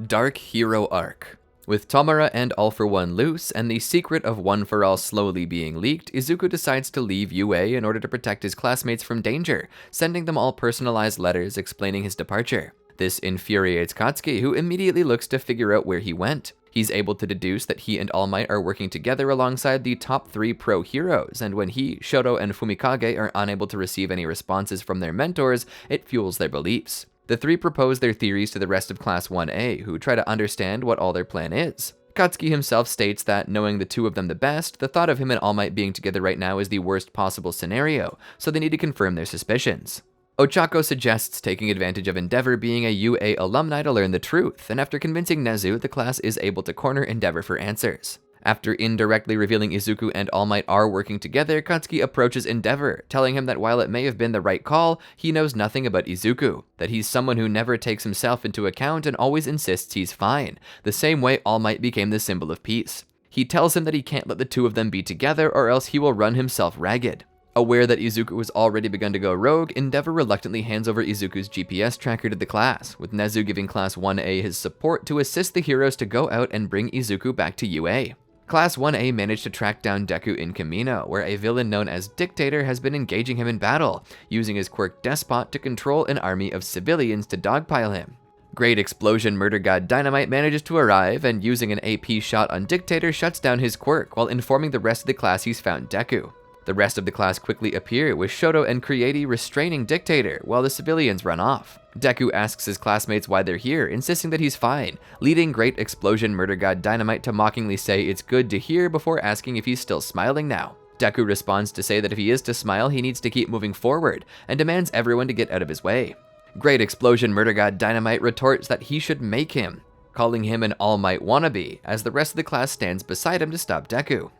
Dark Hero Arc. With Tamara and All For One loose, and the secret of One For All slowly being leaked, Izuku decides to leave UA in order to protect his classmates from danger, sending them all personalized letters explaining his departure. This infuriates Katsuki, who immediately looks to figure out where he went. He's able to deduce that he and All Might are working together alongside the top 3 pro heroes, and when he, Shoto, and Fumikage are unable to receive any responses from their mentors, it fuels their beliefs. The 3 propose their theories to the rest of Class 1A, who try to understand what all their plan is. Katsuki himself states that, knowing the 2 of them the best, the thought of him and All Might being together right now is the worst possible scenario, so they need to confirm their suspicions. Ochako suggests taking advantage of Endeavor being a UA alumni to learn the truth, and after convincing Nezu, the class is able to corner Endeavor for answers. After indirectly revealing Izuku and All Might are working together, Katsuki approaches Endeavor, telling him that while it may have been the right call, he knows nothing about Izuku, that he's someone who never takes himself into account and always insists he's fine, the same way All Might became the symbol of peace. He tells him that he can't let the 2 of them be together or else he will run himself ragged. Aware that Izuku has already begun to go rogue, Endeavor reluctantly hands over Izuku's GPS tracker to the class, with Nezu giving Class 1A his support to assist the heroes to go out and bring Izuku back to UA. Class 1A managed to track down Deku in Kamino, where a villain known as Dictator has been engaging him in battle, using his quirk Despot to control an army of civilians to dogpile him. Great Explosion Murder God Dynamite manages to arrive, and using an AP shot on Dictator shuts down his quirk while informing the rest of the class he's found Deku. The rest of the class quickly appear, with Shoto and Creati restraining Dictator while the civilians run off. Deku asks his classmates why they're here, insisting that he's fine, leading Great Explosion Murder God Dynamite to mockingly say it's good to hear before asking if he's still smiling now. Deku responds to say that if he is to smile, he needs to keep moving forward, and demands everyone to get out of his way. Great Explosion Murder God Dynamite retorts that he should make him, calling him an All Might wannabe, as the rest of the class stands beside him to stop Deku.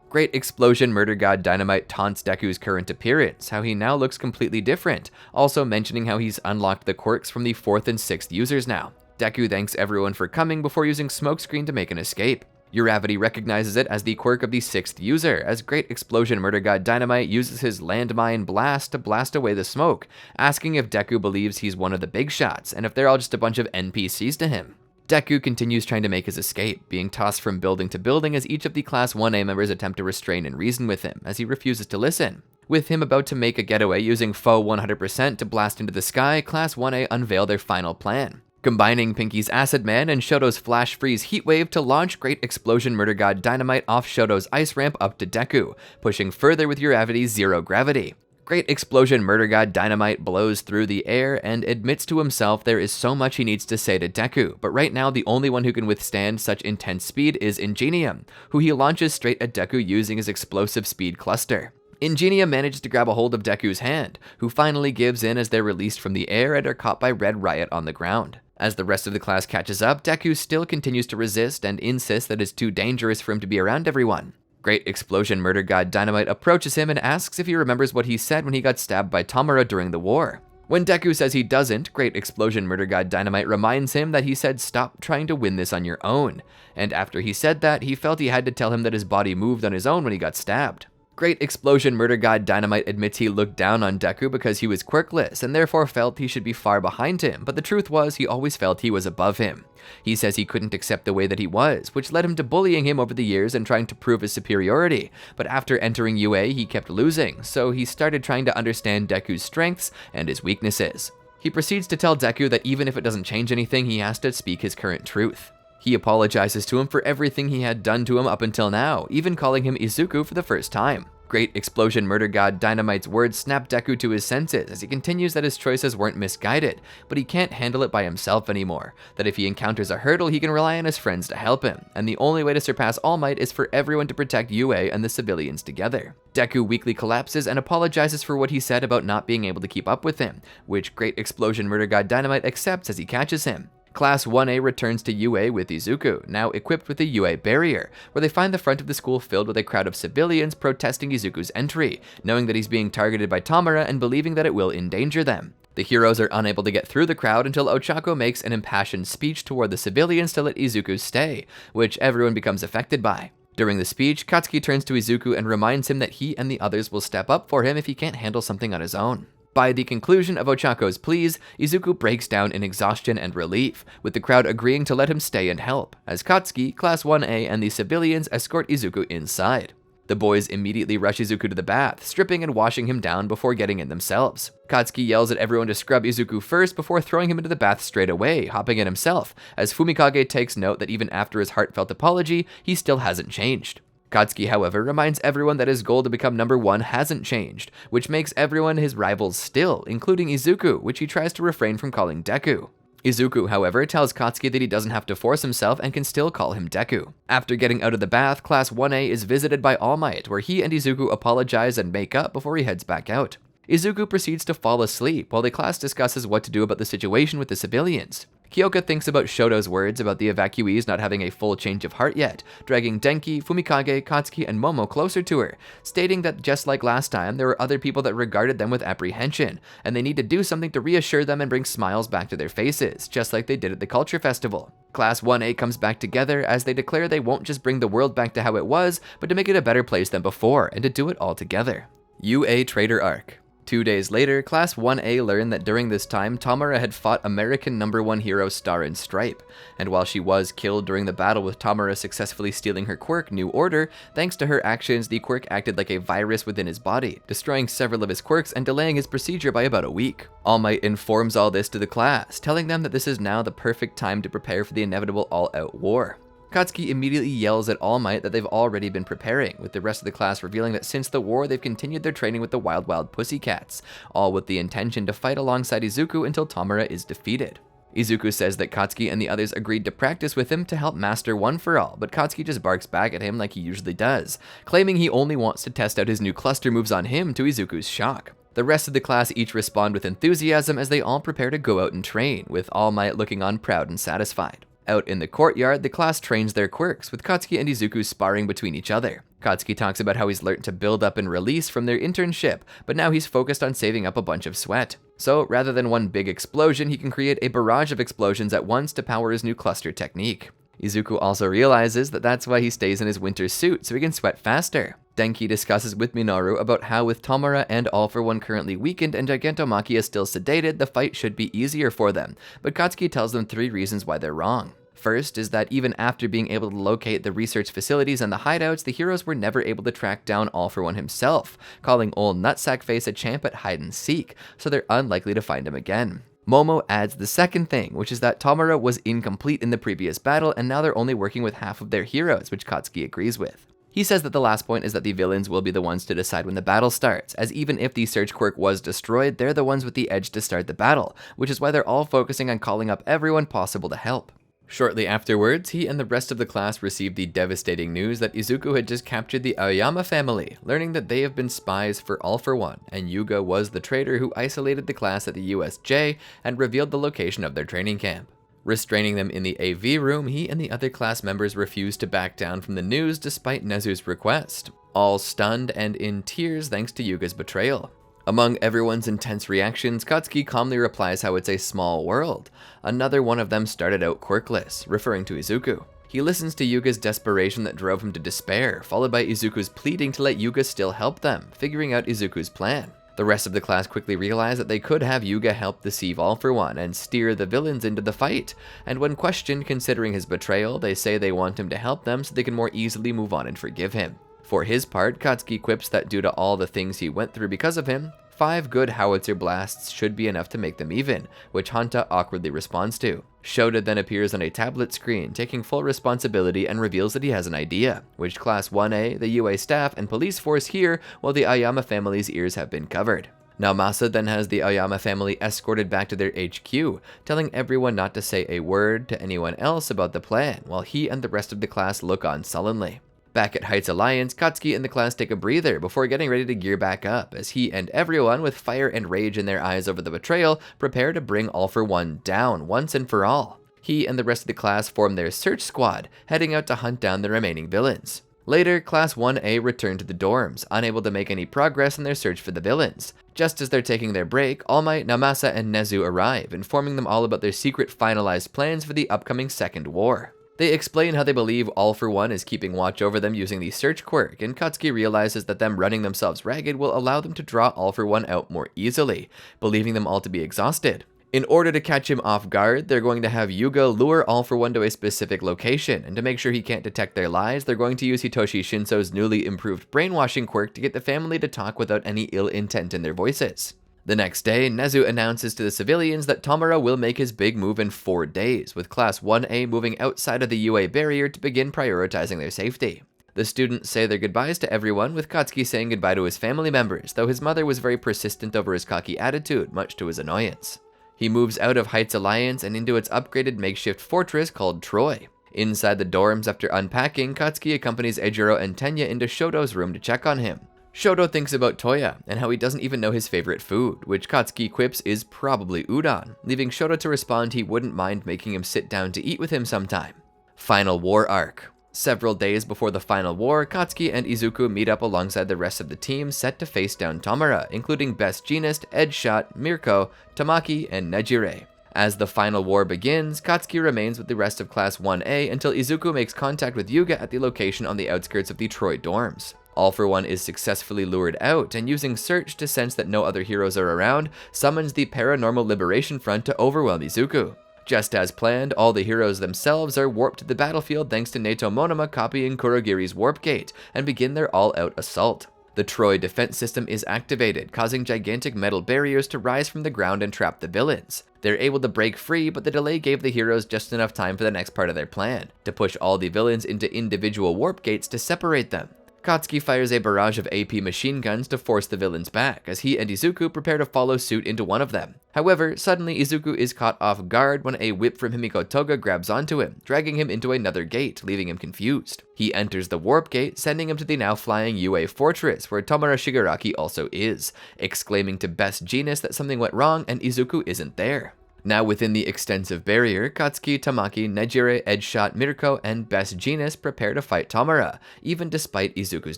Great Explosion Murder God Dynamite taunts Deku's current appearance, how he now looks completely different, also mentioning how he's unlocked the quirks from the 4th and 6th users now. Deku thanks everyone for coming before using Smokescreen to make an escape. Uravity recognizes it as the quirk of the 6th user, as Great Explosion Murder God Dynamite uses his landmine blast to blast away the smoke, asking if Deku believes he's one of the big shots, and if they're all just a bunch of NPCs to him. Deku continues trying to make his escape, being tossed from building to building as each of the Class 1A members attempt to restrain and reason with him, as he refuses to listen. With him about to make a getaway using Foe 100% to blast into the sky, Class 1A unveil their final plan, combining Pinky's Acid Man and Shoto's Flash Freeze Heatwave to launch Great Explosion Murder God Dynamite off Shoto's ice ramp up to Deku, pushing further with Uravity's Zero Gravity. Great Explosion Murder God Dynamite blows through the air and admits to himself there is so much he needs to say to Deku, but right now the only one who can withstand such intense speed is Ingenium, who he launches straight at Deku using his explosive speed cluster. Ingenium manages to grab a hold of Deku's hand, who finally gives in as they're released from the air and are caught by Red Riot on the ground. As the rest of the class catches up, Deku still continues to resist and insists that it's too dangerous for him to be around everyone. Great Explosion Murder God Dynamite approaches him and asks if he remembers what he said when he got stabbed by Tamura during the war. When Deku says he doesn't, Great Explosion Murder God Dynamite reminds him that he said stop trying to win this on your own, and after he said that, he felt he had to tell him that his body moved on his own when he got stabbed. Great Explosion Murder God Dynamite admits he looked down on Deku because he was quirkless and therefore felt he should be far behind him, but the truth was he always felt he was above him. He says he couldn't accept the way that he was, which led him to bullying him over the years and trying to prove his superiority, but after entering UA he kept losing, so he started trying to understand Deku's strengths and his weaknesses. He proceeds to tell Deku that even if it doesn't change anything, he has to speak his current truth. He apologizes to him for everything he had done to him up until now, even calling him Izuku for the first time. Great Explosion Murder God Dynamite's words snap Deku to his senses as he continues that his choices weren't misguided, but he can't handle it by himself anymore, that if he encounters a hurdle he can rely on his friends to help him, and the only way to surpass All Might is for everyone to protect UA and the civilians together. Deku weakly collapses and apologizes for what he said about not being able to keep up with him, which Great Explosion Murder God Dynamite accepts as he catches him. Class 1A returns to UA with Izuku, now equipped with the UA barrier, where they find the front of the school filled with a crowd of civilians protesting Izuku's entry, knowing that he's being targeted by Tamura and believing that it will endanger them. The heroes are unable to get through the crowd until Ochako makes an impassioned speech toward the civilians to let Izuku stay, which everyone becomes affected by. During the speech, Katsuki turns to Izuku and reminds him that he and the others will step up for him if he can't handle something on his own. By the conclusion of Ochako's pleas, Izuku breaks down in exhaustion and relief, with the crowd agreeing to let him stay and help, as Katsuki, Class 1A, and the civilians escort Izuku inside. The boys immediately rush Izuku to the bath, stripping and washing him down before getting in themselves. Katsuki yells at everyone to scrub Izuku first before throwing him into the bath straight away, hopping in himself, as Fumikage takes note that even after his heartfelt apology, he still hasn't changed. Katsuki, however, reminds everyone that his goal to become number 1 hasn't changed, which makes everyone his rivals still, including Izuku, which he tries to refrain from calling Deku. Izuku, however, tells Katsuki that he doesn't have to force himself and can still call him Deku. After getting out of the bath, Class 1A is visited by All Might, where he and Izuku apologize and make up before he heads back out. Izuku proceeds to fall asleep while the class discusses what to do about the situation with the civilians. Kyoka thinks about Shoto's words about the evacuees not having a full change of heart yet, dragging Denki, Fumikage, Katsuki, and Momo closer to her, stating that just like last time, there were other people that regarded them with apprehension, and they need to do something to reassure them and bring smiles back to their faces, just like they did at the Culture Festival. Class 1A comes back together as they declare they won't just bring the world back to how it was, but to make it a better place than before, and to do it all together. UA Trader Arc. 2 days later, Class 1A learned that during this time, Tamura had fought American #1 hero Star and Stripe, and while she was killed during the battle with Tamura successfully stealing her quirk, New Order, thanks to her actions, the quirk acted like a virus within his body, destroying several of his quirks and delaying his procedure by about a week. All Might informs all this to the class, telling them that this is now the perfect time to prepare for the inevitable all-out war. Katsuki immediately yells at All Might that they've already been preparing, with the rest of the class revealing that since the war they've continued their training with the Wild Pussycats, all with the intention to fight alongside Izuku until Tamura is defeated. Izuku says that Katsuki and the others agreed to practice with him to help master One for All, but Katsuki just barks back at him like he usually does, claiming he only wants to test out his new cluster moves on him, to Izuku's shock. The rest of the class each respond with enthusiasm as they all prepare to go out and train, with All Might looking on proud and satisfied. Out in the courtyard, the class trains their quirks, with Katsuki and Izuku sparring between each other. Katsuki talks about how he's learned to build up and release from their internship, but now he's focused on saving up a bunch of sweat. So, rather than one big explosion, he can create a barrage of explosions at once to power his new cluster technique. Izuku also realizes that that's why he stays in his winter suit, so he can sweat faster. Denki discusses with Minoru about how with Tomura and All for One currently weakened and Gigantomachia still sedated, the fight should be easier for them, but Katsuki tells them 3 reasons why they're wrong. First is that even after being able to locate the research facilities and the hideouts, the heroes were never able to track down All for One himself, calling old Nutsack Face a champ at hide and seek, so they're unlikely to find him again. Momo adds the second thing, which is that Tomura was incomplete in the previous battle, and now they're only working with half of their heroes, which Katsuki agrees with. He says that the last point is that the villains will be the ones to decide when the battle starts, as even if the search quirk was destroyed, they're the ones with the edge to start the battle, which is why they're all focusing on calling up everyone possible to help. Shortly afterwards, he and the rest of the class received the devastating news that Izuku had just captured the Aoyama family, learning that they have been spies for All for One, and Yuga was the traitor who isolated the class at the USJ and revealed the location of their training camp. Restraining them in the AV room, he and the other class members refused to back down from the news despite Nezu's request, all stunned and in tears thanks to Yuga's betrayal. Among everyone's intense reactions, Katsuki calmly replies how it's a small world. Another one of them started out quirkless, referring to Izuku. He listens to Yuga's desperation that drove him to despair, followed by Izuku's pleading to let Yuga still help them, figuring out Izuku's plan. The rest of the class quickly realize that they could have Yuga help deceive All for One and steer the villains into the fight, and when questioned considering his betrayal, they say they want him to help them so they can more easily move on and forgive him. For his part, Katsuki quips that due to all the things he went through because of him, 5 good howitzer blasts should be enough to make them even, which Hanta awkwardly responds to. Shota then appears on a tablet screen, taking full responsibility and reveals that he has an idea, which Class 1A, the UA staff, and police force hear while the Aoyama family's ears have been covered. Naomasa then has the Aoyama family escorted back to their HQ, telling everyone not to say a word to anyone else about the plan, while he and the rest of the class look on sullenly. Back at Heights Alliance, Katsuki and the class take a breather before getting ready to gear back up, as he and everyone, with fire and rage in their eyes over the betrayal, prepare to bring All for One down once and for all. He and the rest of the class form their search squad, heading out to hunt down the remaining villains. Later, Class 1A return to the dorms, unable to make any progress in their search for the villains. Just as they're taking their break, All Might, Naomasa, and Nezu arrive, informing them all about their secret finalized plans for the upcoming Second War. They explain how they believe All for One is keeping watch over them using the search quirk, and Katsuki realizes that them running themselves ragged will allow them to draw All for One out more easily, believing them all to be exhausted. In order to catch him off guard, they're going to have Yuga lure All for One to a specific location, and to make sure he can't detect their lies, they're going to use Hitoshi Shinso's newly improved brainwashing quirk to get the family to talk without any ill intent in their voices. The next day, Nezu announces to the civilians that Tomura will make his big move in 4 days, with Class 1A moving outside of the UA barrier to begin prioritizing their safety. The students say their goodbyes to everyone, with Katsuki saying goodbye to his family members, though his mother was very persistent over his cocky attitude, much to his annoyance. He moves out of Heights Alliance and into its upgraded makeshift fortress called Troy. Inside the dorms, after unpacking, Katsuki accompanies Eijiro and Tenya into Shoto's room to check on him. Shoto thinks about Toya, and how he doesn't even know his favorite food, which Katsuki quips is probably udon, leaving Shoto to respond he wouldn't mind making him sit down to eat with him sometime. Final War Arc. Several days before the final war, Katsuki and Izuku meet up alongside the rest of the team set to face down Tomura, including Best Jeanist, Edgeshot, Mirko, Tamaki, and Nejire. As the final war begins, Katsuki remains with the rest of Class 1A until Izuku makes contact with Yuga at the location on the outskirts of the Troy dorms. All for One is successfully lured out, and using Search to sense that no other heroes are around, summons the Paranormal Liberation Front to overwhelm Izuku. Just as planned, all the heroes themselves are warped to the battlefield thanks to Neto Monoma copying Kurogiri's warp gate, and begin their all-out assault. The Troy defense system is activated, causing gigantic metal barriers to rise from the ground and trap the villains. They're able to break free, but the delay gave the heroes just enough time for the next part of their plan, to push all the villains into individual warp gates to separate them. Katsuki fires a barrage of AP machine guns to force the villains back, as he and Izuku prepare to follow suit into one of them. However, suddenly Izuku is caught off guard when a whip from Himiko Toga grabs onto him, dragging him into another gate, leaving him confused. He enters the warp gate, sending him to the now flying UA fortress, where Tomura Shigaraki also is, exclaiming to Best Jeanist that something went wrong and Izuku isn't there. Now within the extensive barrier, Katsuki, Tamaki, Nejire, Edgeshot, Mirko, and Best Jeanist prepare to fight Tomura, even despite Izuku's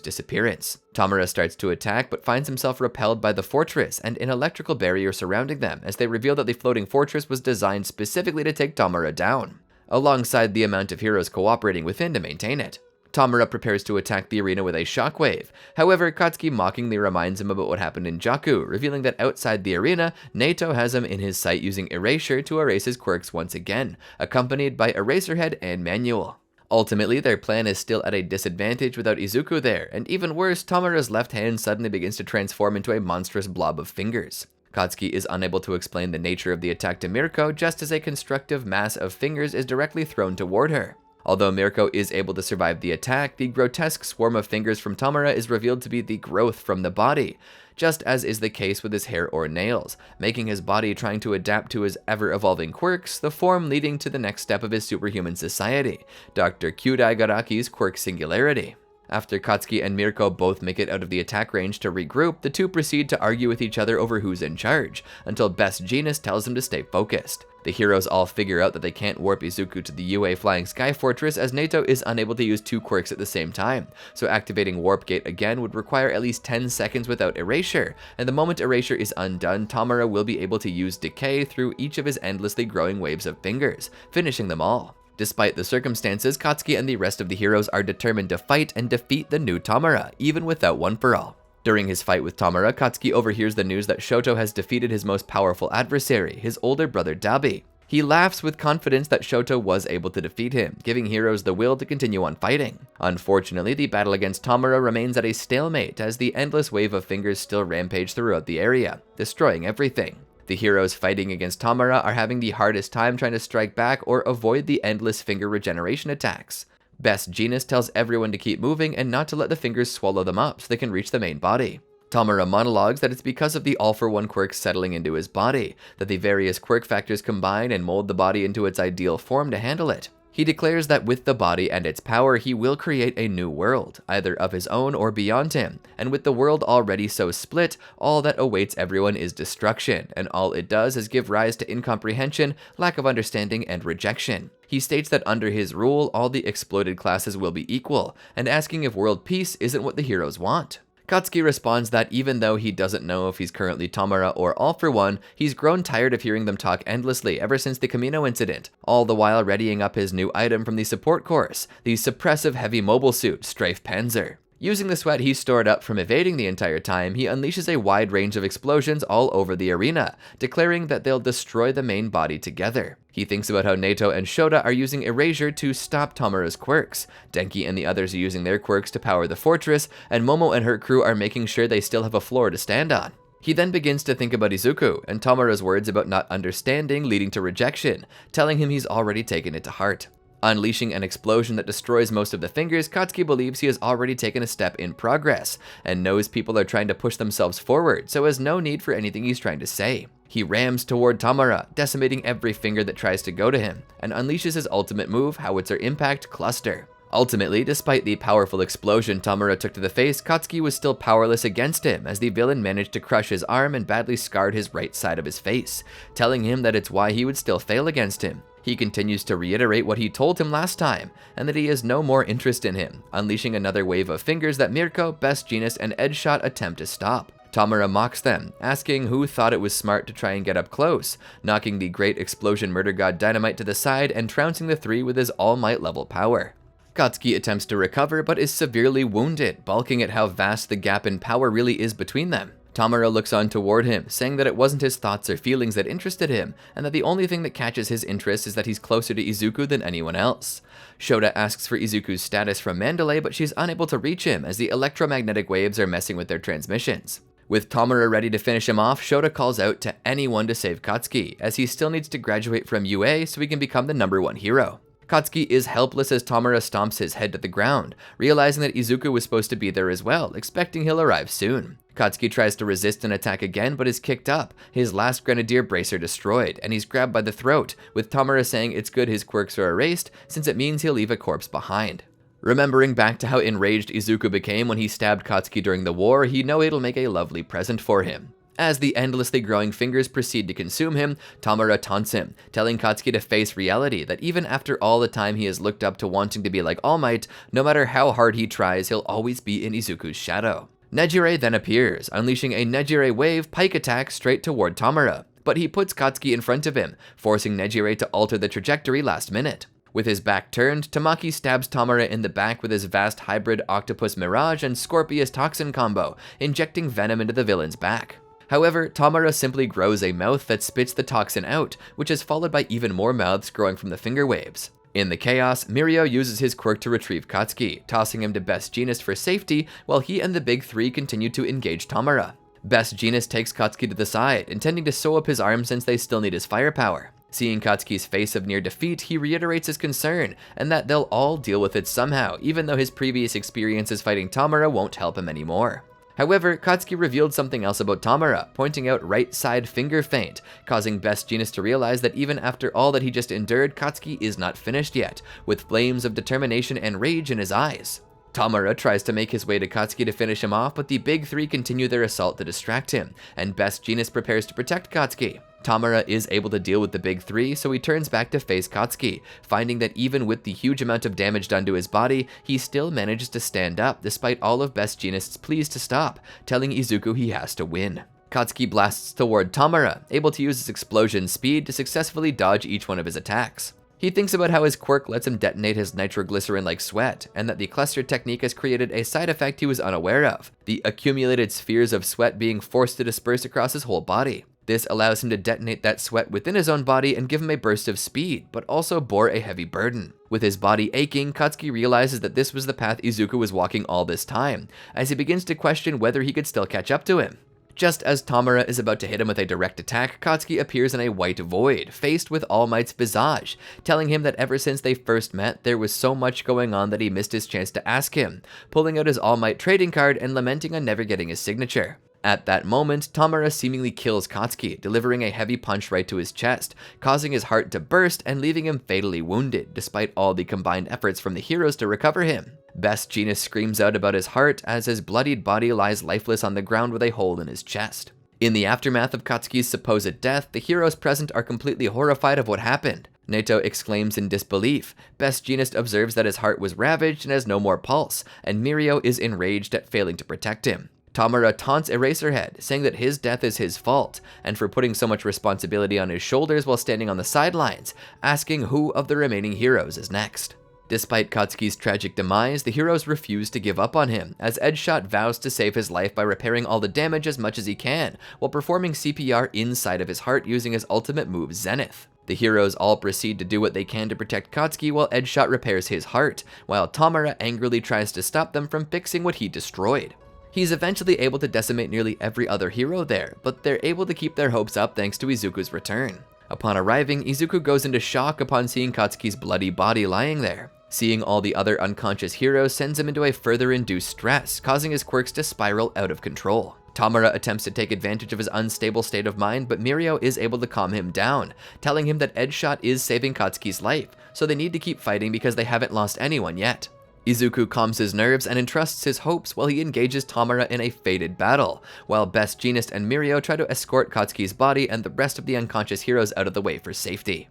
disappearance. Tomura starts to attack, but finds himself repelled by the fortress and an electrical barrier surrounding them, as they reveal that the floating fortress was designed specifically to take Tomura down, alongside the amount of heroes cooperating within to maintain it. Tomura prepares to attack the arena with a shockwave. However, Katsuki mockingly reminds him about what happened in Jakku, revealing that outside the arena, Nato has him in his sight using Erasure to erase his quirks once again, accompanied by Eraserhead and Manual. Ultimately, their plan is still at a disadvantage without Izuku there, and even worse, Tomura's left hand suddenly begins to transform into a monstrous blob of fingers. Katsuki is unable to explain the nature of the attack to Mirko, just as a constructive mass of fingers is directly thrown toward her. Although Mirko is able to survive the attack, the grotesque swarm of fingers from Tomura is revealed to be the growth from the body, just as is the case with his hair or nails, making his body trying to adapt to his ever-evolving quirks, the form leading to the next step of his superhuman society, Dr. Kyudai Garaki's quirk singularity. After Katsuki and Mirko both make it out of the attack range to regroup, the two proceed to argue with each other over who's in charge, until Best Jeanist tells them to stay focused. The heroes all figure out that they can't warp Izuku to the UA Flying Sky Fortress, as Nato is unable to use two quirks at the same time, so activating Warp Gate again would require at least 10 seconds without Erasure, and the moment Erasure is undone, Tomura will be able to use Decay through each of his endlessly growing waves of fingers, finishing them all. Despite the circumstances, Katsuki and the rest of the heroes are determined to fight and defeat the new Tomura, even without One For All. During his fight with Tomura, Katsuki overhears the news that Shoto has defeated his most powerful adversary, his older brother Dabi. He laughs with confidence that Shoto was able to defeat him, giving heroes the will to continue on fighting. Unfortunately, the battle against Tomura remains at a stalemate, as the endless wave of fingers still rampage throughout the area, destroying everything. The heroes fighting against Tomura are having the hardest time trying to strike back or avoid the endless finger regeneration attacks. Best Jeanist tells everyone to keep moving and not to let the fingers swallow them up so they can reach the main body. Tomura monologues that it's because of the all-for-one quirk settling into his body, that the various quirk factors combine and mold the body into its ideal form to handle it. He declares that with the body and its power, he will create a new world, either of his own or beyond him, and with the world already so split, all that awaits everyone is destruction, and all it does is give rise to incomprehension, lack of understanding, and rejection. He states that under his rule, all the exploited classes will be equal, and asking if world peace isn't what the heroes want. Katsuki responds that even though he doesn't know if he's currently Tomura or All For One, he's grown tired of hearing them talk endlessly ever since the Camino incident, all the while readying up his new item from the support course, the suppressive heavy mobile suit, Strafe Panzer. Using the sweat he stored up from evading the entire time, he unleashes a wide range of explosions all over the arena, declaring that they'll destroy the main body together. He thinks about how Nato and Shota are using Erasure to stop Tomura's quirks, Denki and the others are using their quirks to power the fortress, and Momo and her crew are making sure they still have a floor to stand on. He then begins to think about Izuku, and Tomura's words about not understanding leading to rejection, telling him he's already taken it to heart. Unleashing an explosion that destroys most of the fingers, Katsuki believes he has already taken a step in progress, and knows people are trying to push themselves forward, so has no need for anything he's trying to say. He rams toward Tomura, decimating every finger that tries to go to him, and unleashes his ultimate move, Howitzer Impact Cluster. Ultimately, despite the powerful explosion Tomura took to the face, Katsuki was still powerless against him, as the villain managed to crush his arm and badly scarred his right side of his face, telling him that it's why he would still fail against him. He continues to reiterate what he told him last time, and that he has no more interest in him, unleashing another wave of fingers that Mirko, Best Jeanist, and Edgeshot attempt to stop. Tomura mocks them, asking who thought it was smart to try and get up close, knocking the great Explosion Murder God Dynamite to the side and trouncing the three with his all-might level power. Katsuki attempts to recover, but is severely wounded, balking at how vast the gap in power really is between them. Tomura looks on toward him, saying that it wasn't his thoughts or feelings that interested him, and that the only thing that catches his interest is that he's closer to Izuku than anyone else. Shota asks for Izuku's status from Mandalay, but she's unable to reach him as the electromagnetic waves are messing with their transmissions. With Tomura ready to finish him off, Shota calls out to anyone to save Katsuki, as he still needs to graduate from UA so he can become the #1 hero. Katsuki is helpless as Tamura stomps his head to the ground, realizing that Izuku was supposed to be there as well, expecting he'll arrive soon. Katsuki tries to resist an attack again but is kicked up, his last grenadier bracer destroyed, and he's grabbed by the throat, with Tamura saying it's good his quirks are erased since it means he'll leave a corpse behind. Remembering back to how enraged Izuku became when he stabbed Katsuki during the war, he knows it'll make a lovely present for him. As the endlessly growing fingers proceed to consume him, Tamura taunts him, telling Katsuki to face reality that even after all the time he has looked up to wanting to be like All Might, no matter how hard he tries, he'll always be in Izuku's shadow. Nejire then appears, unleashing a Nejire wave pike attack straight toward Tamura, but he puts Katsuki in front of him, forcing Nejire to alter the trajectory last minute. With his back turned, Tamaki stabs Tamura in the back with his vast hybrid Octopus Mirage and Scorpius Toxin combo, injecting venom into the villain's back. However, Tamura simply grows a mouth that spits the toxin out, which is followed by even more mouths growing from the finger waves. In the chaos, Mirio uses his quirk to retrieve Katsuki, tossing him to Best Jeanist for safety, while he and the Big Three continue to engage Tamura. Best Jeanist takes Katsuki to the side, intending to sew up his arm since they still need his firepower. Seeing Katsuki's face of near defeat, he reiterates his concern, and that they'll all deal with it somehow, even though his previous experiences fighting Tamura won't help him anymore. However, Katsuki revealed something else about Tamura, pointing out right side finger feint, causing Best Jeanist to realize that even after all that he just endured, Katsuki is not finished yet, with flames of determination and rage in his eyes. Tamura tries to make his way to Katsuki to finish him off, but the Big Three continue their assault to distract him, and Best Jeanist prepares to protect Katsuki. Tamura is able to deal with the Big Three, so he turns back to face Katsuki, finding that even with the huge amount of damage done to his body, he still manages to stand up despite all of Best Jeanist's pleas to stop, telling Izuku he has to win. Katsuki blasts toward Tamura, able to use his explosion speed to successfully dodge each one of his attacks. He thinks about how his quirk lets him detonate his nitroglycerin-like sweat, and that the cluster technique has created a side effect he was unaware of, the accumulated spheres of sweat being forced to disperse across his whole body. This allows him to detonate that sweat within his own body and give him a burst of speed, but also bore a heavy burden. With his body aching, Katsuki realizes that this was the path Izuku was walking all this time, as he begins to question whether he could still catch up to him. Just as Tamura is about to hit him with a direct attack, Katsuki appears in a white void, faced with All Might's visage, telling him that ever since they first met, there was so much going on that he missed his chance to ask him, pulling out his All Might trading card and lamenting on never getting his signature. At that moment, Tamura seemingly kills Katsuki, delivering a heavy punch right to his chest, causing his heart to burst and leaving him fatally wounded, despite all the combined efforts from the heroes to recover him. Best Jeanist screams out about his heart as his bloodied body lies lifeless on the ground with a hole in his chest. In the aftermath of Katsuki's supposed death, the heroes present are completely horrified of what happened. Neto exclaims in disbelief. Best Jeanist observes that his heart was ravaged and has no more pulse, and Mirio is enraged at failing to protect him. Tamura taunts Eraserhead, saying that his death is his fault, and for putting so much responsibility on his shoulders while standing on the sidelines, asking who of the remaining heroes is next. Despite Katsuki's tragic demise, the heroes refuse to give up on him, as Edgeshot vows to save his life by repairing all the damage as much as he can, while performing CPR inside of his heart using his ultimate move, Zenith. The heroes all proceed to do what they can to protect Katsuki while Edgeshot repairs his heart, while Tamura angrily tries to stop them from fixing what he destroyed. He's eventually able to decimate nearly every other hero there, but they're able to keep their hopes up thanks to Izuku's return. Upon arriving, Izuku goes into shock upon seeing Katsuki's bloody body lying there. Seeing all the other unconscious heroes sends him into a further induced stress, causing his quirks to spiral out of control. Tamura attempts to take advantage of his unstable state of mind, but Mirio is able to calm him down, telling him that Edgeshot is saving Katsuki's life, so they need to keep fighting because they haven't lost anyone yet. Izuku calms his nerves and entrusts his hopes while he engages Tamura in a fated battle, while Best Jeanist and Mirio try to escort Katsuki's body and the rest of the unconscious heroes out of the way for safety.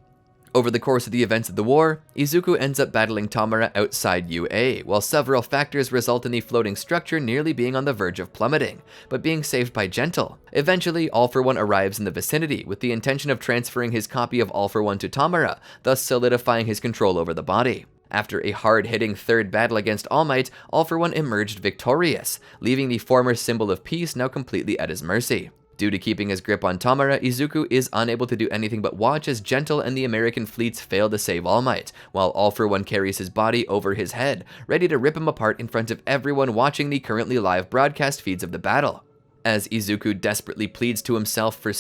Over the course of the events of the war, Izuku ends up battling Tamura outside UA, while several factors result in the floating structure nearly being on the verge of plummeting, but being saved by Gentle. Eventually, All for One arrives in the vicinity with the intention of transferring his copy of All for One to Tamura, thus solidifying his control over the body. After a hard-hitting third battle against All Might, All for One emerged victorious, leaving the former symbol of peace now completely at his mercy. Due to keeping his grip on Tamura, Izuku is unable to do anything but watch as Gentle and the American fleets fail to save All Might, while All for One carries his body over his head, ready to rip him apart in front of everyone watching the currently live broadcast feeds of the battle. As Izuku desperately pleads to himself for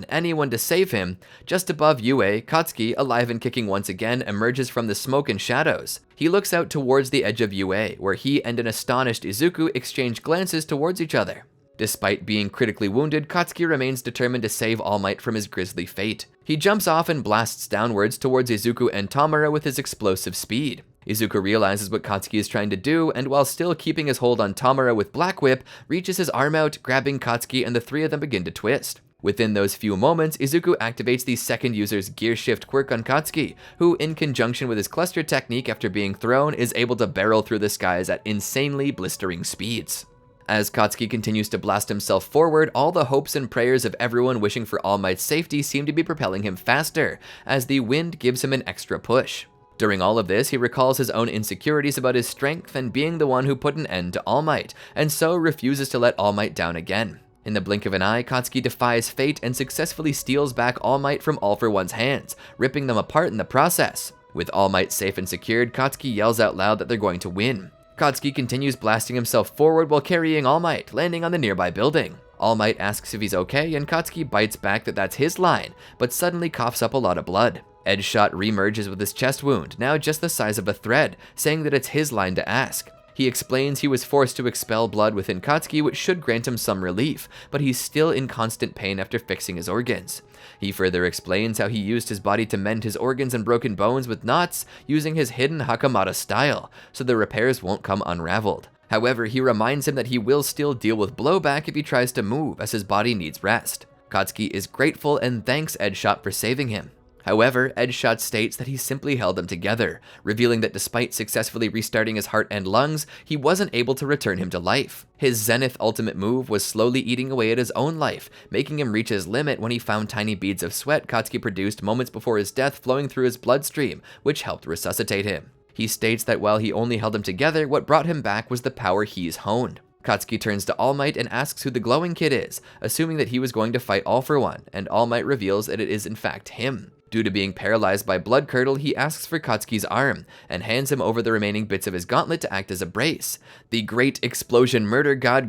anyone to save him, just above Yue, Katsuki, alive and kicking once again, emerges from the smoke and shadows. He looks out towards the edge of Yue, where he and an astonished Izuku exchange glances towards each other. Despite being critically wounded, Katsuki remains determined to save All Might from his grisly fate. He jumps off and blasts downwards towards Izuku and Tamura with his explosive speed. Izuku realizes what Katsuki is trying to do, and while still keeping his hold on Tamura with Black Whip, reaches his arm out, grabbing Katsuki, and the three of them begin to twist. Within those few moments, Izuku activates the second user's Gear Shift quirk on Katsuki, who, in conjunction with his cluster technique after being thrown, is able to barrel through the skies at insanely blistering speeds. As Katsuki continues to blast himself forward, all the hopes and prayers of everyone wishing for All Might's safety seem to be propelling him faster, as the wind gives him an extra push. During all of this, he recalls his own insecurities about his strength and being the one who put an end to All Might, and so refuses to let All Might down again. In the blink of an eye, Katsuki defies fate and successfully steals back All Might from All For One's hands, ripping them apart in the process. With All Might safe and secured, Katsuki yells out loud that they're going to win. Katsuki continues blasting himself forward while carrying All Might, landing on the nearby building. All Might asks if he's okay, and Katsuki bites back that that's his line, but suddenly coughs up a lot of blood. Edgeshot remerges with his chest wound, now just the size of a thread, saying that it's his line to ask. He explains he was forced to expel blood within Katsuki, which should grant him some relief, but he's still in constant pain after fixing his organs. He further explains how he used his body to mend his organs and broken bones with knots, using his hidden Hakamata style, so the repairs won't come unraveled. However, he reminds him that he will still deal with blowback if he tries to move, as his body needs rest. Katsuki is grateful and thanks Edgeshot for saving him. However, Edgeshot states that he simply held them together, revealing that despite successfully restarting his heart and lungs, he wasn't able to return him to life. His Zenith ultimate move was slowly eating away at his own life, making him reach his limit when he found tiny beads of sweat Katsuki produced moments before his death flowing through his bloodstream, which helped resuscitate him. He states that while he only held them together, what brought him back was the power he's honed. Katsuki turns to All Might and asks who the glowing kid is, assuming that he was going to fight All For One, and All Might reveals that it is in fact him. Due to being paralyzed by blood curdle, he asks for Katsuki's arm, and hands him over the remaining bits of his gauntlet to act as a brace. The Great Explosion Murder God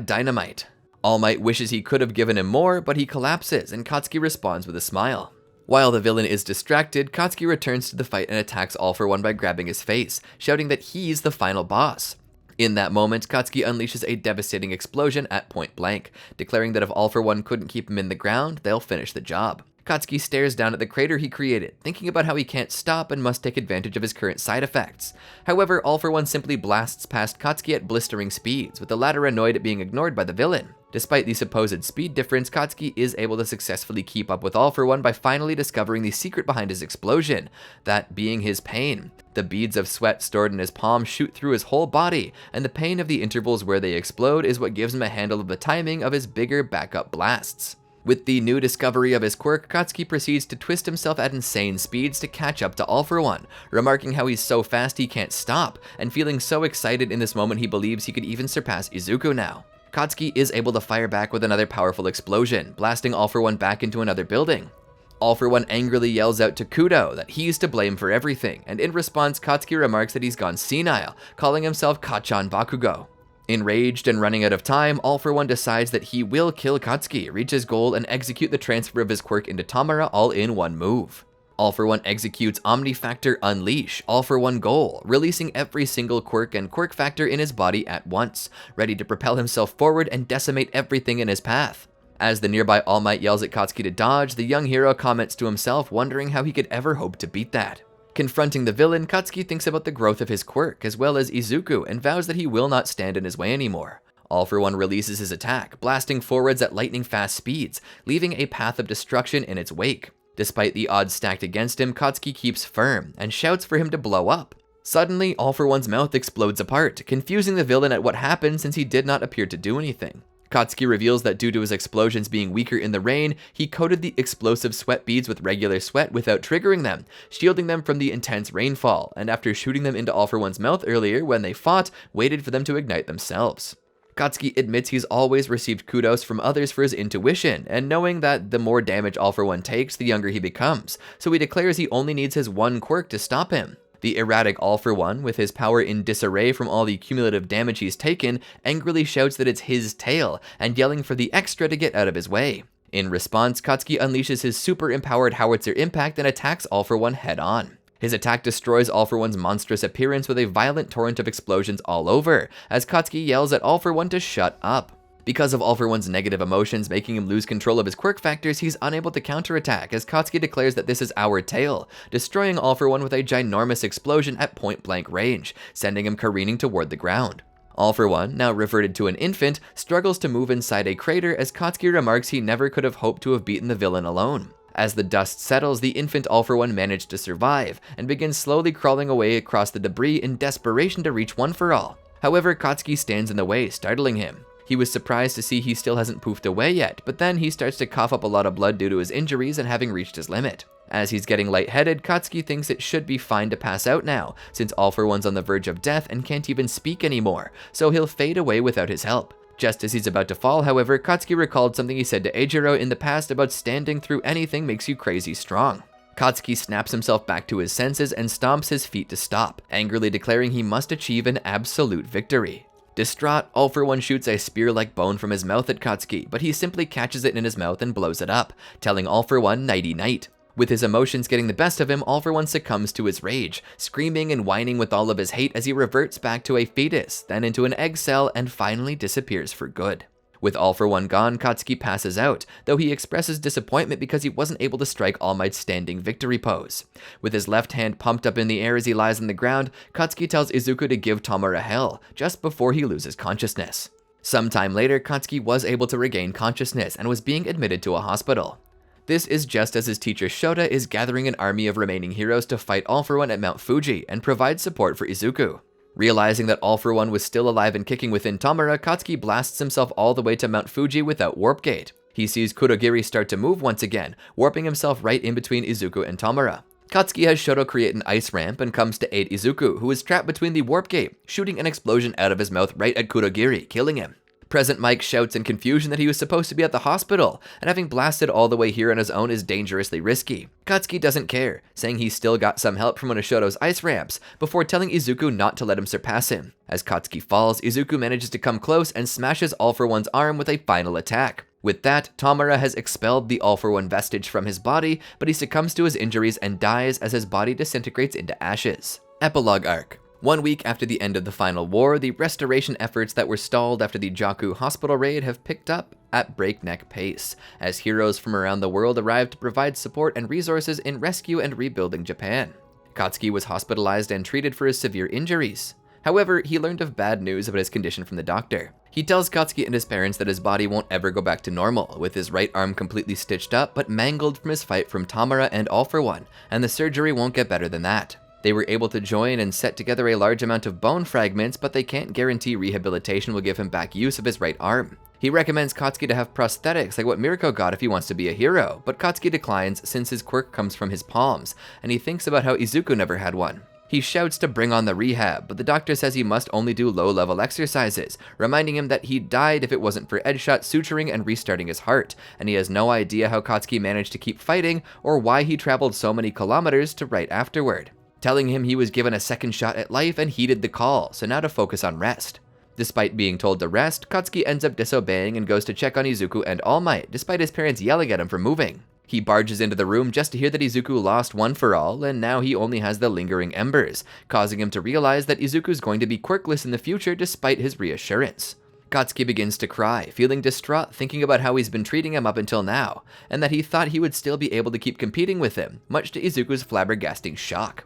Dynamite. All Might wishes he could have given him more, but he collapses, and Katsuki responds with a smile. While the villain is distracted, Katsuki returns to the fight and attacks All For One by grabbing his face, shouting that he's the final boss. In that moment, Katsuki unleashes a devastating explosion at point blank, declaring that if All For One couldn't keep him in the ground, they'll finish the job. Katsuki stares down at the crater he created, thinking about how he can't stop and must take advantage of his current side effects. However, All For One simply blasts past Katsuki at blistering speeds, with the latter annoyed at being ignored by the villain. Despite the supposed speed difference, Katsuki is able to successfully keep up with All For One by finally discovering the secret behind his explosion, that being his pain. The beads of sweat stored in his palm shoot through his whole body, and the pain of the intervals where they explode is what gives him a handle of the timing of his bigger backup blasts. With the new discovery of his quirk, Katsuki proceeds to twist himself at insane speeds to catch up to All For One, remarking how he's so fast he can't stop, and feeling so excited in this moment he believes he could even surpass Izuku now. Katsuki is able to fire back with another powerful explosion, blasting All For One back into another building. All For One angrily yells out to Kudo that he's to blame for everything, and in response Katsuki remarks that he's gone senile, calling himself Katsuki Bakugo. Enraged and running out of time, All For One decides that he will kill Katsuki, reach his goal, and execute the transfer of his quirk into Tamura all in one move. All For One executes Omnifactor Unleash, All For One Goal, releasing every single quirk and quirk factor in his body at once, ready to propel himself forward and decimate everything in his path. As the nearby All Might yells at Katsuki to dodge, the young hero comments to himself, wondering how he could ever hope to beat that. Confronting the villain, Katsuki thinks about the growth of his quirk, as well as Izuku, and vows that he will not stand in his way anymore. All For One releases his attack, blasting forwards at lightning-fast speeds, leaving a path of destruction in its wake. Despite the odds stacked against him, Katsuki keeps firm, and shouts for him to blow up. Suddenly, All For One's mouth explodes apart, confusing the villain at what happened since he did not appear to do anything. Katsuki reveals that due to his explosions being weaker in the rain, he coated the explosive sweat beads with regular sweat without triggering them, shielding them from the intense rainfall, and after shooting them into All For One's mouth earlier when they fought, waited for them to ignite themselves. Katsuki admits he's always received kudos from others for his intuition, and knowing that the more damage All For One takes, the younger he becomes, so he declares he only needs his one quirk to stop him. The erratic All-For-One, with his power in disarray from all the cumulative damage he's taken, angrily shouts that it's his tail, and yelling for the extra to get out of his way. In response, Katsuki unleashes his super-empowered howitzer impact and attacks All-For-One head-on. His attack destroys All-For-One's monstrous appearance with a violent torrent of explosions all over, as Katsuki yells at All-For-One to shut up. Because of All-For-One's negative emotions making him lose control of his quirk factors, he's unable to counterattack, as Katsuki declares that this is our tail, destroying All-For-One with a ginormous explosion at point-blank range, sending him careening toward the ground. All-For-One, now reverted to an infant, struggles to move inside a crater as Katsuki remarks he never could have hoped to have beaten the villain alone. As the dust settles, the infant All-For-One managed to survive, and begins slowly crawling away across the debris in desperation to reach One For All. However, Katsuki stands in the way, startling him. He was surprised to see he still hasn't poofed away yet, but then he starts to cough up a lot of blood due to his injuries and having reached his limit. As he's getting lightheaded, Katsuki thinks it should be fine to pass out now, since All-For-One's on the verge of death and can't even speak anymore, so he'll fade away without his help. Just as he's about to fall, however, Katsuki recalled something he said to Eijiro in the past about standing through anything makes you crazy strong. Katsuki snaps himself back to his senses and stomps his feet to stop, angrily declaring he must achieve an absolute victory. Distraught, All-For-One shoots a spear-like bone from his mouth at Katsuki, but he simply catches it in his mouth and blows it up, telling All-For-One nighty-night. With his emotions getting the best of him, All-For-One succumbs to his rage, screaming and whining with all of his hate as he reverts back to a fetus, then into an egg cell, and finally disappears for good. With All-For-One gone, Katsuki passes out, though he expresses disappointment because he wasn't able to strike All Might's standing victory pose. With his left hand pumped up in the air as he lies on the ground, Katsuki tells Izuku to give Tamura hell, just before he loses consciousness. Sometime later, Katsuki was able to regain consciousness and was being admitted to a hospital. This is just as his teacher Shota is gathering an army of remaining heroes to fight All-For-One at Mount Fuji and provide support for Izuku. Realizing that All-For-One was still alive and kicking within Tamura, Katsuki blasts himself all the way to Mount Fuji without Warp Gate. He sees Kurogiri start to move once again, warping himself right in between Izuku and Tamura. Katsuki has Shoto create an ice ramp and comes to aid Izuku, who is trapped between the Warp Gate, shooting an explosion out of his mouth right at Kurogiri, killing him. Present Mike shouts in confusion that he was supposed to be at the hospital, and having blasted all the way here on his own is dangerously risky. Katsuki doesn't care, saying he's still got some help from one of Shoto's ice ramps, before telling Izuku not to let him surpass him. As Katsuki falls, Izuku manages to come close and smashes All-For-One's arm with a final attack. With that, Tamura has expelled the All-For-One vestige from his body, but he succumbs to his injuries and dies as his body disintegrates into ashes. Epilogue Arc. 1 week after the end of the final war, the restoration efforts that were stalled after the Jakku hospital raid have picked up at breakneck pace, as heroes from around the world arrive to provide support and resources in rescue and rebuilding Japan. Katsuki was hospitalized and treated for his severe injuries. However, he learned of bad news about his condition from the doctor. He tells Katsuki and his parents that his body won't ever go back to normal, with his right arm completely stitched up but mangled from his fight from Tamura and All-For-One, and the surgery won't get better than that. They were able to join and set together a large amount of bone fragments, but they can't guarantee rehabilitation will give him back use of his right arm. He recommends Katsuki to have prosthetics like what Mirko got if he wants to be a hero, but Katsuki declines since his quirk comes from his palms, and he thinks about how Izuku never had one. He shouts to bring on the rehab, but the doctor says he must only do low-level exercises, reminding him that he died if it wasn't for Edgeshot suturing and restarting his heart, and he has no idea how Katsuki managed to keep fighting or why he traveled so many kilometers to right afterward. Telling him he was given a second shot at life and heeded the call, so now to focus on rest. Despite being told to rest, Katsuki ends up disobeying and goes to check on Izuku and All Might, despite his parents yelling at him for moving. He barges into the room just to hear that Izuku lost One For All, and now he only has the lingering embers, causing him to realize that Izuku's going to be quirkless in the future despite his reassurance. Katsuki begins to cry, feeling distraught thinking about how he's been treating him up until now, and that he thought he would still be able to keep competing with him, much to Izuku's flabbergasting shock.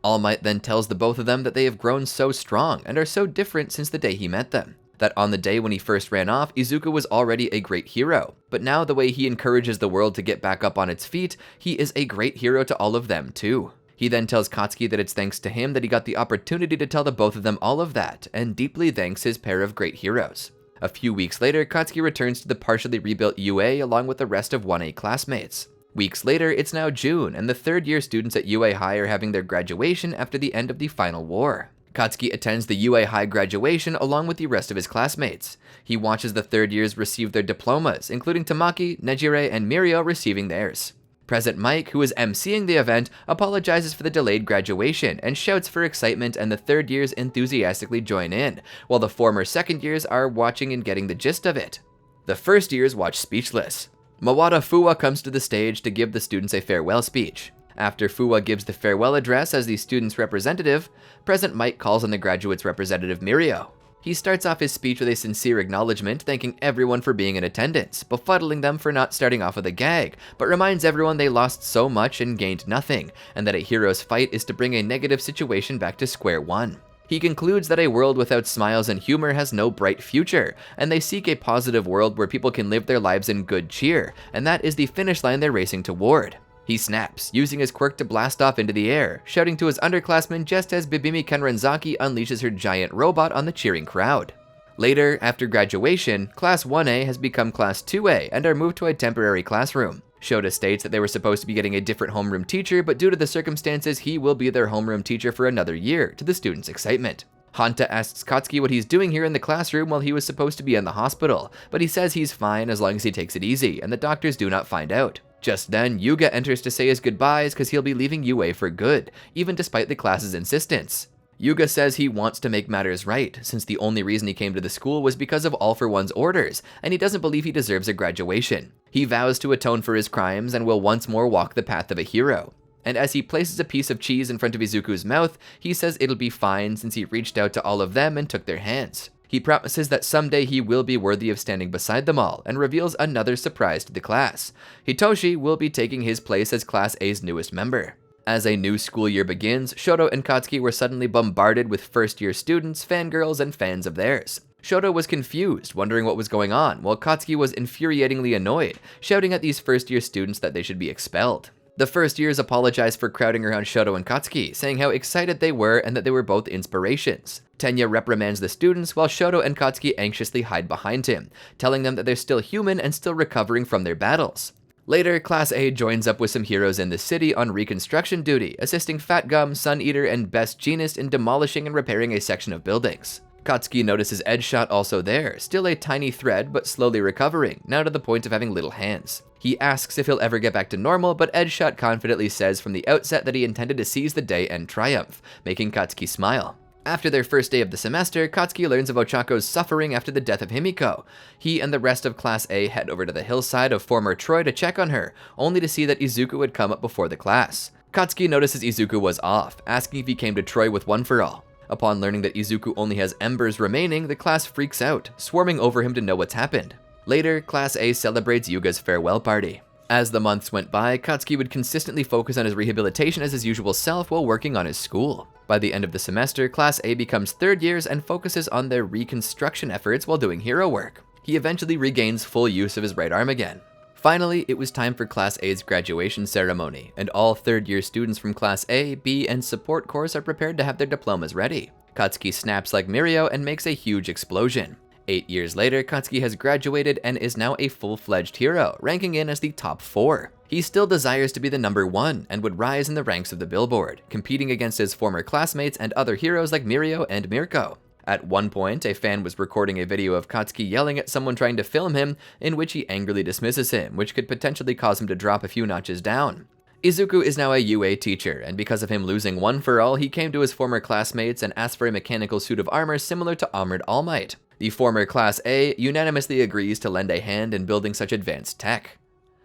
All Might then tells the both of them that they have grown so strong and are so different since the day he met them. That on the day when he first ran off, Izuku was already a great hero, but now the way he encourages the world to get back up on its feet, he is a great hero to all of them too. He then tells Katsuki that it's thanks to him that he got the opportunity to tell the both of them all of that, and deeply thanks his pair of great heroes. A few weeks later, Katsuki returns to the partially rebuilt UA along with the rest of 1A classmates. Weeks later, it's now June, and the third-year students at UA High are having their graduation after the end of the final war. Katsuki attends the UA High graduation along with the rest of his classmates. He watches the third years receive their diplomas, including Tamaki, Nejire, and Mirio receiving theirs. Present Mike, who is emceeing the event, apologizes for the delayed graduation and shouts for excitement, and the third years enthusiastically join in, while the former second years are watching and getting the gist of it. The first years watch speechless. Mawada Fuwa comes to the stage to give the students a farewell speech. After Fuwa gives the farewell address as the student's representative, Present Mike calls on the graduate's representative Mirio. He starts off his speech with a sincere acknowledgement, thanking everyone for being in attendance, befuddling them for not starting off with a gag, but reminds everyone they lost so much and gained nothing, and that a hero's fight is to bring a negative situation back to square one. He concludes that a world without smiles and humor has no bright future, and they seek a positive world where people can live their lives in good cheer, and that is the finish line they're racing toward. He snaps, using his quirk to blast off into the air, shouting to his underclassmen just as Bibimi Kenrenzaki unleashes her giant robot on the cheering crowd. Later, after graduation, Class 1A has become Class 2A and are moved to a temporary classroom. Shota states that they were supposed to be getting a different homeroom teacher, but due to the circumstances, he will be their homeroom teacher for another year, to the students' excitement. Hanta asks Katsuki what he's doing here in the classroom while he was supposed to be in the hospital, but he says he's fine as long as he takes it easy, and the doctors do not find out. Just then, Yuga enters to say his goodbyes because he'll be leaving UA for good, even despite the class's insistence. Yuga says he wants to make matters right, since the only reason he came to the school was because of All for One's orders, and he doesn't believe he deserves a graduation. He vows to atone for his crimes and will once more walk the path of a hero. And as he places a piece of cheese in front of Izuku's mouth, he says it'll be fine since he reached out to all of them and took their hands. He promises that someday he will be worthy of standing beside them all, and reveals another surprise to the class. Hitoshi will be taking his place as Class A's newest member. As a new school year begins, Shoto and Katsuki were suddenly bombarded with first-year students, fangirls, and fans of theirs. Shoto was confused, wondering what was going on, while Katsuki was infuriatingly annoyed, shouting at these first-year students that they should be expelled. The first years apologized for crowding around Shoto and Katsuki, saying how excited they were and that they were both inspirations. Tenya reprimands the students, while Shoto and Katsuki anxiously hide behind him, telling them that they're still human and still recovering from their battles. Later, Class A joins up with some heroes in the city on reconstruction duty, assisting Fat Gum, Sun Eater, and Best Genist in demolishing and repairing a section of buildings. Katsuki notices Edgeshot also there, still a tiny thread but slowly recovering, now to the point of having little hands. He asks if he'll ever get back to normal, but Edgeshot confidently says from the outset that he intended to seize the day and triumph, making Katsuki smile. After their first day of the semester, Katsuki learns of Ochako's suffering after the death of Himiko. He and the rest of Class A head over to the hillside of former Troy to check on her, only to see that Izuku had come up before the class. Katsuki notices Izuku was off, asking if he came to Troy with One for All. Upon learning that Izuku only has embers remaining, the class freaks out, swarming over him to know what's happened. Later, Class A celebrates Yuga's farewell party. As the months went by, Katsuki would consistently focus on his rehabilitation as his usual self while working on his school. By the end of the semester, Class A becomes third years and focuses on their reconstruction efforts while doing hero work. He eventually regains full use of his right arm again. Finally, it was time for Class A's graduation ceremony, and all third-year students from Class A, B, and Support Course are prepared to have their diplomas ready. Katsuki snaps like Mirio and makes a huge explosion. 8 years later, Katsuki has graduated and is now a full-fledged hero, ranking in as the top 4. He still desires to be the number 1 and would rise in the ranks of the billboard, competing against his former classmates and other heroes like Mirio and Mirko. At one point, a fan was recording a video of Katsuki yelling at someone trying to film him, in which he angrily dismisses him, which could potentially cause him to drop a few notches down. Izuku is now a UA teacher, and because of him losing One for All, he came to his former classmates and asked for a mechanical suit of armor similar to Armored All Might. The former Class A unanimously agrees to lend a hand in building such advanced tech.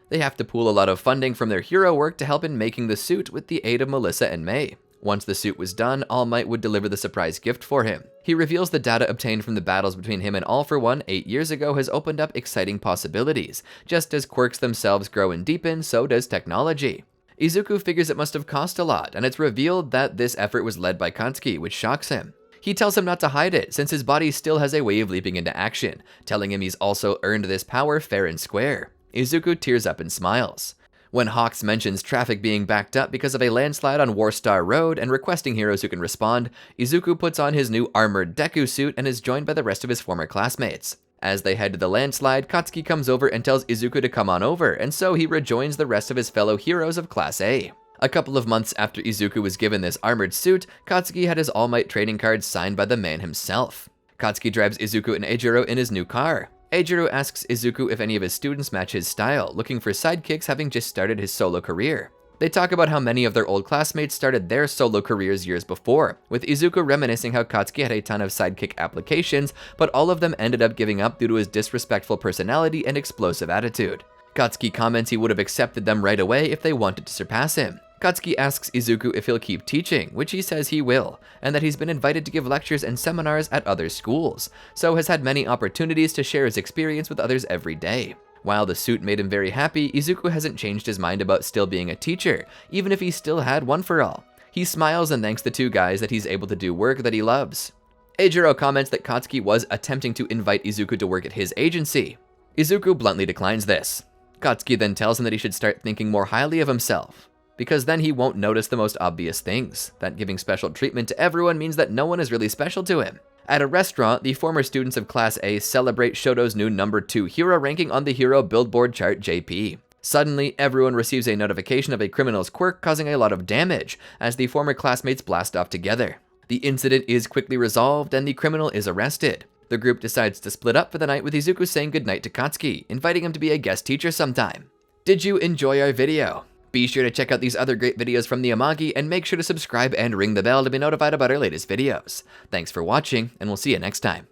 They have to pool a lot of funding from their hero work to help in making the suit with the aid of Melissa and May. Once the suit was done, All Might would deliver the surprise gift for him. He reveals the data obtained from the battles between him and All for One 8 years ago has opened up exciting possibilities. Just as quirks themselves grow and deepen, so does technology. Izuku figures it must have cost a lot, and it's revealed that this effort was led by Katsuki, which shocks him. He tells him not to hide it, since his body still has a way of leaping into action, telling him he's also earned this power fair and square. Izuku tears up and smiles. When Hawks mentions traffic being backed up because of a landslide on Warstar Road and requesting heroes who can respond, Izuku puts on his new armored Deku suit and is joined by the rest of his former classmates. As they head to the landslide, Katsuki comes over and tells Izuku to come on over, and so he rejoins the rest of his fellow heroes of Class A. A couple of months after Izuku was given this armored suit, Katsuki had his All Might trading card signed by the man himself. Katsuki drives Izuku and Eijiro in his new car. Eijiro asks Izuku if any of his students match his style, looking for sidekicks having just started his solo career. They talk about how many of their old classmates started their solo careers years before, with Izuku reminiscing how Katsuki had a ton of sidekick applications, but all of them ended up giving up due to his disrespectful personality and explosive attitude. Katsuki comments he would have accepted them right away if they wanted to surpass him. Katsuki asks Izuku if he'll keep teaching, which he says he will, and that he's been invited to give lectures and seminars at other schools, so has had many opportunities to share his experience with others every day. While the suit made him very happy, Izuku hasn't changed his mind about still being a teacher, even if he still had one for all. He smiles and thanks the two guys that he's able to do work that he loves. Eijiro comments that Katsuki was attempting to invite Izuku to work at his agency. Izuku bluntly declines this. Katsuki then tells him that he should start thinking more highly of himself, because then he won't notice the most obvious things, that giving special treatment to everyone means that no one is really special to him. At a restaurant, the former students of Class A celebrate Shoto's new number 2 hero ranking on the hero billboard chart JP. Suddenly, everyone receives a notification of a criminal's quirk causing a lot of damage, as the former classmates blast off together. The incident is quickly resolved and the criminal is arrested. The group decides to split up for the night with Izuku saying goodnight to Katsuki, inviting him to be a guest teacher sometime. Did you enjoy our video? Be sure to check out these other great videos from the Amagi and make sure to subscribe and ring the bell to be notified about our latest videos. Thanks for watching, and we'll see you next time.